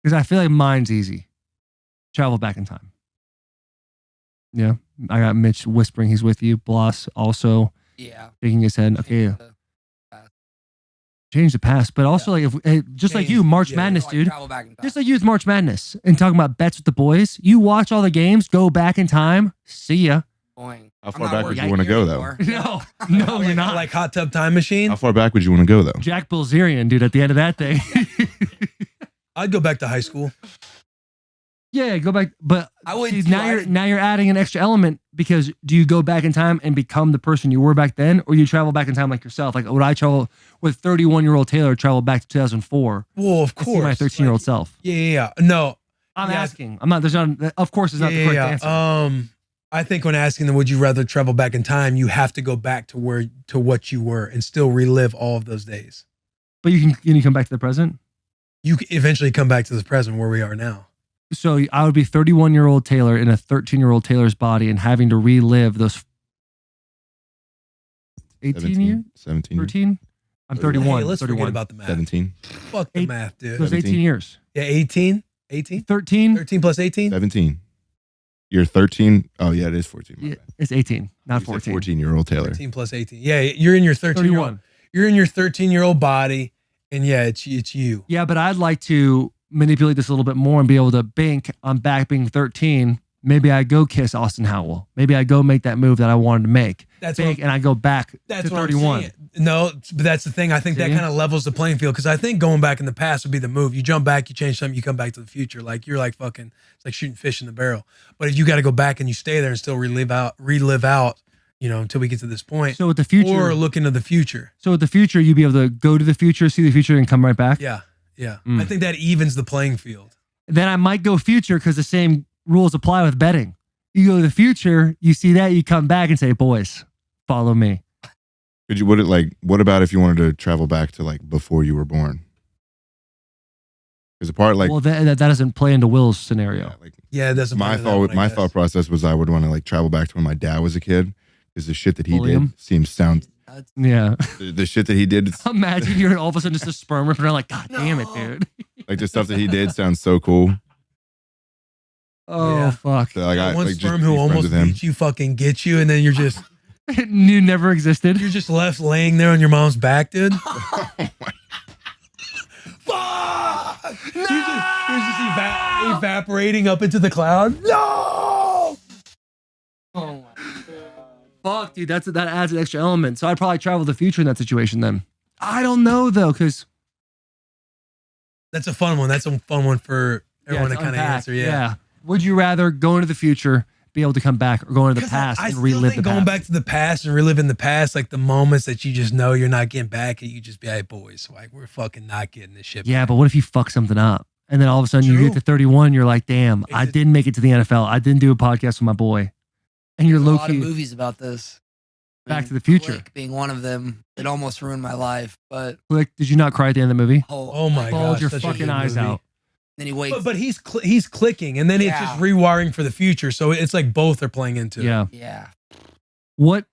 Because I feel like mine's easy. Travel back in time. Yeah. I got Mitch whispering he's with you. Bloss also Yeah. shaking his head. Okay. Change the past. But also like just like Change- you, March yeah. Madness, dude. Travel back in time. Just like you with March Madness and talking about bets with the boys. You watch all the games, go back in time. See ya. Boing. How I'm far not back would working you want to here go, though? anymore. No, you're not. Like Hot Tub Time Machine? How far back would you want to go, though? Jack Bilzerian, dude, at the end of that thing. I'd go back to high school. Yeah, go back. But I would see, too. now you're adding an extra element because do you go back in time and become the person you were back then, or you travel back in time like yourself? Like would I travel with 31-year-old Taylor travel back to 2004? Well, of To see course. my 13-year-old self. Yeah. No. I'm Yeah. asking. I'm not. There's not. Of course, it's not the correct answer. I think when asking them, would you rather travel back in time, you have to go back to what you were and still relive all of those days. But you can come back to the present. You can eventually come back to the present where we are now. So I would be 31-year-old Taylor in a 13-year-old Taylor's body and having to relive those 18 years? 17 years. 13? I'm 31. Hey, let's 31. forget about the math. 17. Fuck the math, dude. So it's 18 years. Yeah, 18? 18? 13? 13 plus 18? 17. You're 13. Oh, yeah, it is 14. My Yeah, bad. it's 18, not You said 14. 14-year-old Taylor. 13 plus 18. Yeah, you're in your 13-year-old. 31. You're in your 13-year-old body, and yeah, it's you. Yeah, but I'd like to manipulate this a little bit more and be able to bank on back being 13. Maybe I go kiss Austin Howell. Maybe I go make that move that I wanted to make. That's Bank, and I go back That's to what 31. I'm saying. No, but that's the thing. I think that See? kind of levels the playing field because I think going back in the past would be the move. You jump back, you change something, you come back to the future. Like you're like fucking, it's like shooting fish in the barrel. But if you got to go back and you stay there and still relive out, until we get to this point. So with the future, Or look into the future. so with the future, you'd be able to go to the future, see the future, and come right back. Yeah, yeah. Mm. I think that evens the playing field. Then I might go future because the same rules apply with betting. You go to the future, you see that, you come back and say, "Boys, follow me." What about if you wanted to travel back to like before you were born? Because a part like Well, that doesn't play into Will's scenario. yeah, like Yeah, it doesn't my matter that one, thought I my guess. thought process was I would want to like travel back to when my dad was a kid because the shit that he Bully him? did sound Yeah. the shit that he did Imagine you're all of a sudden just a sperm ripping around like, God damn it, dude. like the stuff that he did sounds so cool. Oh, Yeah. fuck. So, like I One like sperm just who be friends almost with him. beats you fucking gets you, and then you're just You never existed. left laying there on your mom's back, dude. Oh my- Fuck! You're just evaporating up into the cloud. No! Fuck, dude, that adds an extra element. So I'd probably travel the future in that situation then. I don't know though, because That's a fun one. That's a fun one for everyone to kind of answer. Yeah. Would you rather go into the future, be able to come back, or go into the past I and still relive think the going past? back to the past and reliving the past, like the moments that you just know you're not getting back, and you just be like, boys, like we're fucking not getting this shit. Yeah, back. but what if you fuck something up? And then all of a sudden you True. get to 31, you're like, damn, I It's- didn't make it to the NFL. I didn't do a podcast with my boy. And you're There's a low lot of key. movies about this. Back to the Future. Click being one of them. It almost ruined my life, but Like, did you not cry at the end of the movie? Oh my Bulge god, your such a fucking good eyes movie. out. then he wakes. But he's clicking, and then it's just Yeah. rewiring for the future. So it's like both are playing into it. Yeah. yeah. What?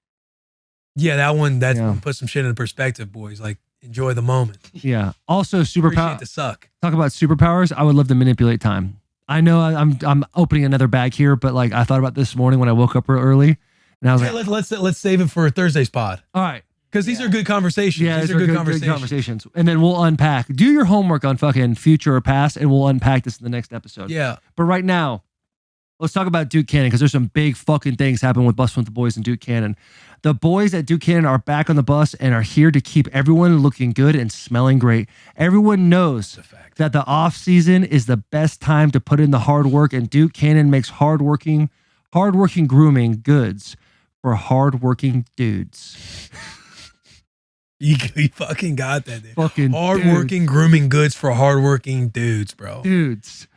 Yeah, that one Yeah. put some shit in perspective, boys. Like enjoy the moment. Yeah. Also, Appreciate superpower. the suck. Talk about superpowers. I would love to manipulate time. I know I'm opening another bag here, but like I thought about this morning when I woke up real early, and I was Hey, like, let's save it for Thursday's pod all right. because these are good conversations. Yeah, these these are good conversations. And then we'll unpack. Do your homework on fucking future or past, and we'll unpack this in the next episode. Yeah, But right now, let's talk about Duke Cannon because there's some big fucking things happening with Bussin with the Boys and Duke Cannon. The boys at Duke Cannon are back on the bus and are here to keep everyone looking good and smelling great. Everyone knows a fact. that the off season is the best time to put in the hard work, and Duke Cannon makes hardworking grooming goods for hardworking dudes. You fucking got that, dude. Fucking Hardworking grooming goods for hardworking dudes, bro. dudes.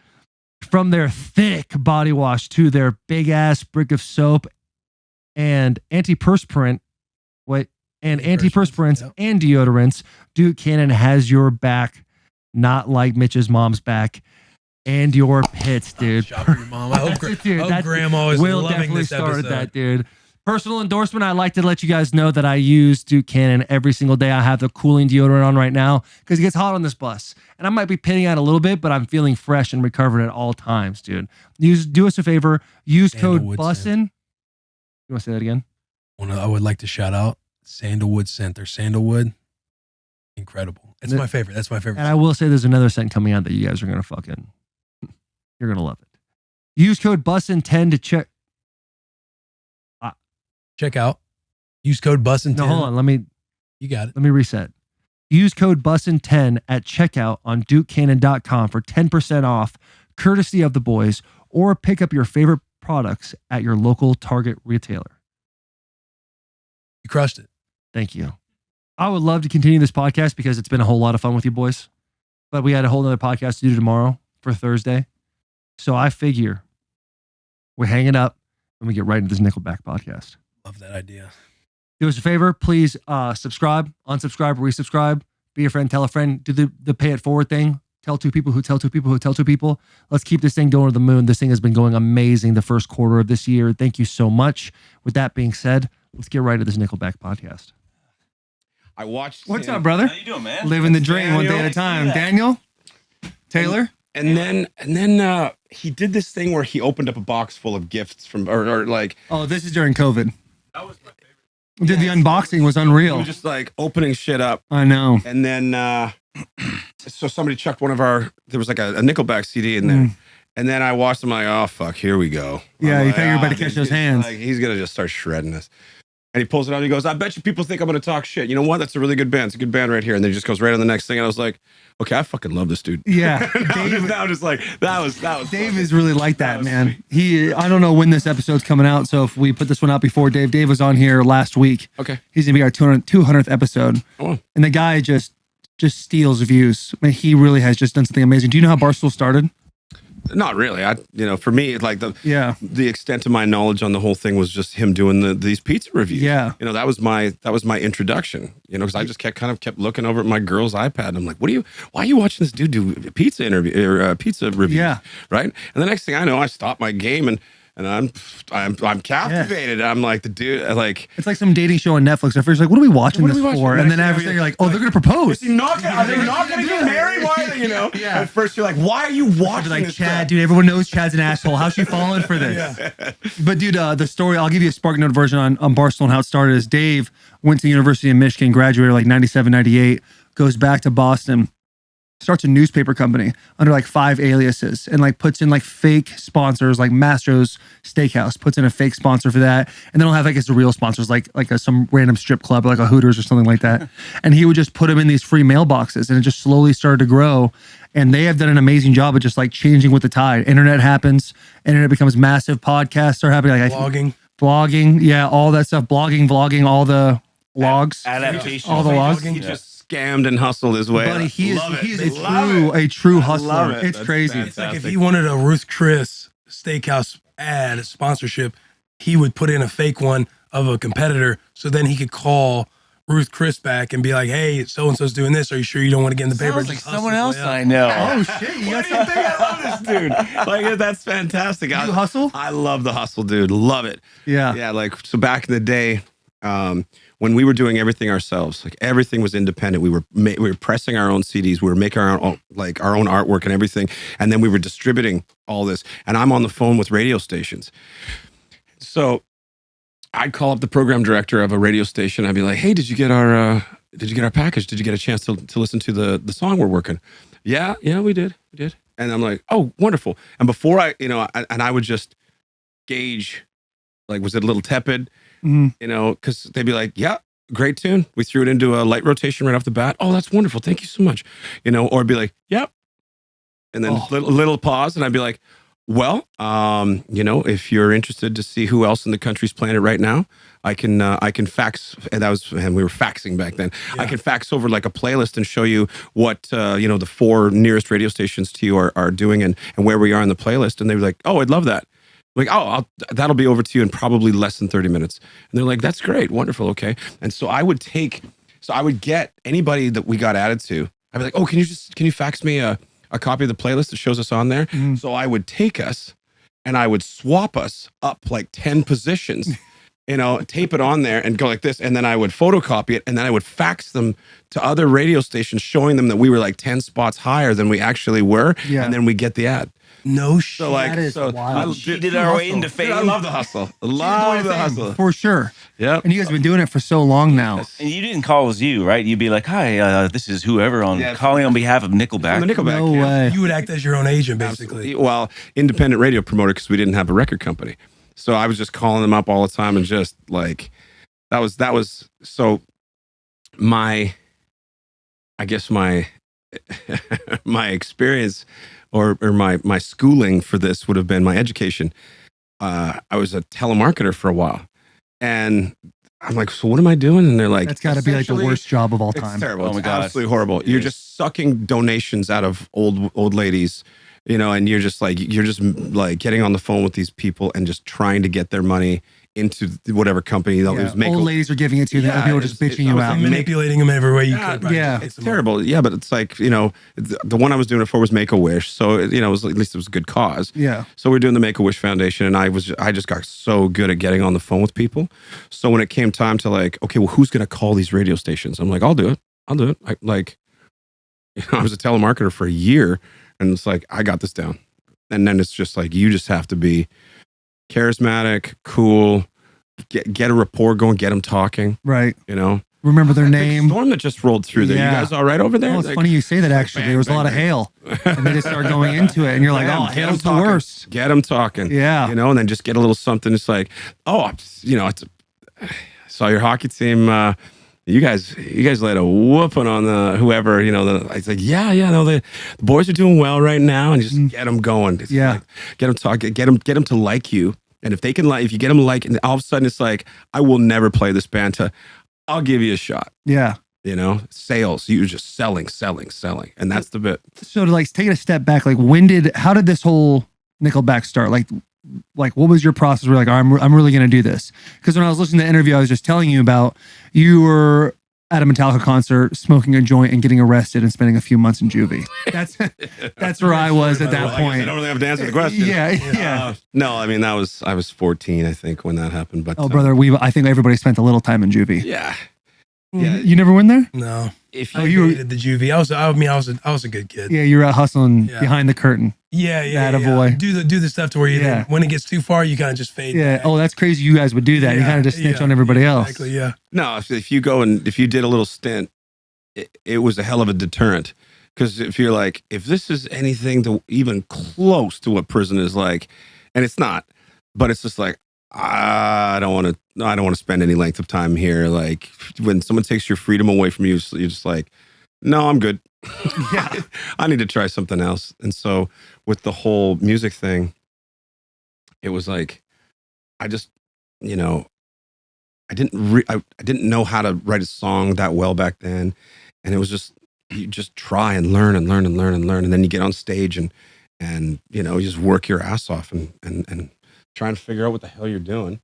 From their thick body wash to their big ass brick of soap and antiperspirant, antiperspirants Yep. and deodorants, Duke Cannon has your back, not like Mitch's mom's back, and your pits, dude. Shop for your mom. I hope, Dude, I hope that's- Grandma is Will loving definitely this started episode. that, dude. Personal endorsement. I'd like to let you guys know that I use Duke Cannon every single day. I have the cooling deodorant on right now because it gets hot on this bus. And I might be pitting out a little bit, but I'm feeling fresh and recovered at all times, dude. Do us a favor. Use code Sandalwood Bussin. scent. You want to say that again? I would like to shout out Sandalwood scent. Their sandalwood, incredible. It's And my favorite. That's my favorite. And I will say there's another scent coming out that you guys are going to you're going to love it. Use code Bussin10 to check. Check out. Use code Bussin10. No, hold on. Let me You reset. Use code Bussin10 at checkout on DukeCannon.com for 10% off, courtesy of the boys, or pick up your favorite products at your local Target retailer. You crushed it. Thank you. I would love to continue this podcast because it's been a whole lot of fun with you boys, but we had a whole other podcast to do tomorrow for Thursday. So I figure we hang it up and we get right into this Nickleback podcast. Love that idea. Do us a favor, please subscribe, unsubscribe, resubscribe, be a friend, tell a friend, do the pay it forward thing. Tell two people who tell two people who tell two people. Let's keep this thing going to the moon. This thing has been going amazing the first quarter of this year. Thank you so much. With that being said, let's get right to this Nickelback podcast. I watched. What's up, brother? How you doing, man? Living the dream one day at a time. Daniel? Taylor? And then he did this thing where he opened up a box full of gifts from, or like. Oh, this is during COVID. That was my favorite. Dude, the unboxing was He unreal. was just like opening shit up. I know. And then, so somebody chucked one of there was like a Nickelback CD in there. And then I watched him like, oh, fuck, here we go. Yeah, I'm you like, thought you were about to dude, catch those he's hands. Like, he's going to just start shredding this. And he pulls it out and he goes, I bet you people think I'm going to talk shit. You know what? That's a really good band. It's a good band right here. And then he just goes right on the next thing. And I was like, okay, I fucking love this dude. Yeah. Now just like, that was Dave is really like that, man. I don't know when this episode's coming out, so if we put this one out before Dave was on here last week. Okay. He's gonna be our 200th episode. Oh. And the guy just steals views. I mean, he really has just done something amazing. Do you know how Barstool started? Not really. For me, like Yeah. the extent of my knowledge on the whole thing was just him doing these pizza reviews. Yeah. That was my introduction, because I just kept looking over at my girl's iPad and I'm like, why are you watching this dude do pizza interview or pizza reviews? Yeah. Right. And the next thing I know, I stop my game and I'm captivated. I'm like the dude, like, It's like some dating show on Netflix. At first, you're like, what are we watching What are this we watching? for? And And then next after thing you're like, oh, they're gonna propose. are they not gonna get married? Why are they, Yeah. At first you're like, why are you I'd watching be like, this Chad, crap? dude, everyone knows Chad's an asshole. How's she falling for this? But dude, the story, I'll give you a Spark Note version on Barstool and how it started is Dave went to the University of Michigan, graduated like 97, 98, goes back to Boston, starts a newspaper company under like 5 aliases and like puts in like fake sponsors, like Mastro's Steakhouse puts in a fake sponsor for that. And then he'll have like his real sponsors, like some random strip club, like a Hooters or something like that. And he would just put them in these free mailboxes and it just slowly started to grow. And they have done an amazing job of just like changing with the tide. Internet happens, internet becomes massive, podcasts are happening. Like blogging. Yeah. All that stuff, vlogging, all the logs, Adaptation. all the logs. He just scammed and hustled his way. Buddy, he Love it. is Love a true I hustler. love it. It's That's crazy. fantastic. It's like if he wanted a Ruth Chris Steakhouse ad sponsorship, he would put in a fake one of a competitor, so then he could call Ruth Chris back and be like, "Hey, so and so's doing this. Are you sure you don't want to get in the paper?" Sounds like Just someone hustle else his way I up. know. Oh shit! You What got do you think? I love this dude. Like, that's fantastic. You hustle? I love the hustle, dude. Love it. Yeah. Yeah, like, so back in the day, when we were doing everything ourselves, like everything was independent. We were pressing our own CDs. We were making our own artwork and everything, and then we were distributing all this. And I'm on the phone with radio stations, so I'd call up the program director of a radio station. I'd be like, "Hey, did you get our package? Did you get a chance to listen to the song we're working?" Yeah, we did. And I'm like, "Oh, wonderful." And before I would just gauge, like, was it a little tepid? Because they'd be like, "Yeah, great tune. We threw it into a light rotation right off the bat. Oh, that's wonderful. Thank you so much." Or it'd be like, "Yep." And then little pause, and I'd be like, "Well, if you're interested to see who else in the country's playing it right now, I can fax." And we were faxing back then. Yeah. I can fax over like a playlist and show you what the 4 nearest radio stations to you are doing and where we are in the playlist. And they were like, "Oh, I'd love that." Like, "Oh, that'll be over to you in probably less than 30 minutes. And they're like, "That's great. Wonderful. Okay." And so I would get anybody that we got added to. I'd be like, "Oh, can you fax me a copy of the playlist that shows us on there?" So I would take us and I would swap us up like 10 positions, tape it on there and go like this. And then I would photocopy it and then I would fax them to other radio stations, showing them that we were like 10 spots higher than we actually were. Yeah. And then we get the ad. No shit. So like, That is wild. Cheated our way into Dude, I fame. love the hustle. Love the hustle. For sure. Yeah. And you guys have been doing it for so long now. And you didn't call as you, right? You'd be like, "Hi, this is whoever calling on behalf of Nickelback." From the Nickelback. No way. You would act as your own agent, basically. Well, independent radio promoter, because we didn't have a record company. So I was just calling them up all the time and just like, that was so my my experience or my schooling for this would have been my education. I was a telemarketer for a while, and I'm like, "So what am I doing?" And they're like, That's got to be like the essentially, worst job of all It's time. terrible. Oh It's my God. absolutely horrible. It You're is. just sucking donations out of old ladies, and you're just like getting on the phone with these people and just trying to get their money into whatever company that was making. Old ladies are giving it to you. Yeah, People are just bitching you out. Manipulating them every way you Yeah, could. Right? yeah. Just It's pick them up. terrible. Yeah, but it's like, the one I was doing it for was Make-A-Wish. So, it was, at least it was a good cause. Yeah. So we're doing the Make-A-Wish Foundation, and I just got so good at getting on the phone with people. So when it came time to like, okay, well, who's going to call these radio stations? I'm like, I'll do it. I was a telemarketer for a year, and it's like, I got this down. And then it's just like, you just have to be charismatic, cool, get a rapport going, get them talking, Right. Remember their name. Storm that just rolled through there. Yeah. You guys all right over there? Oh, it's funny you say that, actually. There was a lot of hail. And they just started going into it. And you're like, Yeah, oh, get hail's 'em the talking. worst. Get them talking. Yeah. And then just get a little something. It's like, I saw your hockey team. You guys let a whooping on the whoever. It's like, no, the boys are doing well right now, and just get them going. It's Yeah. like, get them talking. Get them to like you. And if you get them like, and all of a sudden it's like, I will never play this band. I'll give you a shot. Yeah. Sales. You're just selling, and that's the bit. So to take a step back, how did this whole Nickelback start? Like what was your process? Where I'm really going to do this? Because when I was listening to the interview I was just telling you about, you were at a Metallica concert, smoking a joint and getting arrested and spending a few months in juvie. That's where I was at that point. I don't really have to answer the question. Yeah. No, I mean, I was 14, I think, when that happened. But Brother, I think everybody spent a little time in juvie. Yeah. You never went there? No. If I you hated the juvie. I was a good kid. Yeah, you were out hustling behind the curtain. Yeah. Attaboy. Do the stuff to where then, when it gets too far, you kind of just fade. Yeah. back. Oh, that's crazy. You guys would do that. You kind of just snitch on everybody else. Exactly. Yeah. No, if you go and if you did a little stint, it was a hell of a deterrent. Because if you're like, if this is anything to even close to what prison is like, and it's not, but it's just like, I don't want to spend any length of time here. Like when someone takes your freedom away from you, you're just like, no, I'm good. Yeah. I need to try something else. And so with the whole music thing, it was like, I just, I didn't know how to write a song that well back then. And it was just, you just try and learn and learn and learn and learn. And then you get on stage and you just work your ass off and try and figure out what the hell you're doing.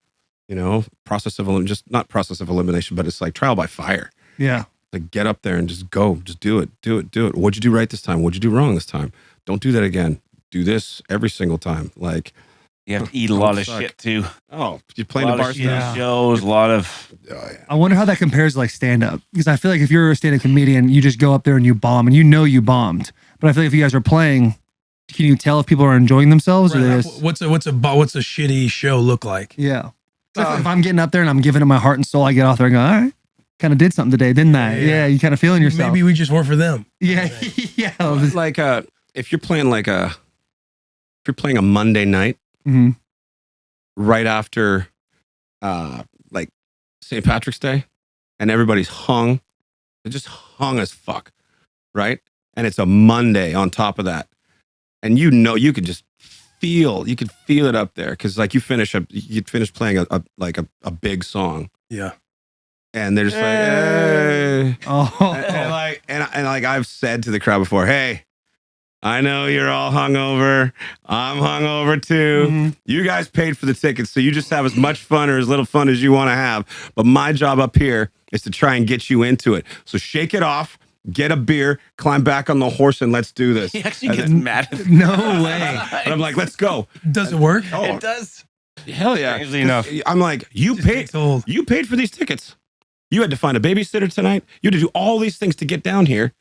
Not process of elimination, but it's like trial by fire. Yeah. Like get up there and just go, just do it. What'd you do right this time? What'd you do wrong this time? Don't do that again. Do this every single time. Like you have to eat a lot of shit too. Oh, you're playing the bar stuff. Shows, a lot of. I wonder how that compares to stand up, because I feel like if you're a stand up comedian, you just go up there and you bomb, and you bombed. But I feel like if you guys are playing, can you tell if people are enjoying themselves? Right. Or they just, What's a shitty show look like? Yeah. If I'm getting up there and I'm giving it my heart and soul, I get off there and go, all right, kind of did something today, didn't I? Yeah, you kind of feeling yourself. Maybe we just work for them. Yeah, yeah. Like if you're playing a Monday night, Mhm. right after like St. Patrick's Day, and everybody's hung, they're just hung as fuck, right? And it's a Monday on top of that, and you could just feel it up there because like you'd finish playing a big song, Yeah. and they're just like, hey. Oh, and like I've said to the crowd before, hey, I know you're all hungover. I'm hungover too. Mhm. You guys paid for the tickets, so you just have as much fun or as little fun as you want to have. But my job up here is to try and get you into it. So shake it off, get a beer, climb back on the horse, and let's do this. He actually gets mad. no way. And I'm like, let's go. Does it work? Oh, It does. hell yeah. Strangely enough. I'm like, you Just paid. takes hold. You paid for these tickets. You had to find a babysitter tonight. You had to do all these things to get down here.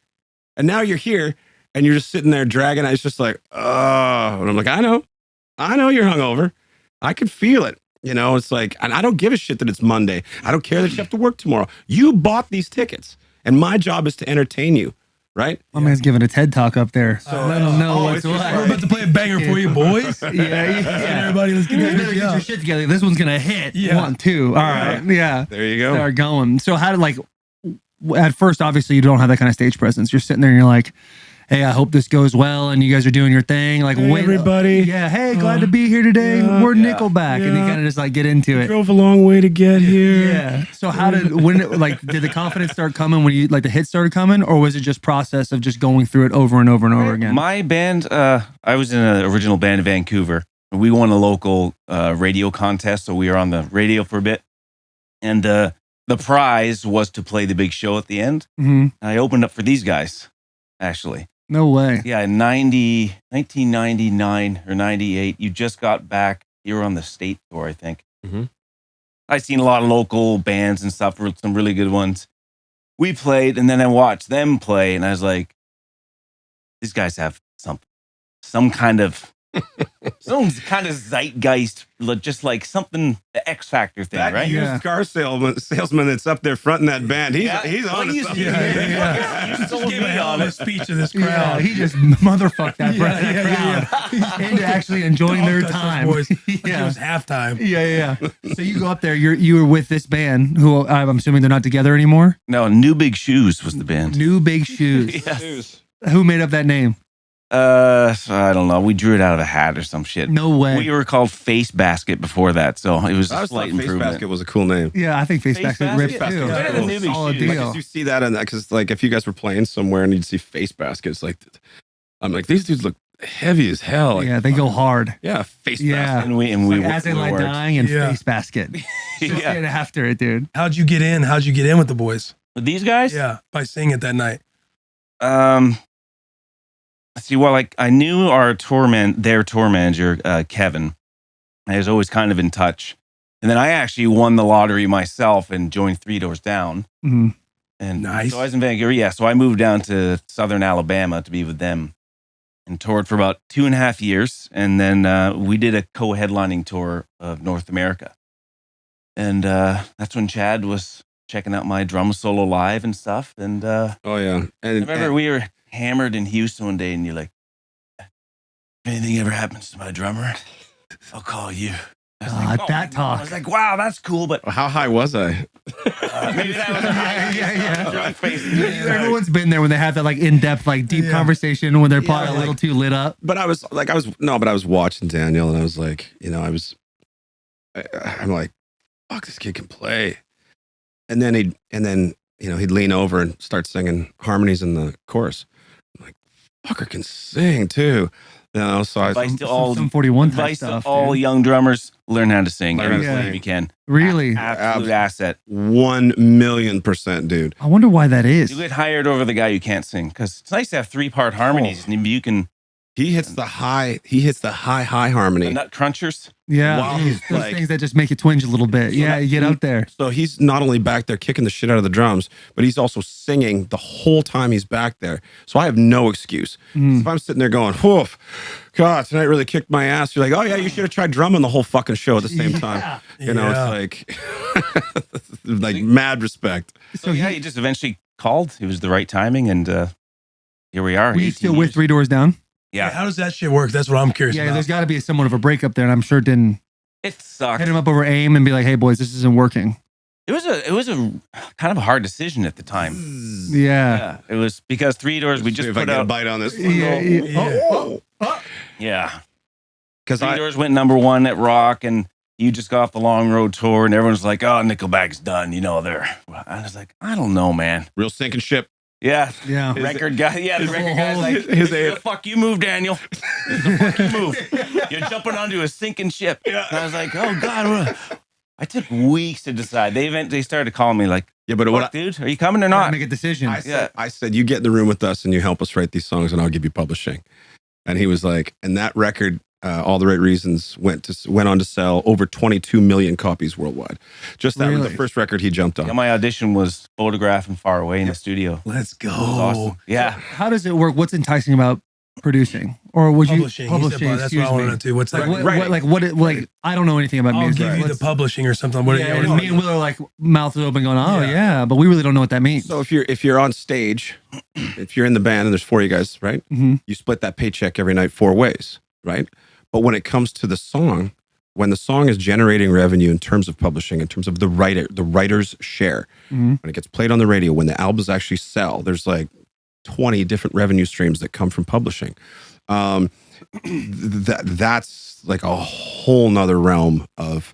And now you're here and you're just sitting there dragging. It's just like, oh. And I'm like, I know you're hungover. I can feel it. It's like, and I don't give a shit that it's Monday. I don't care that you have to work tomorrow. You bought these tickets. And my job is to entertain you. Right? My man's giving a TED talk up there. So I don't know what's it's just what. We're about to play a banger for you, boys. Yeah. Everybody, let's get You better this get your out. shit together. This one's gonna hit. Yeah. 1, 2. All right. Yeah. There you go. Start going. So how did at first, obviously you don't have that kind of stage presence. You're sitting there and you're like, hey, I hope this goes well, and you guys are doing your thing. Like, Hey, wait, everybody. Yeah, hey, glad to be here today. yeah, We're yeah, Nickelback, and you yeah. kind of just get into it. Drove a long way to get here. Yeah. So how did did the confidence start coming when you the hits started coming, or was it just process of just going through it over and over and over again? My band, I was in an original band in Vancouver, We won a local radio contest, so we were on the radio for a bit. And the prize was to play the big show at the end. Mhm. I opened up for these guys, actually. No way. Yeah, in 1999 or 98, you just got back. You were on the state tour, I think. Mhm. I've seen a lot of local bands and stuff, some really good ones. We played, and then I watched them play, and I was like, these guys have some kind of zeitgeist, just like something, the X Factor thing, That right? used car salesman that's up there fronting that band. He's on to something. You Just sold gave a me hell on of a it. speech to this Yeah, crowd. he just motherfucked that Yeah, crowd. He's into actually enjoying their Dog touched those time. boys. Like it yeah. was halftime. Yeah. So you go up there. You were with this band, who I'm assuming they're not together anymore. No, New Big Shoes was the band. New Big Shoes. Yes. Who made up that name? I don't know. We drew it out of a hat or some shit. No way. We were called Face Basket before that, so it was I a always slight thought Face improvement. Basket was a cool name. Yeah, I think Face Face Basket rips Basket? too. Yeah. Better than New Big Solid Shoes. Like, deal. did you see that in that? Because like if you guys were playing somewhere and you'd see Face Baskets, like I'm like these dudes look heavy as hell. Like, Yeah, they go hard. yeah, Face Yeah. Basket. And we Like As They Lie worked. Dying and Yeah. Face Basket. Just Yeah. get after it, dude. How'd you get in? How'd you get in with the boys? With these guys? Yeah, by singing it that night. See, well, like I knew their tour manager, Kevin. I was always kind of in touch. And then I actually won the lottery myself and joined Three Doors Down. Mhm. And Nice. so I was in Vancouver. Yeah. So I moved down to Southern Alabama to be with them and toured for about 2.5 years. And then we did a co-headlining tour of North America. And that's when Chad was checking out my drum solo live and stuff. And Oh yeah, I remember we were hammered in Houston one day, and you're like, if anything ever happens to my drummer, I'll call you. I was like, that talk. I was like, wow, that's cool, but how high was I? maybe that was a Yeah. drunk face. Everyone's been there when they have that like in-depth, like deep Yeah. conversation when they're Yeah, probably a like- little too lit up. But I was watching Daniel and I was like, I'm like, fuck, this kid can play. And then he'd lean over and start singing harmonies in the chorus. I'm like, fucker can sing too. So I Advice to all, Some 41 type advice stuff. to all dude. young drummers: learn how to sing Learn how every to time sing. you can. Really? Absolute asset. 1,000,000%, dude. I wonder why that is. You get hired over the guy who can't sing, because it's nice to have 3-part harmonies, and you can He hits the high harmony. the nut crunchers. Yeah. While he's Those like- things that just make you twinge a little bit. Yeah, you get out there. So he's not only back there kicking the shit out of the drums, but he's also singing the whole time he's back there. So I have no excuse. Mm. If I'm sitting there going, woof, God, tonight really kicked my ass. You're like, oh yeah, you should have tried drumming the whole fucking show at the same time. You know, Yeah. it's like mad respect. So yeah, he just eventually called. It was the right timing, and here we are. Were you 18 still with years. 3 Doors Down? Yeah, How does that shit work? That's what I'm curious Yeah, about. there's got to be somewhat of a breakup there, and I'm sure it didn't it sucked. hit him up over AIM and be like, "Hey, boys, this isn't working." It was a kind of a hard decision at the time. Yeah. Yeah, it was because 3 Doors. We See just if I put get a out. bite on this. Yeah. Yeah. Yeah, Because 3 Doors went #1 at Rock, and you just got off the Long Road tour, and everyone's like, "Oh, Nickelback's done." You know, I was like, I don't know, man. real sinking ship. Yeah, Yeah. record guy. Yeah, the his record whole- guy's like, his- "This is the fuck you move, Daniel. This is the fuck you move. You're jumping onto a sinking ship." And I was like, "Oh God." I took weeks to decide. They started calling me like, Yeah, but "What, dude? Are you coming or Gotta not?" make a decision. I said, you get in the room with us and you help us write these songs and I'll give you publishing. And he was like, and that record, All the Right Reasons, went on to sell over 22 million copies worldwide. Just that was Really? the first record he jumped Yeah, on. my audition was Photograph and Far Away in the studio. Let's go. It was awesome. Yeah. How does it work? What's enticing about producing, or would Publishing. you He said, publishing? "Bro, that's what I want to know too. What's that? Like I don't know anything about I'll music. give you the Let's- publishing or something. What yeah, what and me and Will are like mouths open, going, "Oh Yeah. yeah," but we really don't know what that means. So if you're on stage, if you're in the band and there's 4 of you guys, right? Mhm. You split that paycheck every night 4 ways, right? But when it comes to the song, when the song is generating revenue in terms of publishing, in terms of the writer's share, Mhm. when it gets played on the radio, when the albums actually sell, there's like 20 different revenue streams that come from publishing. That's like a whole nother realm of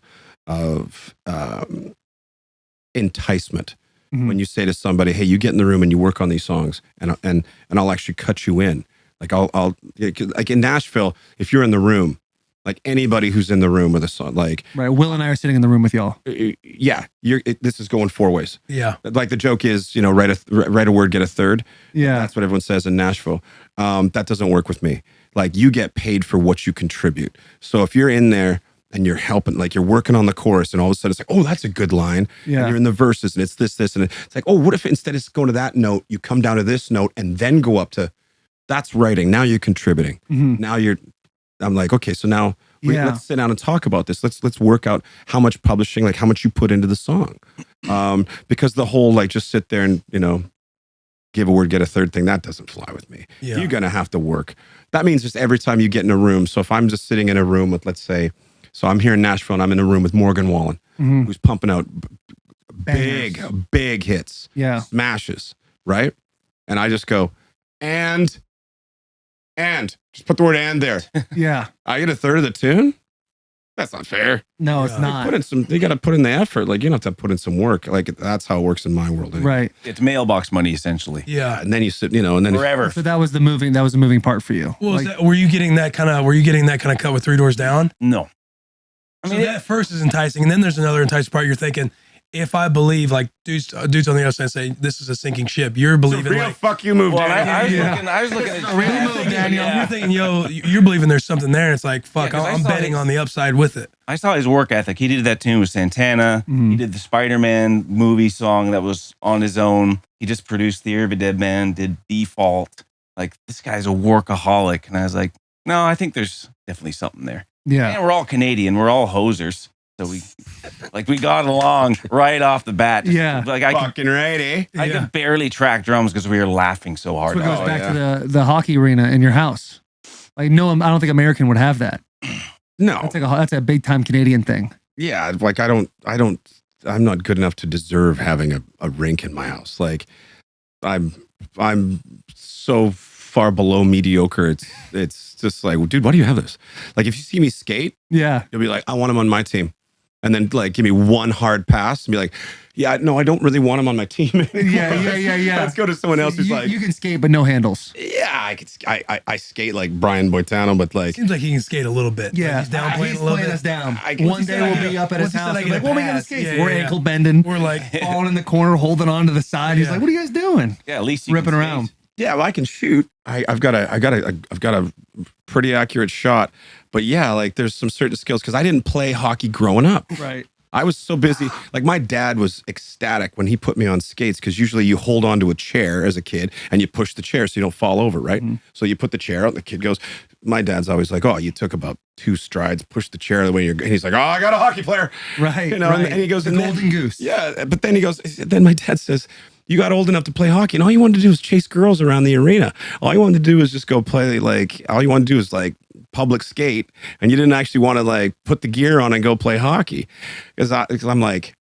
enticement. Mhm. When you say to somebody, "Hey, you get in the room and you work on these songs, and I'll actually cut you in." Like I'll like in Nashville, if you're in the room Like anybody who's in the room with a song, like Right. Will and I are sitting in the room with y'all. yeah, this is going 4 ways. Yeah. Like the joke is, write a word, get a third. Yeah. That's what everyone says in Nashville. That doesn't work with me. Like you get paid for what you contribute. So if you're in there and you're helping, like you're working on the chorus, and all of a sudden it's like, oh, that's a good line. Yeah. And you're in the verses, and it's this, and it's like, oh, what if instead of going to that note, you come down to this note and then go up to, that's writing. Now you're contributing. Mhm. Now I'm like, okay, so now Yeah. let's sit down and talk about this. Let's work out how much publishing, like how much you put into the song. Because the whole like just sit there and give a word, get a third thing, that doesn't fly with me. Yeah. You're gonna have to work. That means just every time you get in a room. So if I'm just sitting in a room with, let's say, so I'm here in Nashville and I'm in a room with Morgan Wallen, Mhm. who's pumping out Bangers. big hits, Yeah. smashes, right? And I just go, and just put the word "and" there. Yeah. I get a third of the tune. That's not fair. No, it's Yeah. not. You got to put in the effort. Like you don't have to put in some work. Like that's how it works in my world. Anyway. Right. It's mailbox money essentially. Yeah. And then you sit, and then Forever. So that was the moving part for you. Well, Like, were you getting that kind of cut with Three Doors Down? No. I So mean, that first is enticing, and then there's another enticing part. You're thinking, if I believe, like dudes on the other side say this is a sinking ship, you're believing like. fuck you move, well, Daniel. I was looking at a real move, Daniel. You're thinking, yo, you're believing there's something there. And it's like, fuck, Yeah, 'cause I I'm saw betting his- on the upside with it. I saw his work ethic. He did that tune with Santana. Mhm. He did the Spider-Man movie song that was on his own. He just produced The Ear of a Dead Man, did Default. Like, this guy's a workaholic. And I was like, no, I think there's definitely something there. yeah. And we're all Canadian. We're all hosers. So we got along right off the bat. Yeah. Like I Fucking righty. I Yeah. could barely track drums because we were laughing so So hard. it goes Oh, back yeah. to the hockey arena in your house. Like, no, I don't think American would have that. No. That's a big time Canadian thing. Yeah. Like I'm not good enough to deserve having a rink in my house. Like I'm so far below mediocre. It's just like, dude, why do you have this? Like if you see me skate, Yeah. you'll be like, I want him on my team. And then like give me one hard pass and be like, yeah, no, I don't really want him on my team anymore. Yeah. Let's go to someone else who's you, like, you can skate, but no handles. yeah, I skate like Brian Boitano, but like, Seems like he can skate a little bit. Yeah. Like he's down playing He's a little playing bit. us down. I- One once he day said I we'll get be a- up at his once he said house. I and get a like, what are we going to pass. skate? Yeah, We're yeah. ankle bending. We're like, Falling in the corner, holding on to the side. He's Yeah. like, what are you guys doing? Yeah, at least you Ripping can around. skate. yeah, well, I can shoot. I've got a pretty accurate shot, but yeah, like there's some certain skills because I didn't play hockey growing up. Right. I was so busy. Like my dad was ecstatic when he put me on skates because usually you hold on to a chair as a kid and you push the chair so you don't fall over, right? Mhm. So you put the chair out and the kid goes, my dad's always like, oh, you took about 2 strides, push the chair the way you're, and he's like, oh, I got a hockey player. Right. You know, right. and he goes, the and then- golden goose. Yeah, but then he goes, then my dad says, you got old enough to play hockey and all you wanted to do was chase girls around the arena. All you wanted to do was just go play, like, all you wanted to do is like public skate and you didn't actually want to like put the gear on and go play hockey. Because I'm like,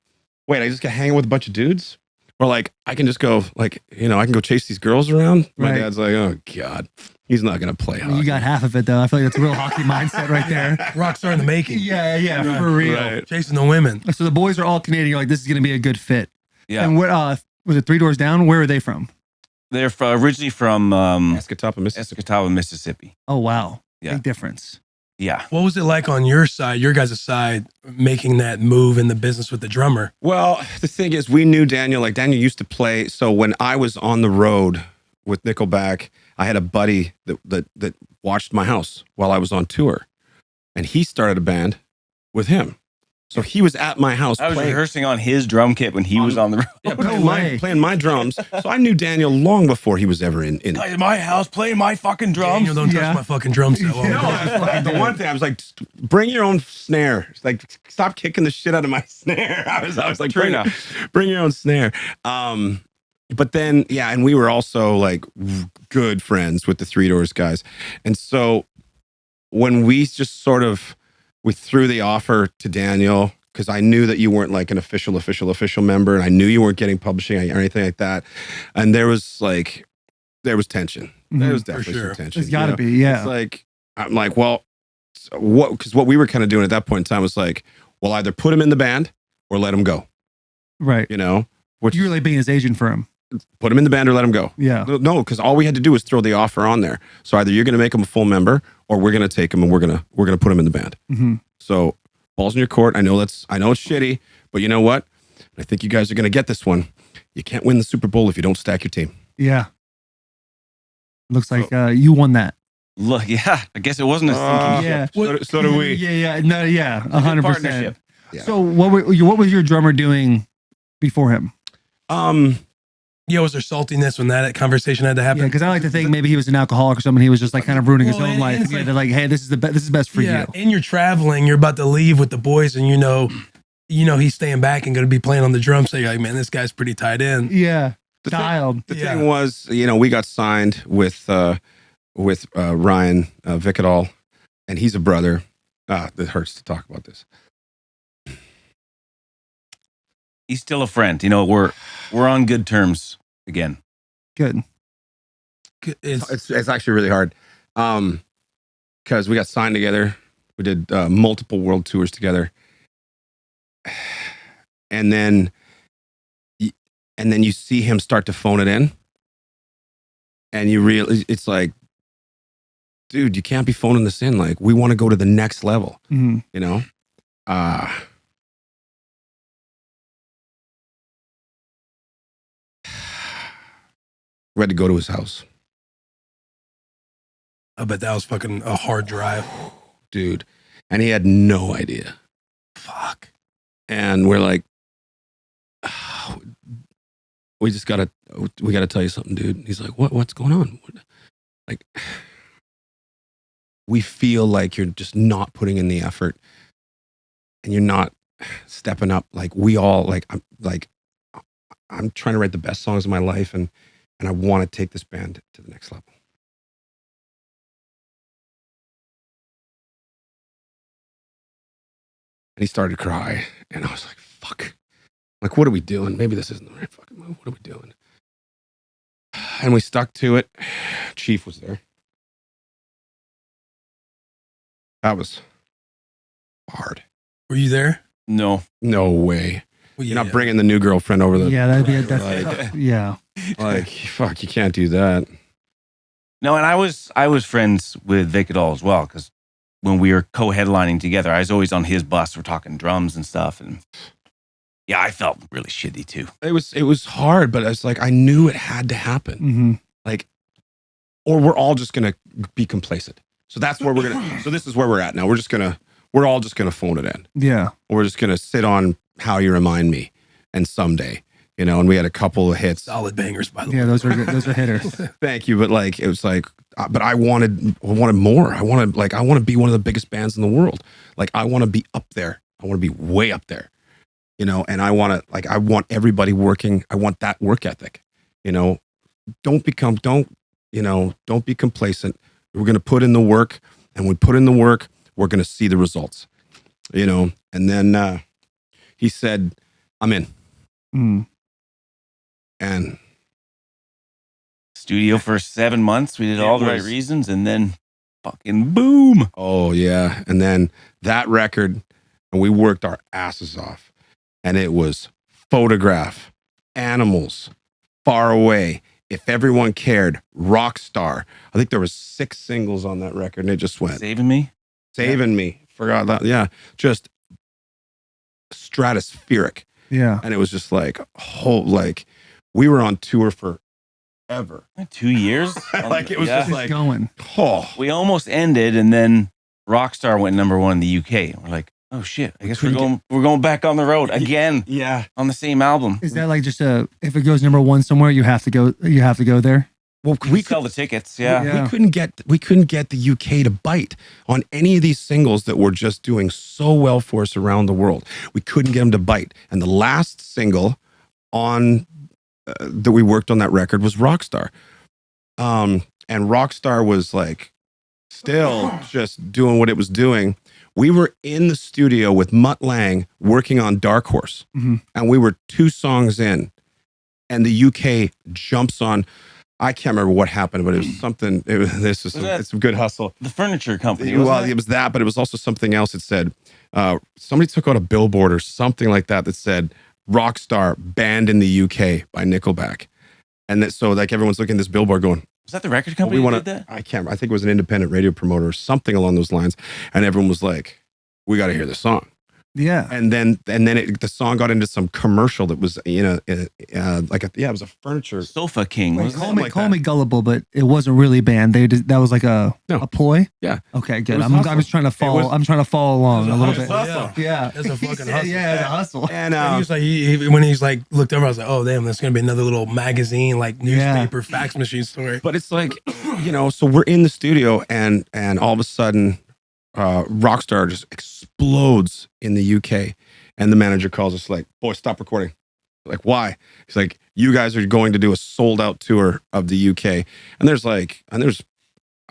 wait, I just got hanging with a bunch of dudes? Or like, I can just go, like, I can go chase these girls around? My Right. dad's like, oh, God, he's not going to play hockey. You got half of it, though. I feel like that's a real hockey mindset right there. rock star in the making. Yeah, Right. for real. Right. Chasing the women. So the boys are all Canadian. You're like, this is going to be a good fit. Yeah. And what was it 3 Doors Down? Where are they from? They're originally from Escatawpa, Mississippi. Escatawpa, Mississippi. Oh, wow. Yeah. Big difference. Yeah. What was it like on your side, your guys' side, making that move in the business with the drummer? Well, the thing is, we knew Daniel. Like Daniel used to play. So when I was on the road with Nickelback, I had a buddy that watched my house while I was on tour, and he started a band with him. So he was at my house I was playing, rehearsing on his drum kit when he was on the road. yeah, No playing, way. playing my drums. So I knew Daniel long before he was ever in. Guys in my house playing my fucking drums. Daniel, don't touch Yeah. my fucking drum set. while we're Yeah. doing it. The one thing I was like, bring your own snare. It's like, stop kicking the shit out of my snare. I was like, True bring, enough. bring your own snare. But then, yeah, and we were also like good friends with the Three Doors guys. And so when we just sort of, we threw the offer to Daniel, because I knew that you weren't like an official member, and I knew you weren't getting publishing or anything like that. And there was tension. There was For definitely sure. some tension. There's got to you know? be, yeah. It's like, I'm like, well, so what? Because what we were kind of doing at that point in time was like, well, either put him in the band or let him go. Right. You know, which You're like being his agent for him. put him in the band or let him go. Yeah. No, because all we had to do was throw the offer on there. So either you're going to make him a full member or we're gonna take him and we're gonna put him in the band. Mm-hmm. So balls in your court. I know it's shitty, but you know what? I think you guys are gonna get this one. You can't win the Super Bowl if you don't stack your team. Yeah. Looks like you won that. Look, yeah, I guess it wasn't a sinking Yeah. ship. So do we. Yeah. No, yeah. It's a good 100%. partnership. Yeah. So what was your drummer doing before him? Yeah, was there saltiness when that conversation had to happen? Yeah, because I like to think maybe he was an alcoholic or something. He was just like kind of ruining his Well, own and life. it's Yeah, like- they're like, hey, this is best for you. And you're traveling, you're about to leave with the boys, and you know he's staying back and going to be playing on the drums. So you're like, man, this guy's pretty tied in. Yeah. The Dialed. The Yeah. thing was, we got signed with Ryan Vicadol, and he's a brother. That hurts to talk about this. He's still a friend. We're on good terms again. Good. It's It's actually really hard, because we got signed together. We did multiple world tours together, and then you see him start to phone it in, and you realize it's like, dude, you can't be phoning this in. Like, we want to go to the next level. Mm-hmm. We had to go to his house, I bet that was fucking a hard drive. dude, and he had no idea. Fuck. And we're like, we gotta tell you something, dude. He's like, what's going on? Like, we feel like you're just not putting in the effort, and you're not stepping up. Like, we all I'm trying to write the best songs of my life, and I want to take this band to the next level. And he started to cry, and I was like, fuck. Like, what are we doing? Maybe this isn't the right fucking move. What are we doing? And we stuck to it. Chief was there. That was hard. Were you there? No. No way. Well, You're not bringing the new girlfriend over the. Yeah, that'd be Like- yeah. Like, fuck, you can't do that. No, and I was friends with Vicadol as well, because when we were co-headlining together, I was always on his bus. We're talking drums and stuff, and yeah, I felt really shitty too. It was hard, but it's like I knew it had to happen. Mm-hmm. Like, or we're all just gonna be complacent. So that's where we're gonna. So this is where we're at now. We're all just gonna phone it in. Yeah. We're just gonna sit on How You Remind Me and Someday. And we had a couple of hits. Solid bangers, by the way. Yeah, those are good. Those are hitters. Thank you, but like it was like, but I wanted more. I want to be one of the biggest bands in the world. Like, I want to be up there. I want to be way up there. And I want everybody working. I want that work ethic. Don't be complacent. We're gonna put in the work, and when we put in the work, we're gonna see the results. And then he said, "I'm in." Mm. And Studio for 7 months. We did It all the right was- reasons, and then fucking boom. oh yeah, and then that record, and we worked our asses off, and it was Photograph, Animals, Far Away, If Everyone Cared, Rockstar. I think there was 6 singles on that record, and it just went Saving me. Saving Me. Forgot that. Yeah, just stratospheric, Yeah. and it was just like we were on tour forever. 2 years. Like, it was Yeah. just like, going. oh, We almost ended, and then Rockstar went #1 in the UK. We're like, oh shit! I guess we're going back on the road again yeah. on the same album. Is that like just if it goes #1 somewhere, you have to go there? Well, We sell the tickets. Yeah. Yeah. we couldn't get the UK to bite on any of these singles that were just doing so well for us around the world. We couldn't get them to bite. And the last single on that we worked on that record was Rockstar. And Rockstar was like still just doing what it was doing. We were in the studio with Mutt Lang working on Dark Horse, Mhm. and we were 2 songs in, and the UK jumps on. I can't remember what happened, but it was something. It's some good hustle. The furniture company. Well, wasn't it was that, but it was also something else. It said somebody took out a billboard or something like that said "Rockstar banned in the UK by Nickelback," and that so like everyone's looking at this billboard going, Was that the record company we that want did that? I can't. I think it was an independent radio promoter or something along those lines, and everyone was like, "We got to hear the song." Yeah. And then the song got into some commercial that was it was a furniture. Sofa King. Wait, wasn't call it? me like call that. me gullible, but it wasn't really banned. That was like a ploy. Yeah. Okay, good. was I'm hustle. just trying to follow. was- I'm trying to follow along a little bit. Yeah. Yeah, That's a He fucking said, hustle. Yeah, it's a hustle. And He was like, when he's like looked over, I was like, oh damn, that's gonna be another little magazine, like newspaper, fax machine story. but it's like so we're in the studio and all of a sudden, Rockstar just explodes in the UK, and the manager calls us like, "Boy, stop recording." Like, why? He's like, "You guys are going to do a sold out tour of the UK," and there's I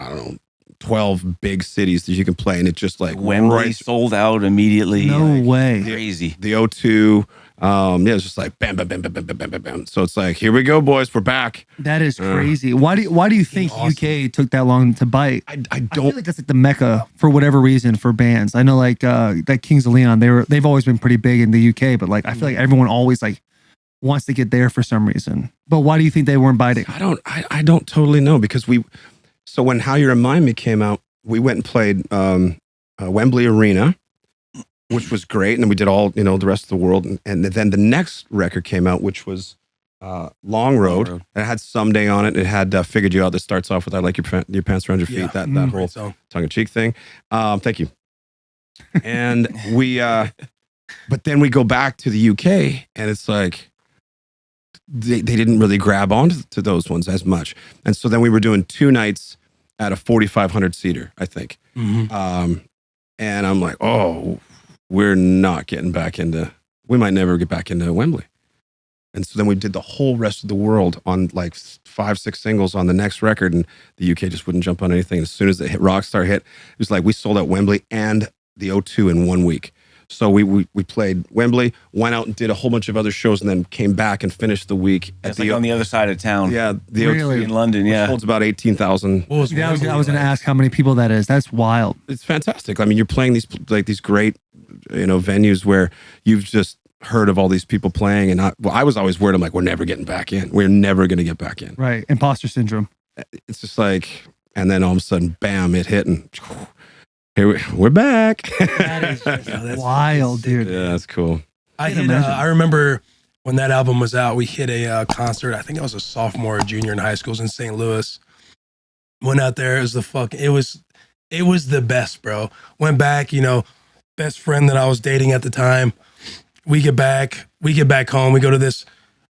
don't know, 12 big cities that you can play, and it's just like Wembley right- sold out immediately. No like, way. Crazy. the O2. It's just like bam, bam, bam, bam, bam, bam, bam, bam. So it's like, here we go, boys, we're back. That is crazy. Why do you think Awesome. UK took that long to bite? I I feel don't. like that's like the mecca for whatever reason for bands. I know like that Kings of Leon, they've always been pretty big in the UK, but like I feel like everyone always like wants to get there for some reason. But why do you think they weren't biting? I don't totally know because so when How You Remind Me came out, we went and played Wembley Arena, which was great, and then we did all the rest of the world, and then the next record came out, which was Long Road, Road. and it had Someday on it. It had Figured You Out that starts off with I Like Your Pants Around Your Feet, Yeah. that Mm. whole Great song. tongue-in-cheek thing. Thank you. And we but then we go back to the UK, and it's like they didn't really grab on to those ones as much. And so then we were doing 2 nights at a 4,500 seater, I think. Mhm. And I'm like, oh, we're not getting back we might never get back into Wembley. And so then we did the whole rest of the world on like 5, 6 singles on the next record, and the UK just wouldn't jump on anything. As soon as the Rockstar hit, it was like we sold out Wembley and the O2 in 1 week. So we played Wembley, went out and did a whole bunch of other shows, and then came back and finished the week It's like on the other side of town. yeah, the Really? O2 In London, which yeah. holds about 18,000. What was Yeah, I was Wembley going to like? ask how many people that is. That's wild. It's fantastic. I mean, you're playing these great venues where you've just heard of all these people playing, and I was always worried. I'm like, we're never getting back in. We're never going to get back in. Right. Imposter syndrome. It's just like, and then all of a sudden, bam, it hit, and here we're back. That is just Yeah, that's wild, dude. Yeah, that's cool. I Can't hit. imagine. I remember when that album was out, we hit a concert. I think I was a sophomore or junior in high school. It was in St. Louis. Went out there. It was the best, bro. Went back. Best friend that I was dating at the time. We get back home. We go to this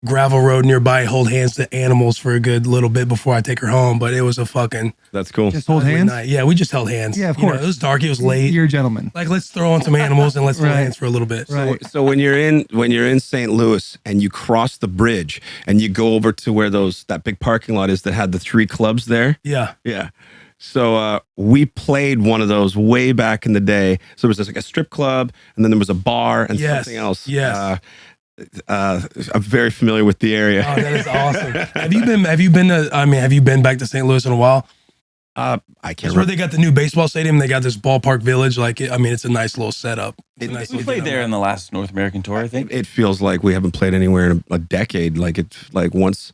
gravel road nearby. Hold hands to animals for a good little bit before I take her home. But it was a fucking That's cool. Just hold ugly hands. night. Yeah, we just held hands. Yeah, of You know, course. it was dark. It was late. You're a gentleman. Like, let's throw on some animals and let's hold Right. hands for a little bit. Right. So when you're in St. Louis and you cross the bridge and you go over to where that big parking lot is that had the 3 clubs there. Yeah. Yeah. So we played one of those way back in the day. So there was like a strip club, and then there was a bar and Yes. something else. Yes. I'm very familiar with the area. Oh, that is awesome. Have you been back to St. Louis in a while? I can't It's where remember. they got the new baseball stadium. They got this ballpark village. It's a nice little setup. It's a It- nice We little played setup. there in the last North American tour, I think. It feels like we haven't played anywhere in a decade. Like it's like once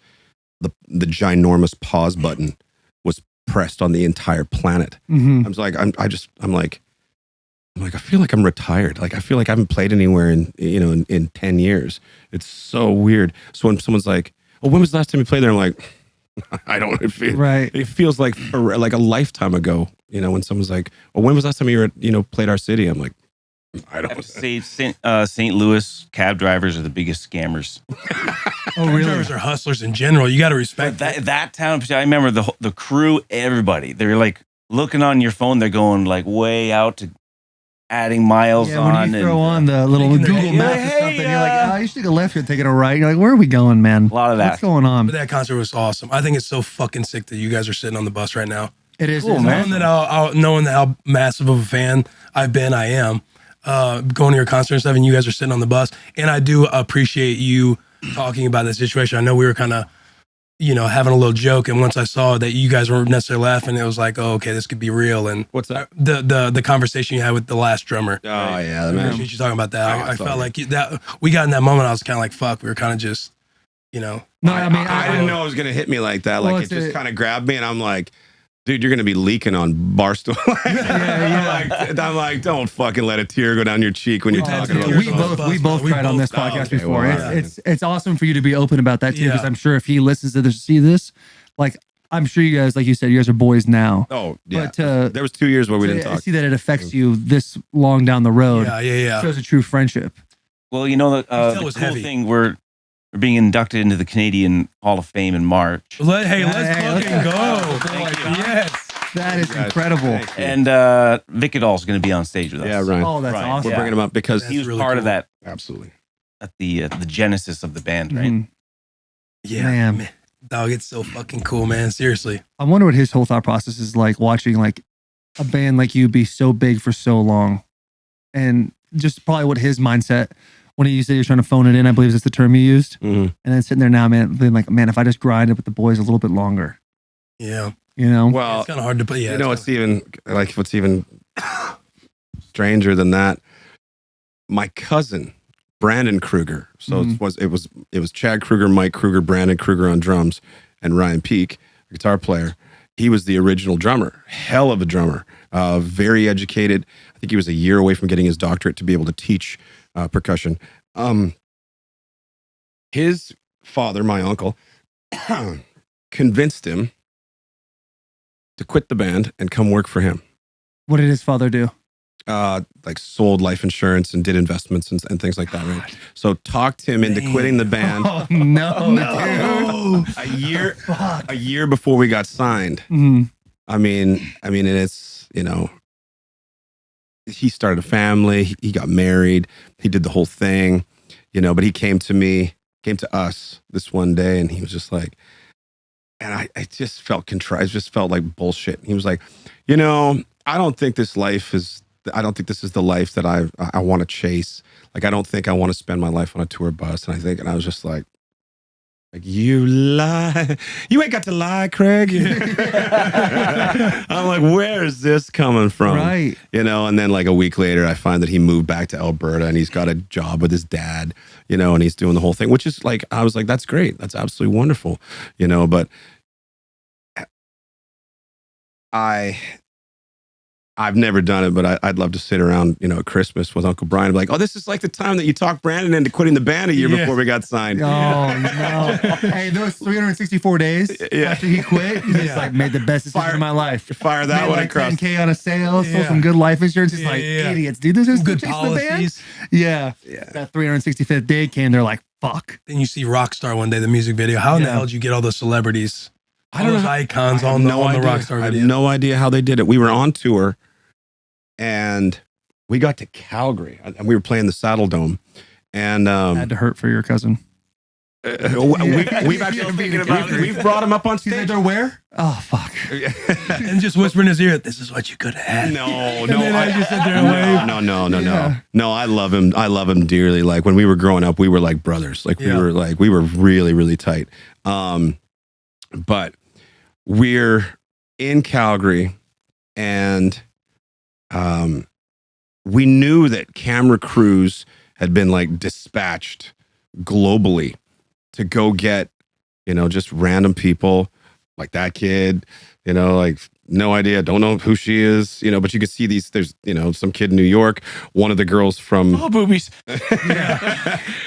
the ginormous pause button was pressed on the entire planet. Mm-hmm. I was like, I'm like, I feel like I'm retired. Like I feel like I haven't played anywhere in 10 years. It's so weird. So when someone's like, "Oh, when was the last time you played there?" I'm like, I don't. Right. It feels like a lifetime ago. When someone's like, "Oh, when was the last time you were played our city?" I'm like, I I have don't. to say, St. Louis cab drivers are the biggest scammers. Oh, Cab really? drivers are hustlers in general. You got to respect But that town, I remember the crew, everybody. They're like looking on your phone. They're going like way out to adding miles Yeah, on. when you throw on and the little Taking the- Google yeah, Maps or hey, something, you're like, oh, you should take a left here, taking a right. You're like, where are we going, man? a lot of that. What's going on? But that concert was awesome. I think it's so fucking sick that you guys are sitting on the bus right now. It is, Cool, isn't man. it? Knowing how massive of a fan I am, going to your concert and stuff, and you guys are sitting on the bus. And I do appreciate you talking about that situation. I know we were kind of, having a little joke, and once I saw that you guys weren't necessarily laughing, it was like, oh, okay, this could be real. And What's that? the conversation you had with the last drummer. Oh yeah, I man. appreciate you talking about that. Oh, I it's all felt right. like that we got in that moment. I was kind of like, fuck. We were kind of just, you know. No, I mean, I didn't know it was gonna hit me like that. Well, Like it's it just a- kind of grabbed me, and I'm like, dude, you're gonna be leaking on Barstool. I'm like, don't fucking let a tear go down your cheek when you're Oh, talking dude, about you're this. we both We cried on both- this podcast okay, before. well, It's, all right. it's awesome for you to be open about that too, because Yeah. I'm sure if he listens to this, see this, like I'm sure you guys, like you said, you guys are boys now. Oh yeah, But there was 2 years where we didn't I talk. see that it affects you this long down the road. Yeah. Shows a true friendship. Well, you know, You said it the was cool heavy. thing, we're being inducted into the Canadian Hall of Fame in March. Let's Hey, fucking let's go. go. Thank you. Yes. That is Guys, incredible. thank you. And Vicadol's going to be on stage with us. Yeah, Ryan. Oh, that's Right. awesome. We're Yeah. bringing him up because That's He was really part cool. of that absolutely. at the genesis of the band, right? Mhm. Yeah. Man. Dog, it's so fucking cool, man. Seriously. I wonder what his whole thought process is like watching like a band like you be so big for so long, and just probably what his mindset when you said you're trying to phone it in. I believe that's the term you used, Mhm. and then sitting there now, man, being like, man, if I just grind it with the boys a little bit longer, Yeah. you know? Well, It's kind of hard to put. Yeah. you know, it's what's even like what's even stranger than that? My cousin, Brandon Kroeger. So it was Chad Kroeger, Mike Kroeger, Brandon Kroeger on drums, and Ryan Peake, guitar player. He was the original drummer, hell of a drummer, very educated. I think he was a year away from getting his doctorate to be able to teach percussion. His father, my uncle, convinced him to quit the band and come work for him. What did his father do? Like sold life insurance and did investments and things like that, right? So talked him into quitting the band Oh no, a year before we got signed. dude. Mhm. I mean, and it's, you know, he started a family, he got married, he did the whole thing, you know, but he came to us this one day and he was just like, and I just felt contrite, I just felt like bullshit. He was like, you know, I don't think this is the life that I want to chase. Like, I don't think I want to spend my life on a tour bus. And I was just like, you lie. You ain't got to lie, Craig. I'm like, where is this coming from? Right. You know, and then like a week later, I find that he moved back to Alberta and he's got a job with his dad, you know, and he's doing the whole thing, which is like, I was like, that's great. That's absolutely wonderful, you know, but I've never done it, but I'd love to sit around, you know, at Christmas with Uncle Brian and be like, oh, this is like the time that you talked Brandon into quitting the band a year Yeah. before we got signed. Oh no! Hey, those 364 days Yeah. after he quit, he just like made the best decision of my life. Fire that Made one like across. 10K on a sale, sold Yeah. some good life insurance. Just like Yeah. idiots, dude. This is good chasing the band. policies. Yeah. Yeah. That 365th day came. They're like, fuck. Then you see Rockstar one day, the music video. How in the Yeah. hell did you get all those celebrities? I don't know those how- icons I have on the no idea. Rockstar I have video. no idea how they did it. We were on tour and we got to Calgary and we were playing the Saddle Dome. And Had to hurt for your cousin. we've actually we've brought him up on He's like, stage. they're where? Oh fuck. And just whisper in his ear, "This is what you could have had." No, And no, then I just sit there and wave. Yeah. No, I love him. I love him dearly. Like when we were growing up, we were like brothers. Like Yeah. we were really, really tight. But we're in Calgary and we knew that camera crews had been like dispatched globally to go get, you know, just random people like that kid, you know, like no idea, don't know who she is, you know, but you could see there's, you know, some kid in New York, one of the girls from Oh, boobies.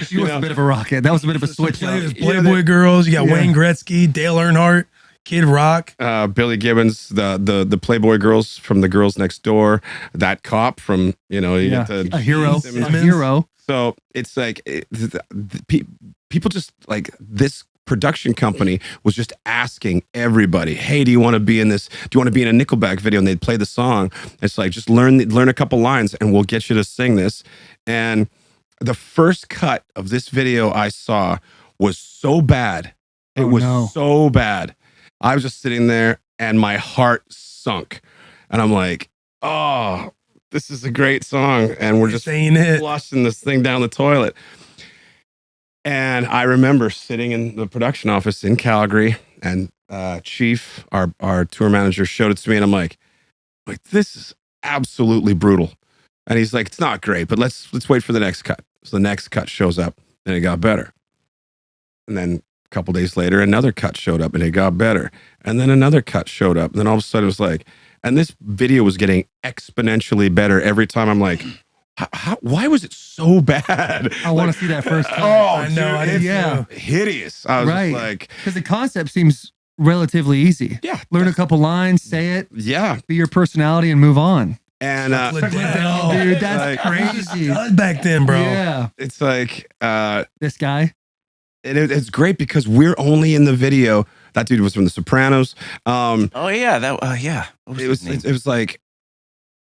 She was a bit of a rocket. That was a bit of a switch. up. Playboy girls. You got Yeah. Wayne Gretzky, Dale Earnhardt, Kid Rock. Billy Gibbons, the Playboy girls from the Girls Next Door, that cop from, you know, you Yeah. get the A hero. Simmons. A hero. So it's like people just like this production company was just asking everybody, hey, do you want to be in this? Do you want to be in a Nickelback video? And they'd play the song. It's like, just learn a couple lines and we'll get you to sing this. And the first cut of this video I saw was so bad. It Oh, was no. so bad. I was just sitting there and my heart sunk. And I'm like, oh, this is a great song. And we're just saying it. flushing this thing down the toilet. And I remember sitting in the production office in Calgary, and Chief, our tour manager, showed it to me, and I'm like, this is absolutely brutal. And he's like, it's not great, but let's wait for the next cut. So the next cut shows up, and it got better. And then couple days later, another cut showed up and it got better. And then another cut showed up. And then all of a sudden it was like, and this video was getting exponentially better every time. I'm like, why was it so bad? I want to see that first time. I know. I did. Yeah. Hideous. I was Right. just like, Because the concept seems relatively easy. yeah. Learn a couple lines, say it, Yeah. be your personality, and move on. And Liddell. Dude, that's like, crazy. Stud back then, bro. Yeah. it's like, This guy. it's great because we're only in the video. That dude was from The Sopranos. Oh yeah, yeah. What It his was name? it was like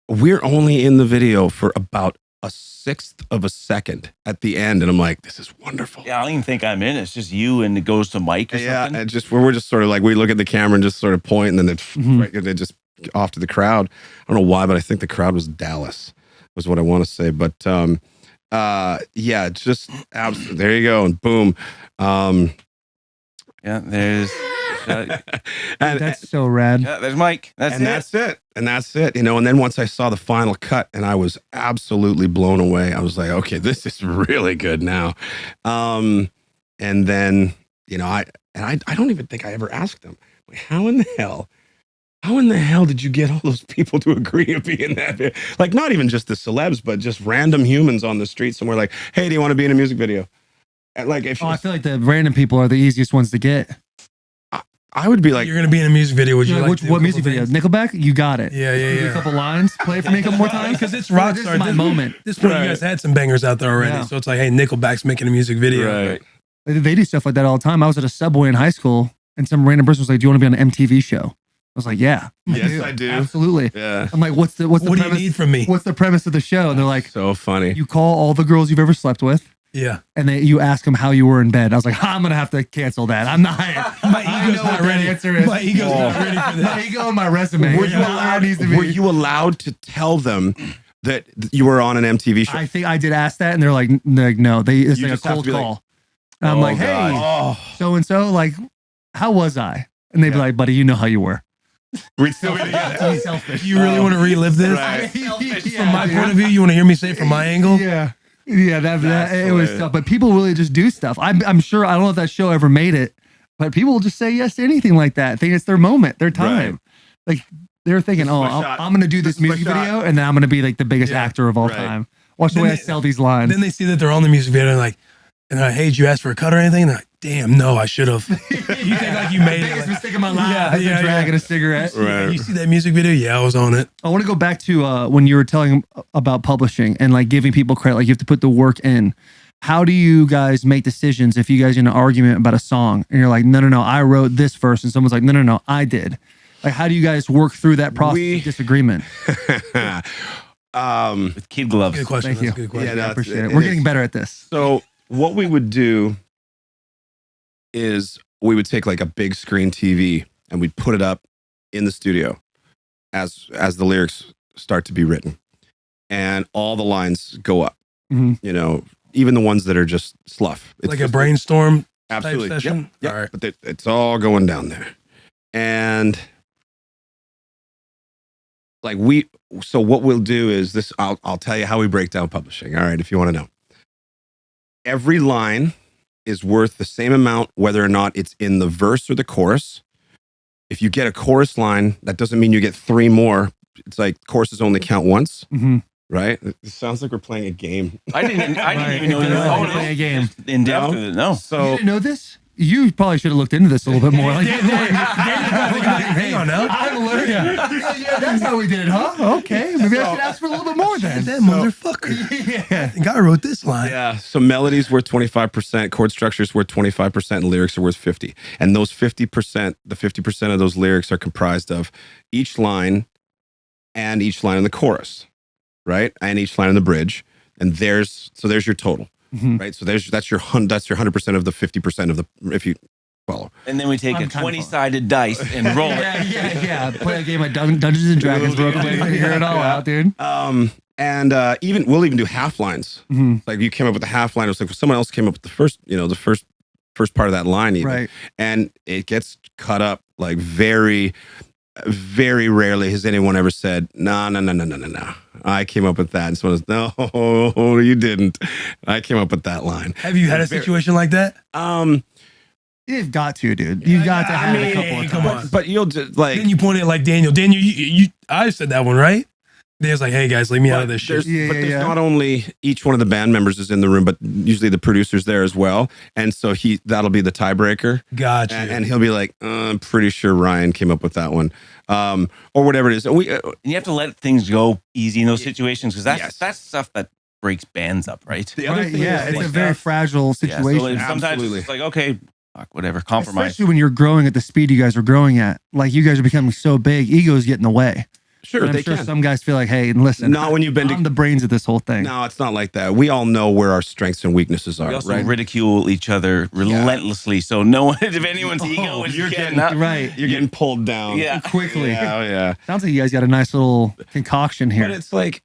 we're only in the video for about a sixth of a second at the end, and I'm like, this is wonderful. Yeah, I don't even think I'm in. It's just you and it goes to Mike or Yeah, something. and just we're just sort of like we look at the camera and just sort of point, and then they just off to the crowd. I don't know why, but I think the crowd was Dallas, was what I want to say. But yeah, just there you go, and boom. Yeah, there's And That's so rad. yeah, there's Mike. That's and it. that's it. And that's it. You know, and then once I saw the final cut and I was absolutely blown away. I was like, okay, this is really good now. And then, you know, I don't even think I ever asked them, like, how in the hell did you get all those people to agree to be in that video? Like, not even just the celebs, but just random humans on the street somewhere like, hey, do you want to be in a music video? And like, if Oh, I feel like the random people are the easiest ones to get. I would be like, You're gonna be in a music video. Would you like to do a what couple music video? things? Nickelback? You got it. Yeah, Do a yeah. couple lines. Play it for me a couple more times. Because it's Bro, rock this star. is my moment. This point, Right. you guys had some bangers out there already. Yeah. So it's like, hey, Nickelback's making a music video. Right. They do stuff like that all the time. I was at a Subway in high school, and some random person was like, "Do you want to be on an MTV show?" I was like, "Yeah, yes, I do. absolutely." Yeah. I'm like, "What's the What do you premise? need from me? What's the premise of the show?" And they're like, So funny. "You call all the girls you've ever slept with, Yeah. and you ask them how you were in bed." I was like, "I'm gonna have to cancel that. I'm not. My I ego's know not what that ready. answer is. My ego's not ready for My this. ego and my resume. Were is you not where it needs to be. were you allowed to tell them that you were on an MTV show? I think I did ask that, and they're like, no. It's You like a just have cold to be like, call. And I'm "Oh, like, hey, God." so and so, like, how was I? And they'd be Yeah. like, buddy, you know how you were. We'd still be together. Selfish. Do you really want to relive this? Right. From my point of view, you want to hear me say it from my angle? Yeah. Yeah, That's it was hilarious. tough. But people really just do stuff. I'm sure, I don't know if that show ever made it, but people will just say yes to anything like that. Think it's their moment, their time. Like they're thinking, This is oh, my shot. I'm going to do this This is my music shot. video, and then I'm going to be like the biggest Yeah, actor of all right. time. Watch the Then way I they- sell these lines. Then they see that they're on the music video and like, and they're like, hey, did you ask for a cut or anything? And they're like, damn, no, I should have. You think like you made it. biggest Like, mistake of my life Yeah, is yeah, dragging a cigarette. Right. You see that music video? Yeah, I was on it. I want to go back to when you were telling about publishing and like giving people credit, like you have to put the work in. How do you guys make decisions if you guys are in an argument about a song and you're like, no, I wrote this verse, and someone's like, no, I did. Like, how do you guys work through that process of disagreement? With kid gloves. Good question. Thank That's you. a good question. Yeah, no, I appreciate it it. We're is. getting better at this. So what we would do is we would take like a big screen TV and we'd put it up in the studio as the lyrics start to be written, and all the lines go up. Mhm. You know, even the ones that are just sluff. It's Like a just- brainstorm. absolutely. type session? Yep, yep. All right. But it's all going down there, and like so what we'll do is this. I'll tell you how we break down publishing. All right, if you want to know. Every line is worth the same amount, whether or not it's in the verse or the chorus. If you get a chorus line, that doesn't mean you get 3 more. It's like choruses only count once, Mm-hmm. right? It sounds like we're playing a game. I didn't Right. even know It you does. were We're playing a game. in depth No? with it. No. You So didn't know this? You probably should have looked into this a little bit more. Like, Hang on now. I'm learning. Yeah, that's how we did it, huh? Okay, maybe I should ask for a little bit more then. That motherfucker. Yeah. The guy wrote this line. yeah, so melody's worth 25%, chord structure's worth 25%, and lyrics are worth 50. And those 50%, the 50% of those lyrics are comprised of each line and each line in the chorus, right? And each line in the bridge. And there's your total. Mhm. Right, so that's your 100% of the 50% of the, if you follow. And then we take I'm a kind of 20-sided dice and roll it. Yeah. Play a game of Dungeons and Dragons real quick. Figure it all out, dude. And we'll even do half lines. Mhm. Like you came up with the half line. It was like someone else came up with the first part of that line, even. Right. And it gets cut up like very, very rarely has anyone ever said, no. I came up with that. And someone says, no, you didn't. I came up with that line. Have you had a situation like that? You've got to, dude. You've got to have it a couple of come times. on. But you'll just like. Then you pointed at like Daniel. Daniel, I said that one, right? Dan's like, hey guys, leave me out of this shit. There's not only each one of the band members is in the room, but usually the producer's there as well. And so that'll be the tiebreaker. Gotcha. And he'll be like, I'm pretty sure Ryan came up with that one. Or whatever it is. And And you have to let things go easy in those situations because that's stuff that breaks bands up, right? the other thing It's is, a very fragile Yeah, situation. so sometimes Absolutely. it's like, okay, fuck, whatever, compromise. Especially when you're growing at the speed you guys are growing at. Like you guys are becoming so big, egos get in the way. sure, And I'm they sure can. some guys feel like, hey, listen, Not when you've been I'm the brains of this whole thing. No, it's not like that. We all know where our strengths and weaknesses are, We also right? ridicule each other relentlessly, so no one, if anyone's ego is you're getting getting- up, Right. You're getting pulled down. Yeah. Quickly. Yeah. Sounds like you guys got a nice little concoction here. But it's like,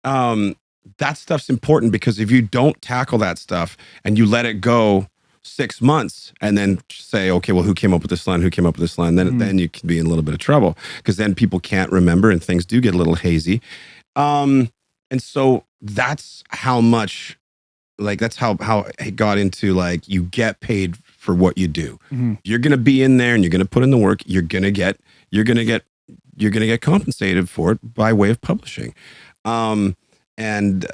that stuff's important because if you don't tackle that stuff and you let it go 6 months and then say, okay, well, who came up with this line? Who came up with this line? Then you can be in a little bit of trouble because then people can't remember and things do get a little hazy. And so that's how much, like, that's how it got into like, you get paid for what you do. Mhm. You're going to be in there and you're going to put in the work. You're going to get compensated for it by way of publishing. And,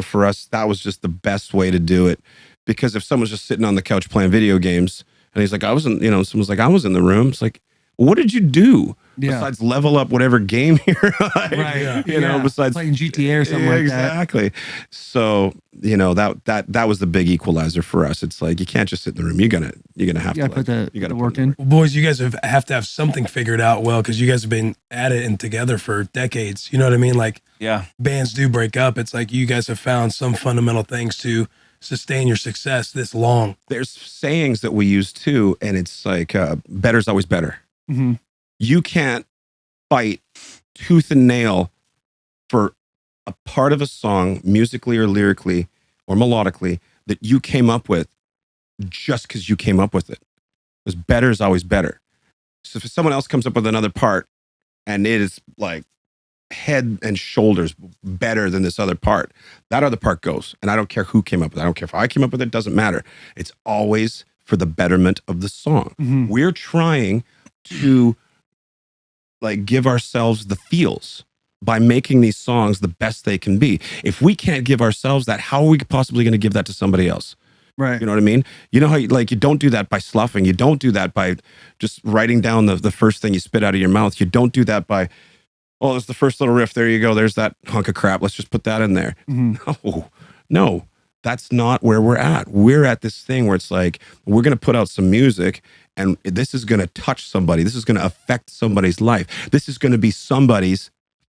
for us, that was just the best way to do it. Because if someone's just sitting on the couch playing video games and he's like, someone's like, I was in the room. It's like, what did you do besides level up whatever game you're like, Right. besides playing GTA or something like that. exactly. So, that was the big equalizer for us. It's like, you can't just sit in the room. You're going to have You to gotta put the, you gotta the put work in in. Well, boys, you guys have to have something figured out well because you guys have been at it and together for decades. You know what I mean? Like yeah, bands do break up. It's like you guys have found some fundamental things to sustain your success this long. There's sayings that we use too. And it's like, better's always better. Mhm. You can't fight tooth and nail for a part of a song, musically or lyrically or melodically, that you came up with just because you came up with it. Because better is always better. So if someone else comes up with another part and it is like head and shoulders better than this other part, that other part goes. And I don't care who came up with it. I don't care if I came up with it. It doesn't matter. It's always for the betterment of the song. Mhm. We're trying to like give ourselves the feels by making these songs the best they can be. If we can't give ourselves that, how are we possibly going to give that to somebody else? Right. You know what I mean? You know how you don't do that by sloughing. You don't do that by just writing down the first thing you spit out of your mouth. You don't do that by, oh, there's the first little riff. There you go. There's that hunk of crap. Let's just put that in there. Mhm. No, that's not where we're at. We're at this thing where it's like, we're going to put out some music and this is going to touch somebody. This is going to affect somebody's life. This is going to be somebody's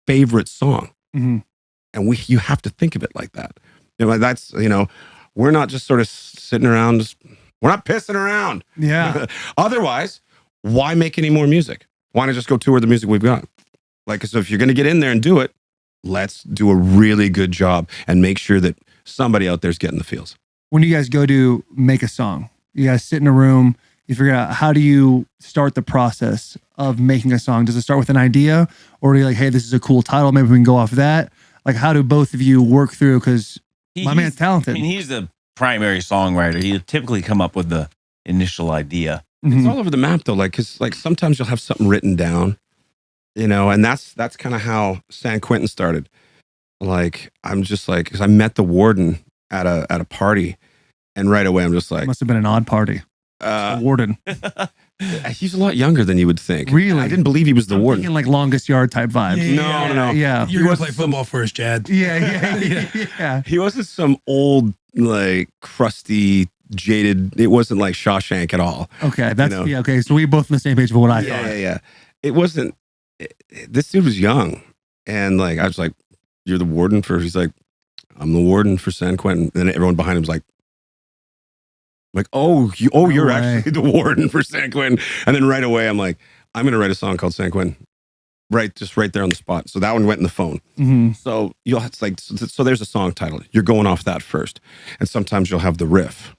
favorite song. Mhm. And you have to think of it like that. That's, we're not just sort of sitting around. We're not pissing around. Yeah. Otherwise, why make any more music? Why not just go tour the music we've got? Like, so if you're going to get in there and do it, let's do a really good job and make sure that somebody out there's getting the feels. When you guys go to make a song, you guys sit in a room, you figure out, how do you start the process of making a song? Does it start with an idea, or are you like, hey, this is a cool title, maybe we can go off that? Like, how do both of you work through? Because my man's talented. I mean, he's the primary songwriter. He'll typically come up with the initial idea. Mhm. It's all over the map though. Like, cause like sometimes you'll have something written down, and that's kind of how San Quentin started. Like, I'm just like, cause I met the warden at a party, and right away I'm just like, Must have been an odd party. A warden. he's a lot younger than you would think. Really? I didn't believe he was the I'm warden. thinking like longest yard type vibes. Yeah. No. Yeah. You're going to play football first, Chad. Yeah. He wasn't some old, like, crusty, jaded. It wasn't like Shawshank at all. Okay. That's know. yeah. Okay. So we both on the same page for what I thought. Yeah. It wasn't. This dude was young, and like I was like, "You're the warden for." He's like, "I'm the warden for San Quentin." And then everyone behind him was like, you're way. actually the warden for San Quentin. And then right away, I'm like, I'm gonna write a song called San Quentin, just right there on the spot. So that one went in the phone. Mm-hmm. So so there's a song title. You're going off that first, and sometimes you'll have the riff.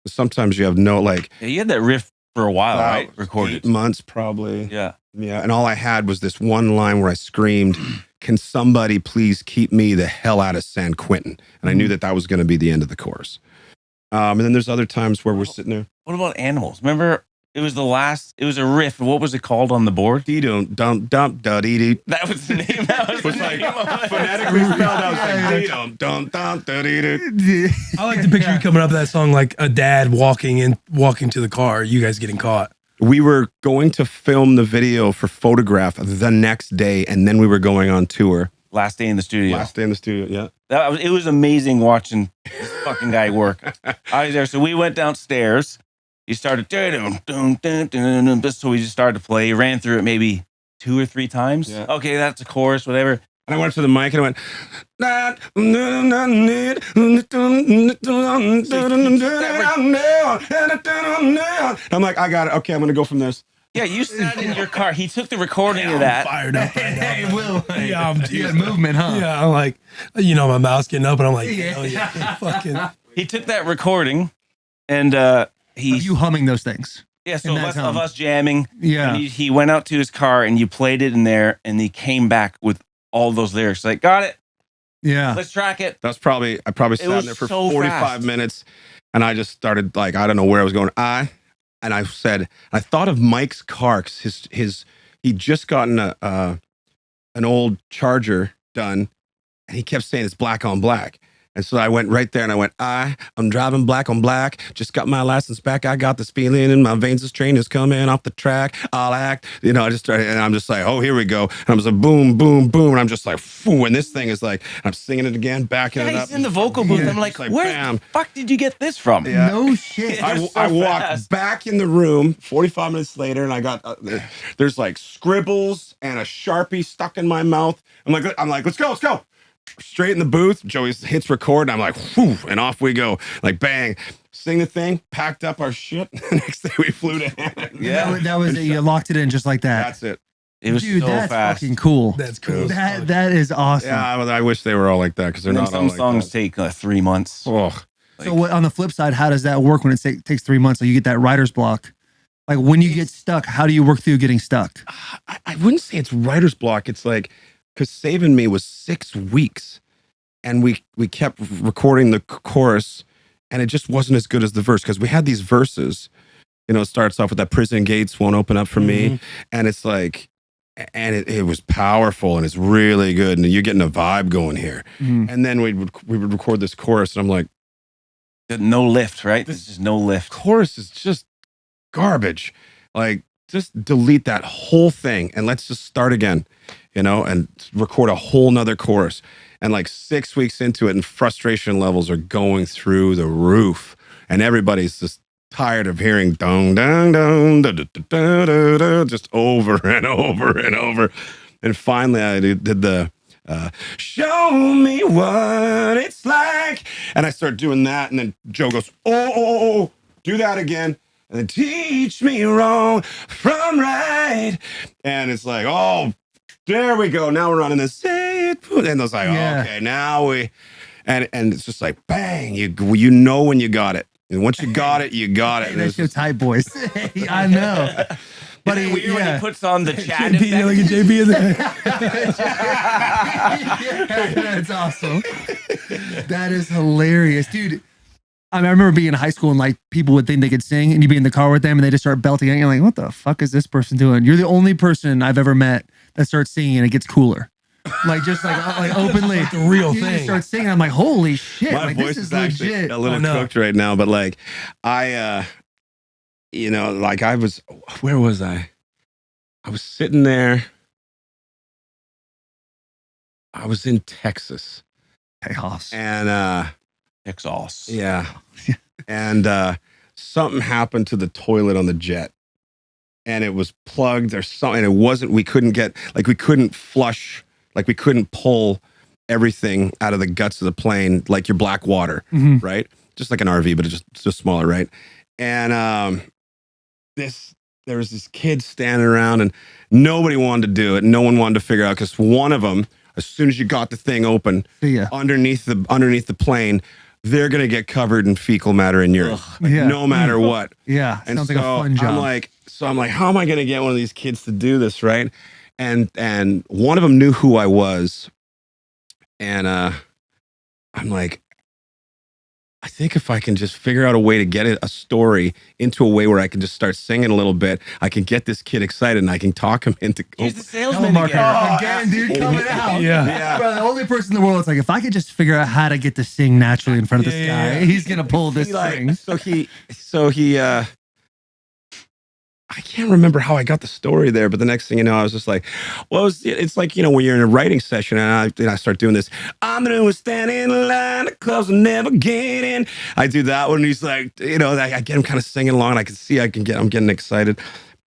Sometimes you have Yeah, you had that riff for a while, right? 8 Recorded. months probably. Yeah. Yeah, and all I had was this one line where I screamed, "Can somebody please keep me the hell out of San Quentin?" And I knew that was going to be the end of the chorus. And then there's other times where we're sitting there. What about animals? Remember, it was a riff. What was it called on the board? Dee-dum, dump, da-dee-dee. That was the name. That was the like name of it. phonetically spelled out. Like dee-dum, dump, da-dee-dee. I like to picture you coming up with that song like a dad walking to the car, you guys getting caught. We were going to film the video for Photograph the next day, and then we were going on tour. Last day in the studio. Last day in the studio, yeah. It was amazing watching this fucking guy work. I was there. So we went downstairs. He started, so we just started to play. He ran through it maybe 2 or 3 times. Yeah. Okay, that's a chorus, whatever. And I went up to the mic and I went, I'm like, I got it. Okay, I'm going to go from this. Yeah, you sat in your car. He took the recording of that. Fired up right now. Hey, Will. Yeah, I'm You got movement, huh? Yeah, I'm like, my mouth's getting up and I'm like, hell yeah. Fucking. He took that recording and Of you humming those things. yeah, so in of that us, time. of us jamming. Yeah. And he went out to his car and you played it in there and he came back with all those lyrics. Like, got it. Yeah. Let's track it. I probably sat in was there for so 45 fast. minutes and I just started like, I don't know where I was going. I thought of Mike's car 'cause he just gotten an old Charger done and he kept saying it's black on black. And so I went right there and I went, I'm driving black on black. Just got my license back. I got this feeling in my veins. This train is coming off the track. I'll act. I just started and I'm just like, oh, here we go. And I'm just like, boom, boom, boom. And I'm just like, phew. And this thing is like, I'm singing it again, backing Yeah, it up. he's in the vocal booth. Yeah. I'm like, Just like, where bam. the fuck did you get this from? Yeah. No shit. They're so I walked fast. back in the room 45 minutes later and I got there's like scribbles and a Sharpie stuck in my mouth. I'm like, let's go. Straight in the booth. Joey hits record and I'm like, whew, and off we go. Like bang, sing the thing, packed up our shit. Next day we flew to Hammond. Yeah. That was it. You locked it in just like that. That's it. It was Dude, so that's fast. fucking cool. That's cool. That is awesome. Yeah, I wish they were all like that because they're And then not all some like songs that. take 3 months. Oh, So what, on the flip side, how does that work when it takes 3 months? So you get that writer's block. Like when you get stuck, how do you work through getting stuck? I wouldn't say it's writer's block. It's like because Saving Me was 6 weeks. And we kept recording the chorus, and it just wasn't as good as the verse because we had these verses. It starts off with that prison gates won't open up for me, and it's like, and it was powerful and it's really good, and you're getting a vibe going here. And then we would record this chorus, and I'm like, No lift, right? There's just no lift. chorus is just garbage. Like, just delete that whole thing and let's just start again, and record a whole nother chorus. And like 6 weeks into it, and frustration levels are going through the roof, and everybody's just tired of hearing dong dong dong da, da, da, da, da, da, just over and over and over. And finally, I did the show me what it's like, and I start doing that, and then Joe goes, oh, do that again. And then teach me wrong from right. And it's like, oh, there we go. Now we're on in the say it. And it's like, Yeah. okay, now we, and it's just like, bang, you know when you got it. And once you got it, you got it. And That's it's your just, type, boys. I know. But Isn't it weird when he puts on the chat JB, effect? look at JB in there. That's awesome. That is hilarious, dude. I remember being in high school and like people would think they could sing, and you'd be in the car with them and they just start belting, and you're like, "What the fuck is this person doing?" You're the only person I've ever met that starts singing and it gets cooler, like just like openly. Like the real You just thing. start singing. I'm like, "Holy shit!" my Like, voice this is is actually legit. a little I know. cooked right now, but like like where was I? I was sitting there. I was in Texas. Chaos. And Texas. yeah. And something happened to the toilet on the jet. And it was plugged or something. And it wasn't, we couldn't flush, like we couldn't pull everything out of the guts of the plane like your black water, Mhm. right? Just like an RV, but it's just smaller, right? And there was this kid standing around and nobody wanted to do it. No one wanted to figure out because one of them, as soon as you got the thing open, See ya. underneath the plane, they're gonna get covered in fecal matter and urine, Yeah. no matter what. Yeah. And Sounds like a fun job. I'm like, how am I gonna get one of these kids to do this, right? And one of them knew who I was, and I'm like, I think if I can just figure out a way to get a story into a way where I can just start singing a little bit, I can get this kid excited and I can talk him into. He's the Hell, salesman Mark, again. again, dude, coming out. Yeah. Bro, the only person in the world that's like, if I could just figure out how to get to sing naturally in front of this guy, he's gonna pull this string. So he I can't remember how I got the story there, but the next thing you know, I was just like, well, it's like, when you're in a writing session and I start doing this, I'm the newest stand in line, the clubs will never get in. I do that one. And he's like, I get him kind of singing along and I can see I'm getting excited.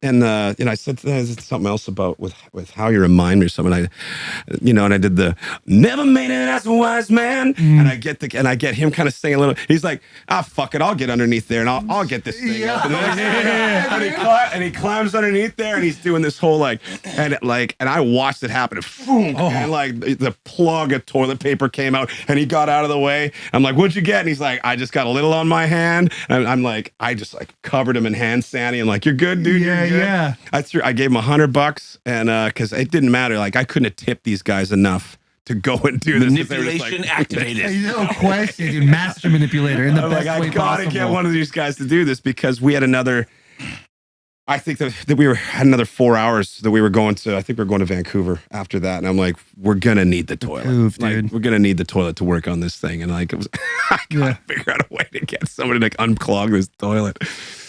And, I said something else about with how you remind me or something. And I did the never made it as a wise man. And I get him kind of singing a little. He's like, fuck it. I'll get underneath there and I'll get this thing. Yeah. And he climbs underneath there and he's doing this whole and I watched it happen. And like the plug of toilet paper came out and he got out of the way. I'm like, what'd you get? And he's like, I just got a little on my hand. And I'm like, I just covered him in hand sandy. I'm like, you're good, dude. You're good. Yeah. I gave him $100 and because it didn't matter. Like I couldn't have tipped these guys enough to go and do this. Manipulation activated. No question, dude. Master manipulator in the I'm best like, way I gotta possible. get one of these guys to do this because we had another. I think that had another 4 hours that we were going to. I think we were going to Vancouver after that, and I'm like, we're gonna need the toilet. Move, dude. We're gonna need the toilet to work on this thing, and I gotta figure out a way to get somebody to unclog this toilet.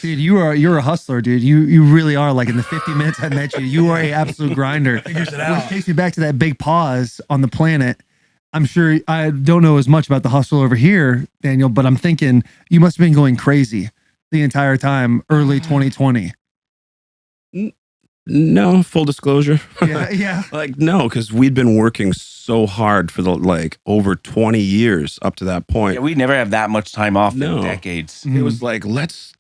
Dude, you're a hustler, dude. You really are. Like in the 50 minutes I met you, you are a absolute grinder. Figures it out. Which takes me back to that big pause on the planet. I'm sure I don't know as much about the hustle over here, Daniel, but I'm thinking you must have been going crazy the entire time, early 2020. No, full disclosure. Yeah. No, because we'd been working so hard for over 20 years up to that point. Yeah, we never have that much time off No. in decades. Mm-hmm. It was like, let's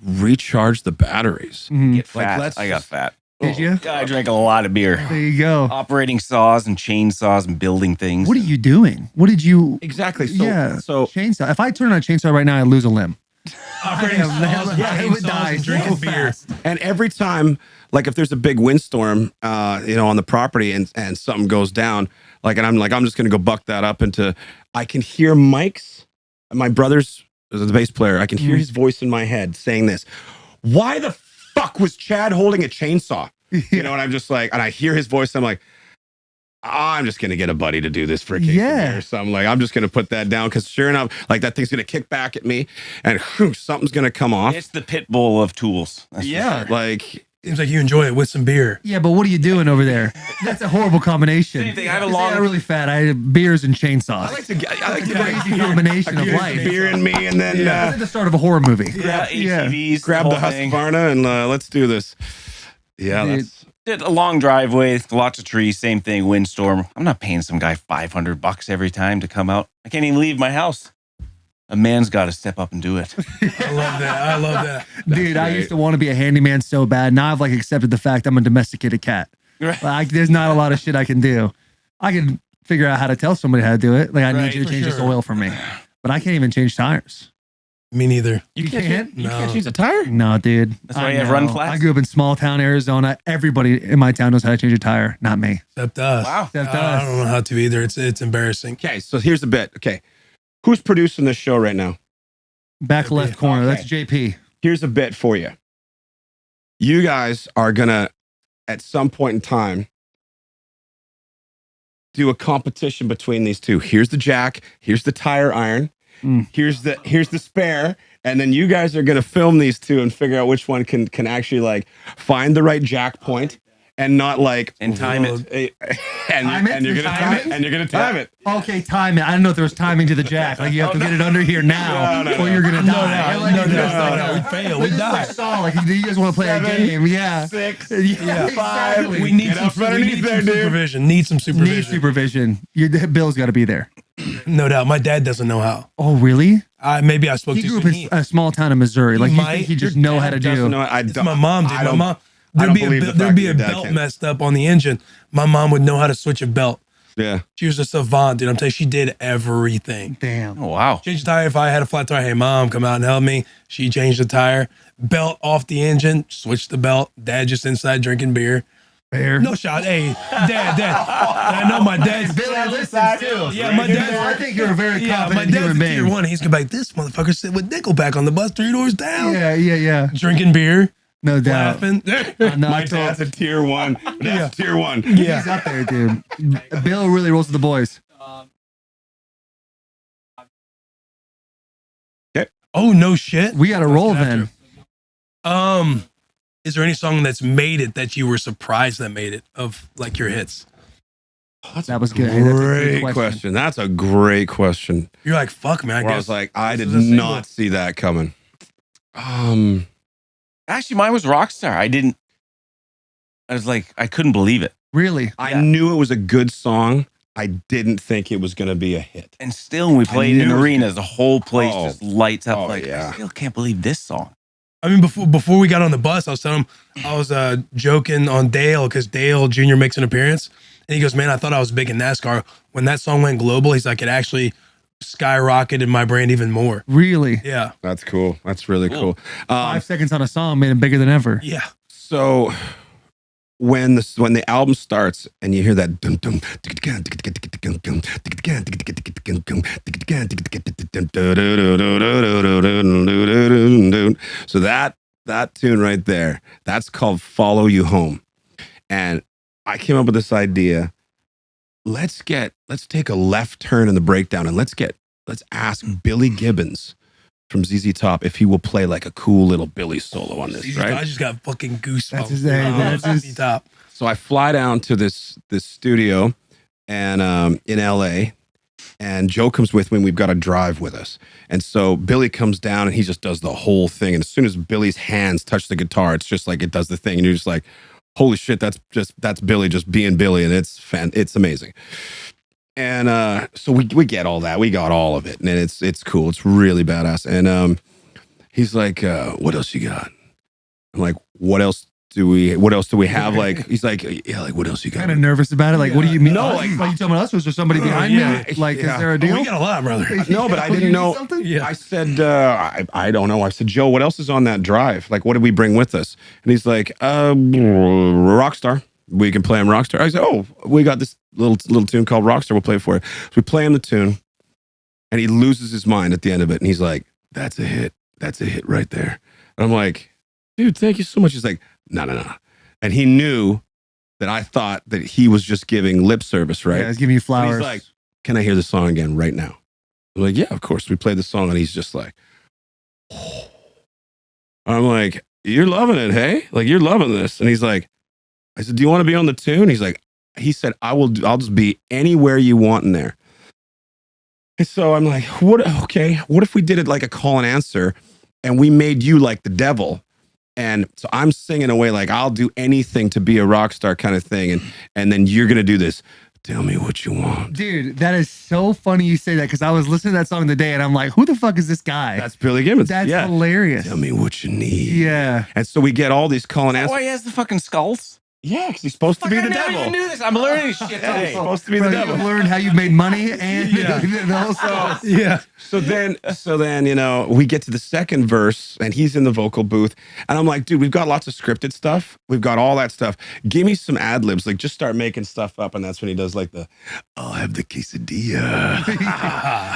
recharge the batteries. Mhm. Get fat. let's I got fat. Did you? I drank a lot of beer. There you go. Operating saws and chainsaws and building things. What are you doing? What did you? Exactly. So chainsaw. If I turn on a chainsaw right now, I lose a limb. Operating saws, I would chainsaws, die and drinking so beer. fast. And every time, like if there's a big windstorm, on the property and something goes down, and I'm just gonna go buck that up I can hear Mike's, my brother's the bass player. I can hear his voice in my head saying this. Why the fuck was Chad holding a chainsaw? And I'm just like, and I hear his voice. And I'm like, I'm just gonna get a buddy to do this for a case of beer or something. Like I'm just gonna put that down because sure enough, that thing's gonna kick back at me and something's gonna come off. It's the pit bull of tools. That's for sure. Seems like you enjoy it with some beer. Yeah, but what are you doing over there? That's a horrible combination. Same thing. I have a Say long- I'm really fat. I had beers and chainsaws. I like to Crazy combination of get life. beer in me and then It's like the start of a horror movie. Yeah, ATVs. grab the whole thing. Husqvarna and let's do this. Yeah, Dude. that's. Did a long driveway, lots of trees, same thing, windstorm. I'm not paying some guy $500 every time to come out. I can't even leave my house. A man's got to step up and do it. I love that. Dude, I great. used to want to be a handyman so bad. Now I've accepted the fact I'm a domesticated cat. Right. There's not a lot of shit I can do. I can figure out how to tell somebody how to do it. I need Right, you to for change this sure. oil for me. But I can't even change tires. Me neither. You can't? No. Can't change a tire? No, dude. That's why I you have know. run flats? I grew up in small town Arizona. Everybody in my town knows how to change a tire. Not me. Except us. Wow. Except I us. don't know how to either. It's embarrassing. Okay, so here's the bit. Okay, who's producing this show right now? Back left corner. Okay. That's JP. Here's a bit for you. You guys are gonna, at some point in time, do a competition between these two. Here's the jack. Here's the tire iron. Mm. Here's the spare. And then you guys are gonna film these two and figure out which one can actually find the right jack point and not And time it. and you're gonna time it. Okay, time it. I don't know if there was timing to the jack. You have to get it under here now, No, or you're gonna die. No. We fail. We die. Saw, you guys want to play 7, a game? Yeah. 6, Yeah, 5. exactly. We need Get some, up underneath there, dude. supervision. Need some supervision. Need supervision. Your bill's got to be there. No doubt. My dad doesn't know how. Oh, really? Maybe I spoke He too grew up soon. in a small town in Missouri. You might. think he just know how to do? It's my mom, dude. I My don't- mom. I don't There'd be believe the a, fact there'd be that a your dad belt can. messed up on the engine. My mom would know how to switch a belt. Yeah. She was a savant, dude. I'm telling you, she did everything. Damn. Oh, wow. Change the tire if I had a flat tire. Hey, mom, come out and help me. She changed the tire. Belt off the engine. Switched the belt. Dad just inside drinking beer. Bear. No shot. Hey, dad. I know my dad's. Billy listens too. Yeah, my dad. I think you're a very Yeah, my confident dad's human a being. tier 1. He's gonna be like, this motherfucker sit with Nickelback on the bus 3 doors down, Yeah. drinking beer, No doubt. laughing. No, My I told- dad's a tier 1. That's tier 1. Yeah. He's up there, dude. Bill really rolls with the boys. Oh no shit. We got to roll get then. after Is there any song that's made it that you were surprised that made it of like your hits? That was good. Hey, that's a good Great question. That's a great question. You're like, fuck, man. Where I was like, I did not see that coming. Actually, mine was Rockstar. I was like, I couldn't believe it. Really? I knew it was a good song. I didn't think it was going to be a hit. And still, when we played in knew it was arenas, the whole place Oh. just lights up. Oh, like, yeah. I still can't believe this song. I mean, before we got on the bus, I was telling him I was joking on Dale because Dale Jr. makes an appearance, and he goes, "Man, I thought I was big in NASCAR. When that song went global, he's like, it actually skyrocketed my brand even more." Really? Yeah, That's cool. That's really cool. 5 seconds on a song made him bigger than ever. yeah. So when the album starts and you hear that dum dum, so that tune right there, that's called "Follow You Home," and I came up with this idea. Let's take a left turn in the breakdown and let's ask Billy Gibbons from ZZ Top if he will play like a cool little Billy solo on this, right? I just got fucking goosebumps. That's his name. That's his- ZZ Top. So I fly down to this studio and in LA, and Joe comes with me and we've got a drive with us. And so Billy comes down and he just does the whole thing. And as soon as Billy's hands touch the guitar, it's just like it does the thing. And you're just like, holy shit, that's Billy just being Billy. And it's amazing. And so we get all that. We got all of it. And it's cool. It's really badass. And he's like, what else you got? I'm like, what else do we have? Like, he's like, yeah, like, what else you got? Kind of nervous about it. Like, what do you mean? No, like you telling us? Was there somebody behind yeah, me? Like, yeah. is there a Oh, deal? we got a lot, brother. No, but I Oh, you didn't need know. something? Yeah. I said, I don't know. I said, Joe, what else is on that drive? Like, what did we bring with us? And he's like, Rockstar. We can play him Rockstar. I said, oh, we got this little tune called Rockstar. We'll play it for you. So we play him the tune, and he loses his mind at the end of it. And he's like, that's a hit. That's a hit right there. And I'm like, dude, thank you so much. He's like, no. And he knew that I thought that he was just giving lip service, right? Yeah, I was giving you And flowers. he's like, can I hear the song again right now? I'm like, yeah, of course. We played the song, and he's just like, oh. I'm like, you're loving it, hey? Like, you're loving this. And he's like, I said, do you want to be on the tune? He said, I'll just be anywhere you want in there. And so I'm like, what if we did it like a call and answer and we made you like the devil? And so I'm singing away like I'll do anything to be a rock star kind of thing. And then you're going to do this. Tell me what you want. Dude, that is so funny you say that because I was listening to that song today and I'm like, who the fuck is this guy? That's Billy Gibbons. That's yeah. hilarious. Tell me what you need. Yeah. And so we get all these call and Oh, answers. he has the fucking skulls. Yeah, because he's supposed to be the I never devil. even knew this. I'm learning shit He's today. supposed to be Bro, the you devil. learned how you made money and Yeah. the whole song. Yeah. So then, you know, we get to the second verse and he's in the vocal booth. And I'm like, dude, we've got lots of scripted stuff. We've got all that stuff. Give me some ad libs. Like, just start making stuff up. And that's when he does like I'll have the quesadilla.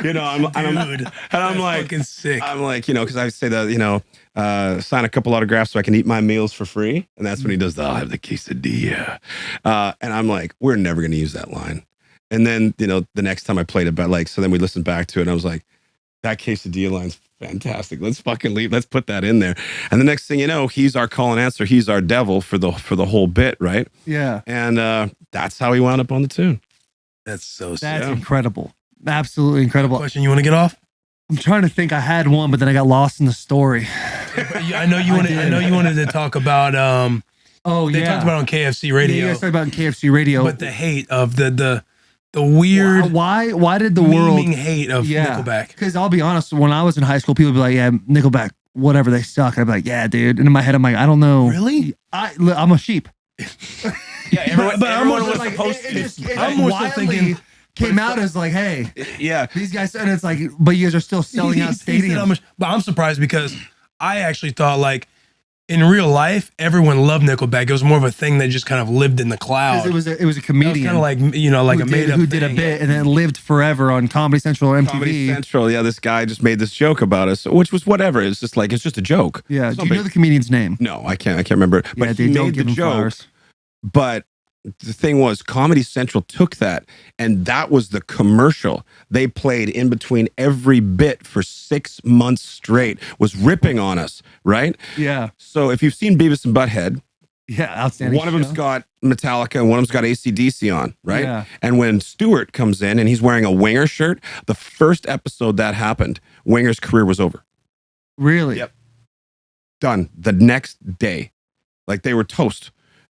You know, I'm That's like, fucking sick. I'm like, you know, because I say that, you know, sign a couple autographs so I can eat my meals for free. And that's when he does I'll have the quesadilla. And I'm like, we're never going to use that line. And then, you know, the next time I played it, but like, so then we listened back to it and I was like, that quesadilla line's fantastic. Let's fucking leave. Let's put that in there. And the next thing you know, he's our call and answer. He's our devil for the whole bit, right? Yeah. And that's how he wound up on the tune. That's so sick. That's Yeah. incredible. Absolutely incredible. Question you want to get off? I'm trying to think. I had one, but then I got lost in the story. I know you wanted. I know you wanted to talk about. Oh, They yeah. talked about on KFC Yeah, radio, you guys talked about in KFC radio. but the hate of the weird Why did the world... memeing hate of Nickelback. Because I'll be honest, when I was in high school, people would be like, yeah, Nickelback, whatever, they suck. And I'd be like, yeah, dude. And in my head, I'm like, I don't know. Really? I'm a sheep. Yeah, everyone, But I'm everyone more was like, supposed to. I'm more so wildly thinking- came out as like, hey, Yeah. these guys, and it's like, but you guys are still selling out He said, stadiums. but I'm surprised because I actually thought like in real life, everyone loved Nickelback. It was more of a thing that just kind of lived in the cloud. It was a comedian. Kind of like, like a made up who did a bit and then lived forever on Comedy Central or MTV. Comedy Central, yeah, this guy just made this joke about us, which was whatever. It's just like, it's just a joke. Yeah. Do you know the comedian's name? No, I can't remember it. But Yeah, he don't made the give him joke. flowers. But the thing was, Comedy Central took that, and that was the commercial they played in between every bit for 6 months straight, was ripping on us, right? Yeah. So if you've seen Beavis and Butthead, Yeah. Outstanding. one of them's show. got Metallica and one of them's got AC/DC on, right? Yeah. And when Stewart comes in and he's wearing a Winger shirt, the first episode that happened, Winger's career was over. Really? Yep. Done the next day. Like they were toast.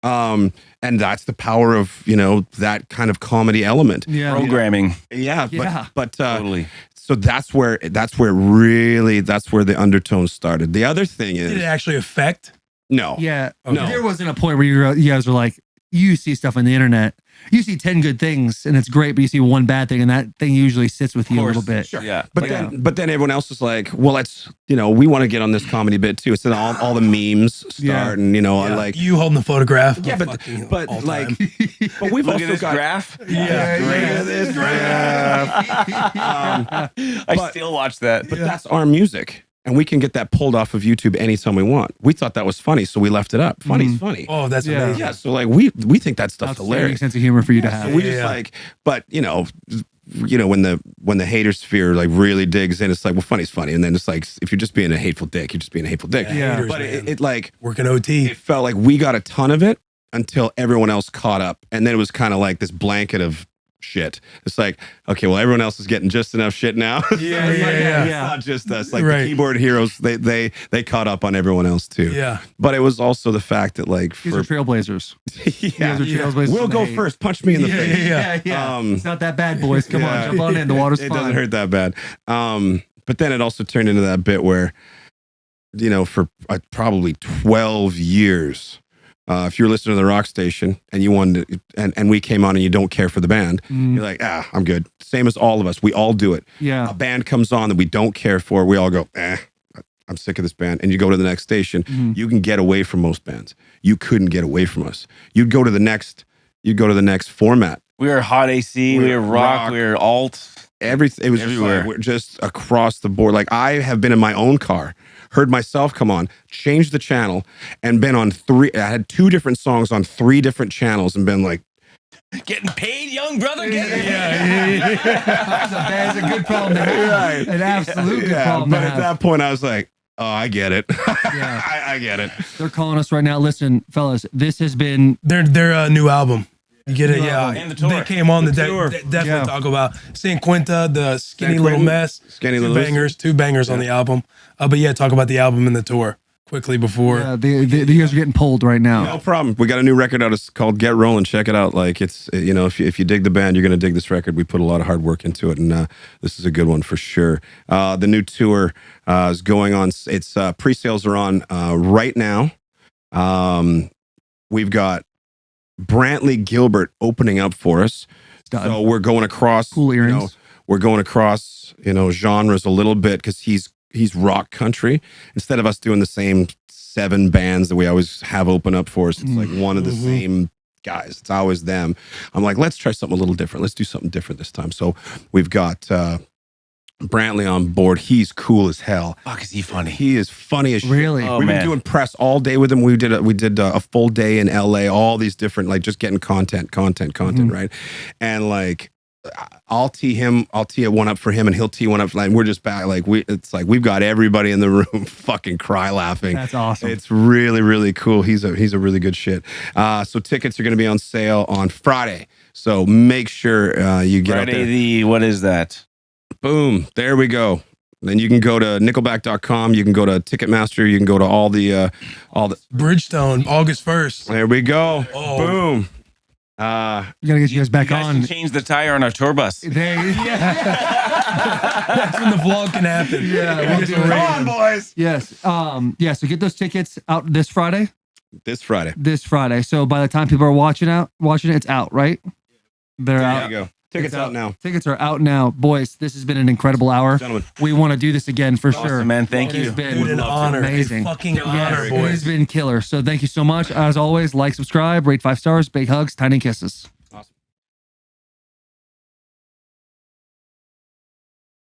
And that's the power of, that kind of comedy element. Yeah. Programming. Yeah. Yeah. But Totally. so that's where the undertones started. The other thing Did it is, actually affect? no. Yeah. Okay. There wasn't a point where you guys were like, you see stuff on the internet. You see 10 good things and it's great, but you see one bad thing and that thing usually sits with you a little bit. Sure. Yeah. But then everyone else is like, well, let's, we want to get on this comedy bit too. So then all the memes start Yeah. and, Yeah. like, You holding the photograph. yeah, of but fucking all like, time. but we've Look also at this got, graph. Yeah. this graph. I But- still watch that. But that's our music. And we can get that pulled off of YouTube anytime we want. We thought that was funny, so we left it up. Funny's funny. Oh, that's Yeah. amazing. Yeah, so like we think that stuff's Outstanding hilarious. sense of humor for you to So have. we just Yeah. like, but when the hater sphere like really digs in, it's like, well, funny's funny, and then it's like, if you're just being a hateful dick, you're just being a hateful dick. Yeah. Haters, But man. it like Working OT. it felt like we got a ton of it until everyone else caught up, and then it was kind of like this blanket of shit. It's like, okay, well, everyone else is getting just enough shit now. Yeah, It's yeah. It's not just us. Like Right. the keyboard heroes, they caught up on everyone else too. Yeah. But it was also the fact that like These are for trailblazers. You yeah, guys are trailblazers. we'll from the go hate. first. Punch me in the Yeah, face. yeah. Yeah. Um, It's not that bad, boys. Come yeah. on, jump on in. The water's It fine. doesn't hurt that bad. But then it also turned into that bit where, for probably 12 years, if you're listening to the rock station and you wanted to, and we came on and you don't care for the band, Mm, you're like, I'm good. Same as all of us. We all do it. yeah. A band comes on that we don't care for. We all go, I'm sick of this band. And you go to the next station. Mhm. You can get away from most bands. You couldn't get away from us. You'd go to the next format. We were hot AC. We We're were rock. rock. We were alt. Everything. It was Everywhere. we're just across the board. Like I have been in my own car, heard myself come on, changed the channel, and been on I had 2 different songs on 3 different channels, and been like, Getting paid, young brother. Getting paid. That's a good problem to have. Right. An absolute good yeah. problem But to at have. that point, I was like, oh, I get it. Yeah. I get it. They're calling us right now. Listen, fellas, this has been Their new album. You get it? New Yeah. album. And the tour. They came on The the tour. definitely Yeah. talk about San Quinta, the Skinny San Little Quentin, Mess. Skinny Two Little bangers. 2 bangers on the album. But yeah, talk about the album and the tour quickly before. yeah, the ears are getting pulled right now. No problem. We got a new record out. It's called Get Rolling. Check it out. Like it's, if you dig the band, you're going to dig this record. We put a lot of hard work into it, and this is a good one for sure. The new tour is going on. It's pre-sales are on right now. We've got Brantley Gilbert opening up for us. Stud. So we're going across. Cool earrings. We're going across, genres a little bit because he's rock country. Instead of us doing the same 7 bands that we always have open up for us, it's like one of the same guys. It's always them. I'm like, let's try something a little different. Let's do something different this time. So we've got Brantley on board. He's cool as hell. Fuck, is he funny? He is funny as shit. Really? Oh, We've man. been doing press all day with him. We did a full day in LA, all these different, like just getting content, right? And like, I'll tee it one up for him and he'll tee one up. Like we're just back. Like it's like we've got everybody in the room fucking cry laughing. That's awesome. It's really, really cool. He's a really good shit. So tickets are going to be on sale on Friday. So make sure you get out Friday there. what is that? Boom. There we go. Then you can go to nickelback.com. You can go to Ticketmaster. You can go to all the. Bridgestone, August 1st. There we go. Oh. Boom. We gotta get you guys back You guys on. should change the tire on our tour bus. That's when the vlog can happen. Yeah, We'll we'll get do some it. rain. boys. Yes. Yeah. So get those tickets out this Friday. This Friday. So by the time people are watching it, it's out, right? They're There out. you go. Tickets out now. Tickets are out now. Boys, this has been an incredible hour. Gentlemen. We want to do this again for sure. Awesome, man. Thank It has you. been Dude, an honor. amazing. A fucking honor, Yes, it boys. has been killer. So thank you so much. As always, like, subscribe, rate 5 stars, big hugs, tiny kisses.